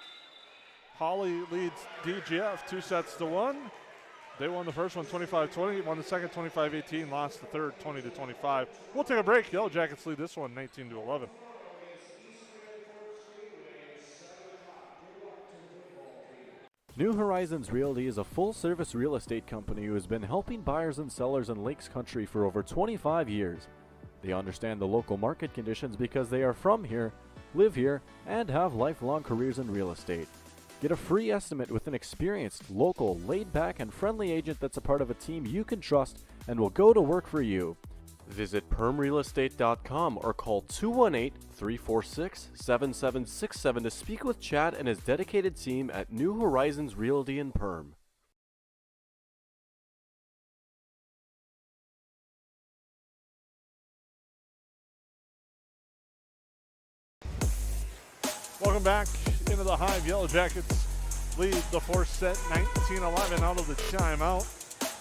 Holly leads DGF 2-1. They won the first one 25-20, won the second 25-18, lost the third 20-25. We'll take a break. Yellow Jackets lead this one 19-11. New Horizons Realty is a full-service real estate company who has been helping buyers and sellers in Lakes Country for over 25 years. They understand the local market conditions because they are from here, live here, and have lifelong careers in real estate. Get a free estimate with an experienced, local, laid-back, and friendly agent that's a part of a team you can trust and will go to work for you. Visit permrealestate.com or call 218-346-7767 to speak with Chad and his dedicated team at New Horizons Realty in Perm. Welcome back into the Hive. Yellow Jackets lead the fourth set 19-11 out of the timeout.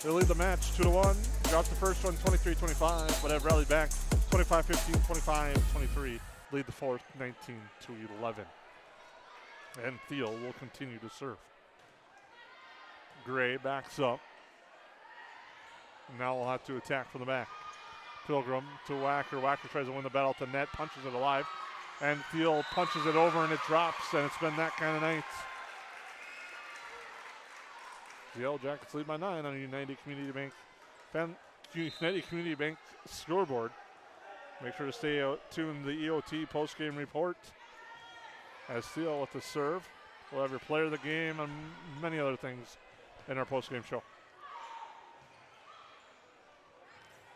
They lead the match 2-1. Dropped the first one 23-25, but have rallied back 25-15, 25-23. Lead the fourth 19-11. And Thiel will continue to serve. Gray backs up. Now we'll have to attack from the back. Pilgrim to Wacker. Wacker tries to win the battle to net, punches it alive. And Thiel punches it over and it drops, and it's been that kind of night. The Yellow Jackets lead by 9 on a United Community Bank scoreboard. Make sure to stay tuned to the EOT postgame report. As Thiel with the serve. We'll have your player of the game and many other things in our postgame show.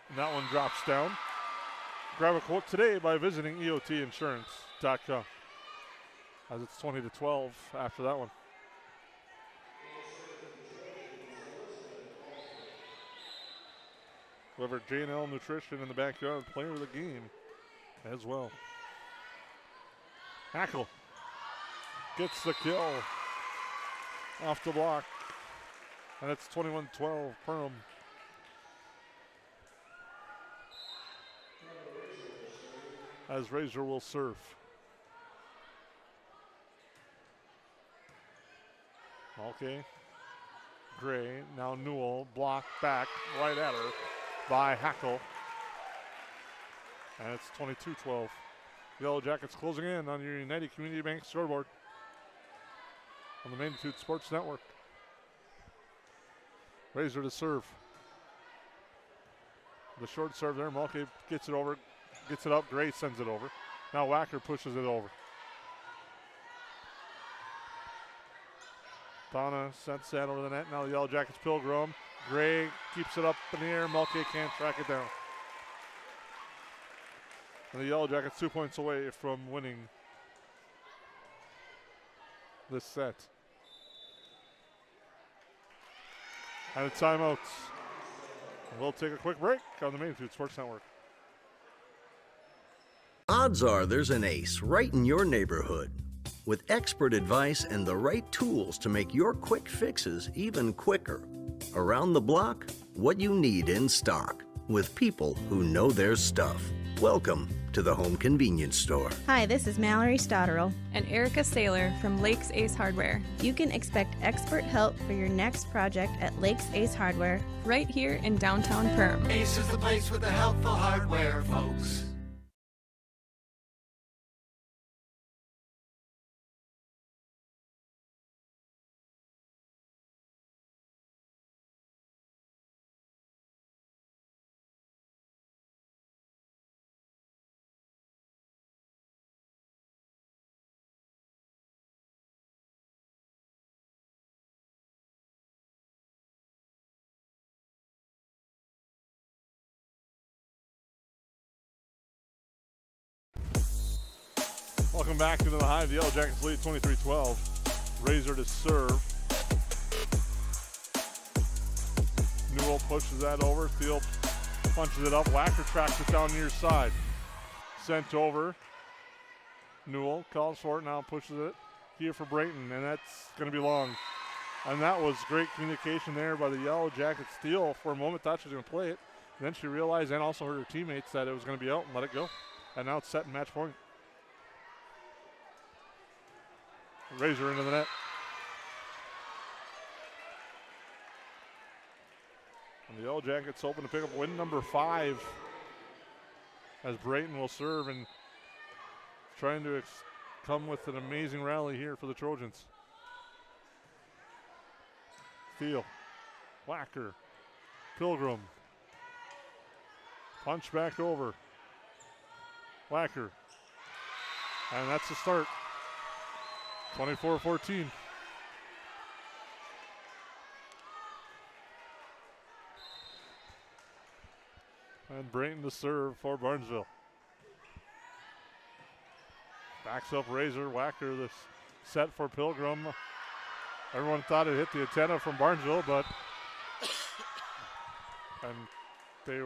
And that one drops down. Grab a quote today by visiting EOTinsurance.com. As it's 20-12 after that one. Whoever J&L Nutrition in the backyard, player of the game as well. Hackle gets the kill off the block. And it's 21-12 Perham. As Razor will serve. Okay. Gray, now Newell, blocked back right at her by Hackle. And it's 22-12. Yellow Jackets closing in on your United Community Bank scoreboard on the Magnitude Sports Network. Razor to serve. The short serve there. Mulcahy gets it over, gets it up. Gray sends it over. Now Wacker pushes it over. Donna sends that over the net. Now the Yellow Jackets Pilgrim. Gray keeps it up in the air. Mulcahy can't track it down. And the Yellow Jackets 2 points away from winning this set. And a timeout. We'll take a quick break on the Magnitude Sports Network. Odds are there's an ace right in your neighborhood. With expert advice and the right tools to make your quick fixes even quicker. Around the block, what you need in stock. With people who know their stuff. Welcome to the Home Convenience Store. Hi, this is Mallory Stotterell and Erica Saylor from Lakes Ace Hardware. You can expect expert help for your next project at Lakes Ace Hardware right here in downtown Perham. Ace is the place with the helpful hardware, folks. Welcome back into the Hive. The Yellow Jackets lead 23-12. Razor to serve. Newell pushes that over. Field punches it up. Wacker tracks it down near side. Sent over. Newell calls for it, now pushes it here for Brayton, and that's going to be long. And that was great communication there by the Yellow Jackets. Steele for a moment thought she was going to play it. Then she realized, and also heard her teammates, that it was going to be out and let it go. And now it's set and match point. Razor into the net. And the Yellow Jackets open to pick up win number 5 as Brayton will serve and trying to come with an amazing rally here for the Trojans. Steele, Wacker, Pilgrim. Punch back over. Wacker. And that's the start. 24-14. And Brayton to serve for Barnesville. Backs up Razor. Wacker this set for Pilgrim. Everyone thought it hit the antenna from Barnesville, but and they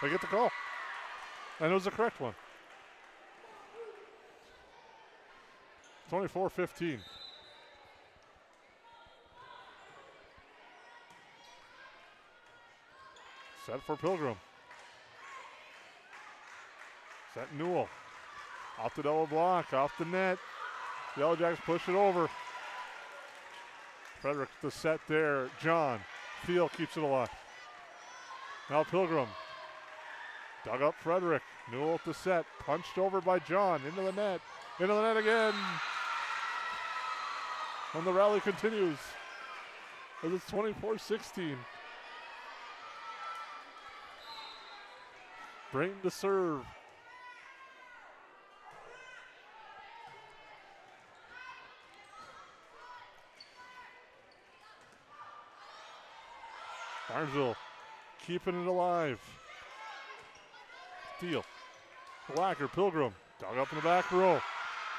get the call. And it was the correct one. 24-15. Set for Pilgrim. Set Newell. Off the double block, off the net. Yellow Jackets push it over. Frederick the set there. John. Field keeps it alive. Now Pilgrim. Dug up Frederick. Newell at the set. Punched over by John. Into the net. Into the net again. And the rally continues. As it's 24-16. Brayton to serve. Barnesville keeping it alive. Steele. Wacker, Pilgrim. Dug up in the back row.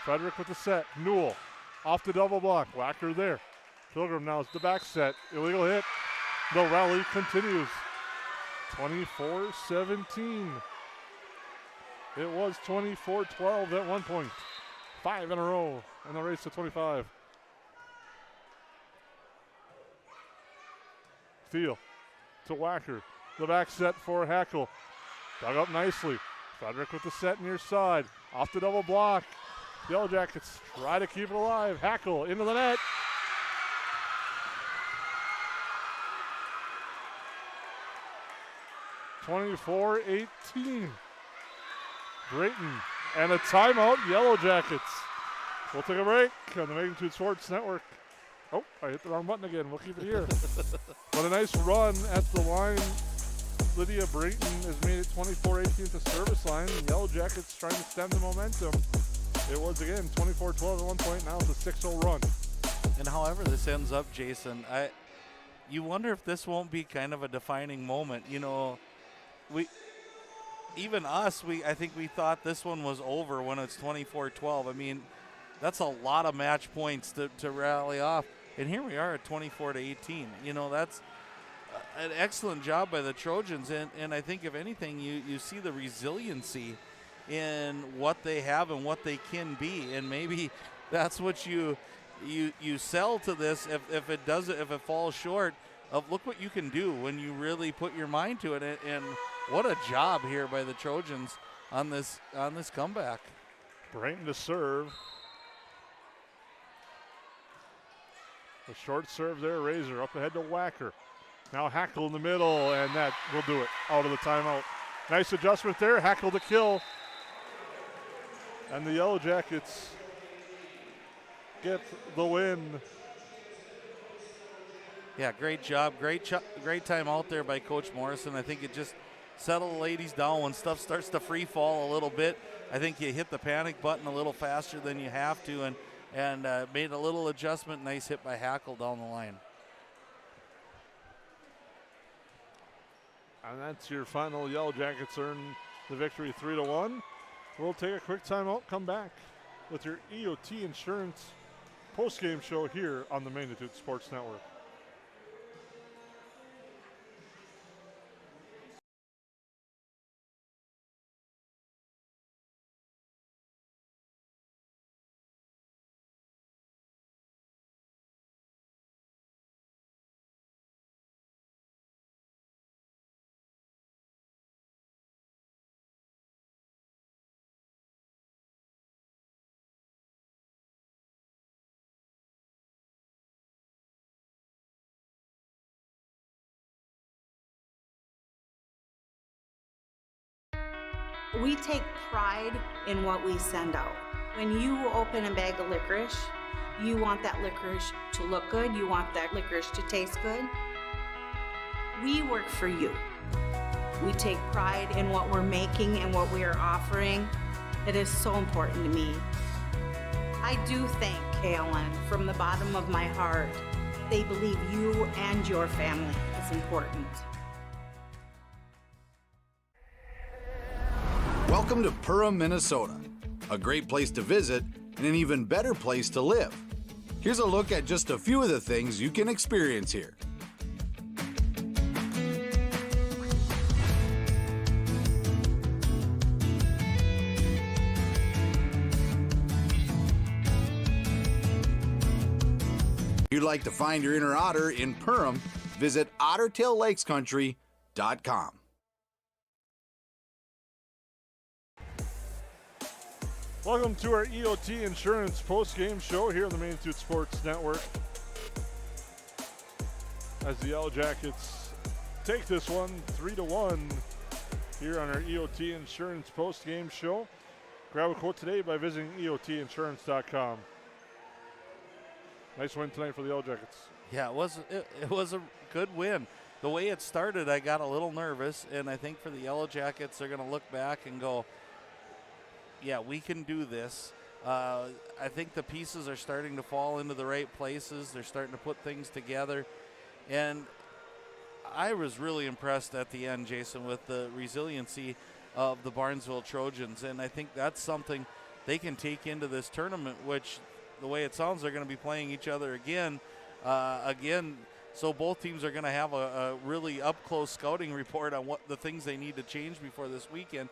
Frederick with the set. Newell off the double block. Wacker there. Pilgrim now is the back set. Illegal hit. The rally continues. 24-17. It was 24-12 at one point. 5 in a row in the race to 25. Steele to Wacker. The back set for Hackle. Dug up nicely. Frederick with the set near side. Off the double block. Yellow Jackets try to keep it alive. Hackle into the net. (24-18). Brayton and a timeout. Yellow Jackets. We'll take a break on the Magnitude Sports Network. Oh, I hit the wrong button again. We'll keep it here. But a nice run at the line Lydia Brayton has made it 24-18 at the service line. The Yellow Jackets trying to stem the momentum. It was, again, 24-12 at one point. Now it's a 6-0 run. And however this ends up, Jason, you wonder if this won't be kind of a defining moment. You know, I think we thought this one was over when it's 24-12. I mean, that's a lot of match points to rally off. And here we are at 24-18. You know, that's an excellent job by the Trojans. And I think, if anything, you see the resiliency in what they have and what they can be. And maybe that's what you sell to this if it falls short of look what you can do when you really put your mind to it. And what a job here by the Trojans on this comeback. Brayton to serve. A short serve there, Razor up ahead to Wacker. Now Hackle in the middle, and that will do it. Out of the timeout. Nice adjustment there. Hackle to kill. And the Yellow Jackets get the win. Yeah, great job. Great time out there by Coach Morrison. I think it just settled the ladies down when stuff starts to free fall a little bit. I think you hit the panic button a little faster than you have to, and made a little adjustment. Nice hit by Hackle down the line. And that's your final. Yellow Jackets earn the victory 3-1. We'll take a quick timeout, come back with your EOT Insurance post-game show here on the Magnitude Sports Network. We take pride in what we send out. When you open a bag of licorice, you want that licorice to look good, you want that licorice to taste good. We work for you. We take pride in what we're making and what we are offering. It is so important to me. I do thank KLN from the bottom of my heart. They believe you and your family is important. Welcome to Perham, Minnesota, a great place to visit and an even better place to live. Here's a look at just a few of the things you can experience here. If you'd like to find your inner otter in Perham, visit OttertailLakesCountry.com. Welcome to our EOT Insurance post-game show here on the Magnitude Sports Network. As the Yellow Jackets take this one 3-1 here on our EOT Insurance post-game show. Grab a quote today by visiting EOTinsurance.com. Nice win tonight for the Yellow Jackets. Yeah, it was a good win. The way it started, I got a little nervous, and I think for the Yellow Jackets, they're going to look back and go, yeah, we can do this. I think the pieces are starting to fall into the right places. They're starting to put things together. And I was really impressed at the end, Jason, with the resiliency of the Barnesville Trojans. And I think that's something they can take into this tournament, which the way it sounds, they're going to be playing each other again. So both teams are going to have a really up-close scouting report on what the things they need to change before this weekend.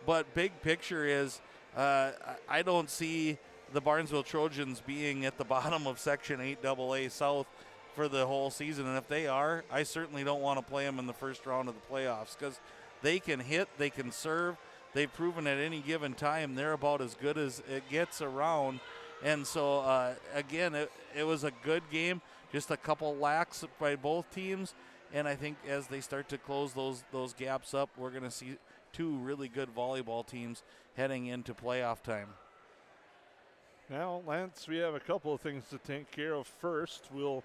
But big picture is I don't see the Barnesville Trojans being at the bottom of Section 8 AA South for the whole season. And if they are, I certainly don't want to play them in the first round of the playoffs because they can hit, they can serve. They've proven at any given time they're about as good as it gets around. And so, again, it was a good game, just a couple lacks by both teams. And I think as they start to close those gaps up, we're going to see two really good volleyball teams heading into playoff time. Now, Lance, we have a couple of things to take care of. First, we'll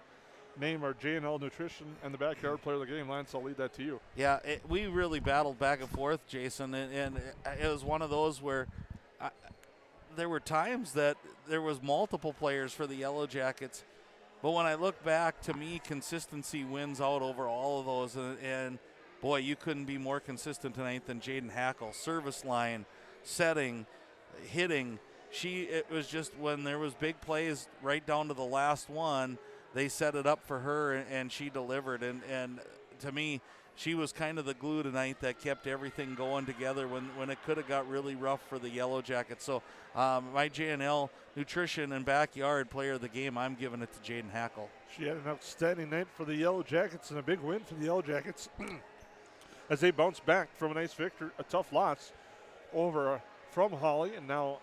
name our J&L Nutrition and the Backyard Player of the Game. Lance, I'll lead that to you. Yeah, we really battled back and forth, Jason, and it was one of those where there were times that there was multiple players for the Yellow Jackets. But when I look back, to me, consistency wins out over all of those. And boy, you couldn't be more consistent tonight than Jaden Hackle. Service line, setting, hitting. It was just when there was big plays right down to the last one, they set it up for her and she delivered. And to me, she was kind of the glue tonight that kept everything going together when it could have got really rough for the Yellow Jackets. So my J&L Nutrition and Backyard Player of the Game, I'm giving it to Jaden Hackle. She had an outstanding night for the Yellow Jackets and a big win for the Yellow Jackets as they bounce back from a nice victory, a tough loss over from Holly, and now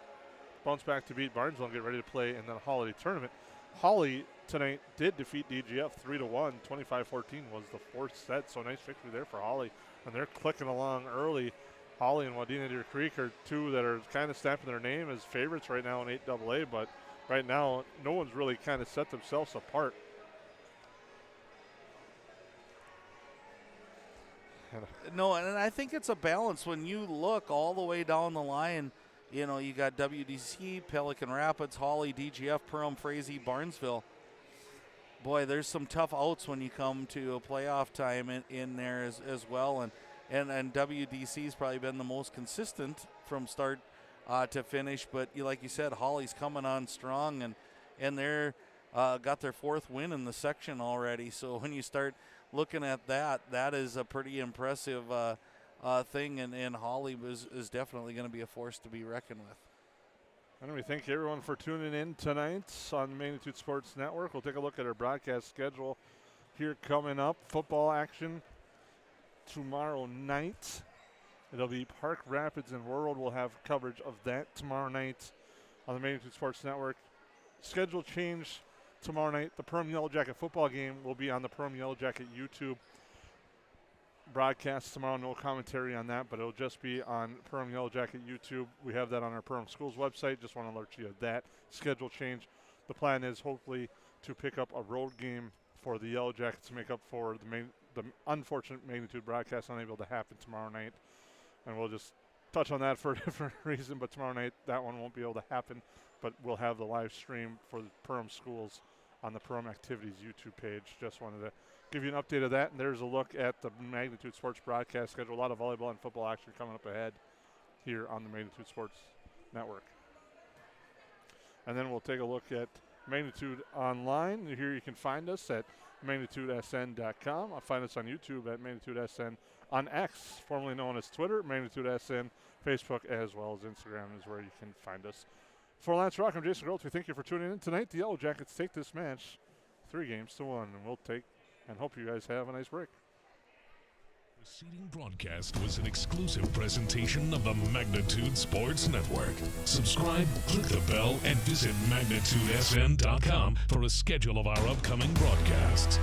bounce back to beat Barnesville and get ready to play in the holiday tournament. Holly tonight did defeat DGF 3-1. 25-14 was the fourth set, so nice victory there for Holly. And they're clicking along early. Holly and Wadena Deer Creek are two that are kind of stamping their name as favorites right now in 8AA, but right now no one's really kind of set themselves apart. No, and I think it's a balance when you look all the way down the line. You know, you got WDC, Pelican Rapids, Holly, DGF, Perham, Frazee, Barnesville. Boy, there's some tough outs when you come to a playoff time in there as well. And WDC's probably been the most consistent from start to finish. But like you said, Holly's coming on strong, and they're got their fourth win in the section already. So when you start looking at that is a pretty impressive thing, and Holly is definitely going to be a force to be reckoned with. And we thank everyone for tuning in tonight on Magnitude Sports Network. We'll take a look at our broadcast schedule here coming up. Football action tomorrow night. It'll be Park Rapids and World. We'll have coverage of that tomorrow night on the Magnitude Sports Network. Schedule change tomorrow night. The Perham Yellow Jacket football game will be on the Perham Yellow Jacket YouTube broadcast tomorrow. No commentary on that, but it'll just be on Perham Yellow Jacket YouTube. We have that on our Perham Schools website. Just want to alert you of that schedule change. The plan is hopefully to pick up a road game for the Yellow Jackets to make up for the unfortunate Magnitude broadcast unable to happen tomorrow night. And we'll just touch on that for a different reason, but tomorrow night that one won't be able to happen, but we'll have the live stream for the Perham Schools on the Perham Activities YouTube page. Just wanted to give you an update of that, and there's a look at the Magnitude Sports broadcast schedule. A lot of volleyball and football action coming up ahead here on the Magnitude Sports Network. And then we'll take a look at Magnitude Online. Here you can find us at magnitudesn.com. Find us on YouTube at MagnitudeSN, on X, formerly known as Twitter, MagnitudeSN, Facebook, as well as Instagram is where you can find us. For Lance Rock, I'm Jason Groltz. We thank you for tuning in tonight. The Yellow Jackets take this match 3-1, and we'll take and hope you guys have a nice break. The preceding broadcast was an exclusive presentation of the Magnitude Sports Network. Subscribe, click the bell, and visit magnitudesn.com for a schedule of our upcoming broadcasts.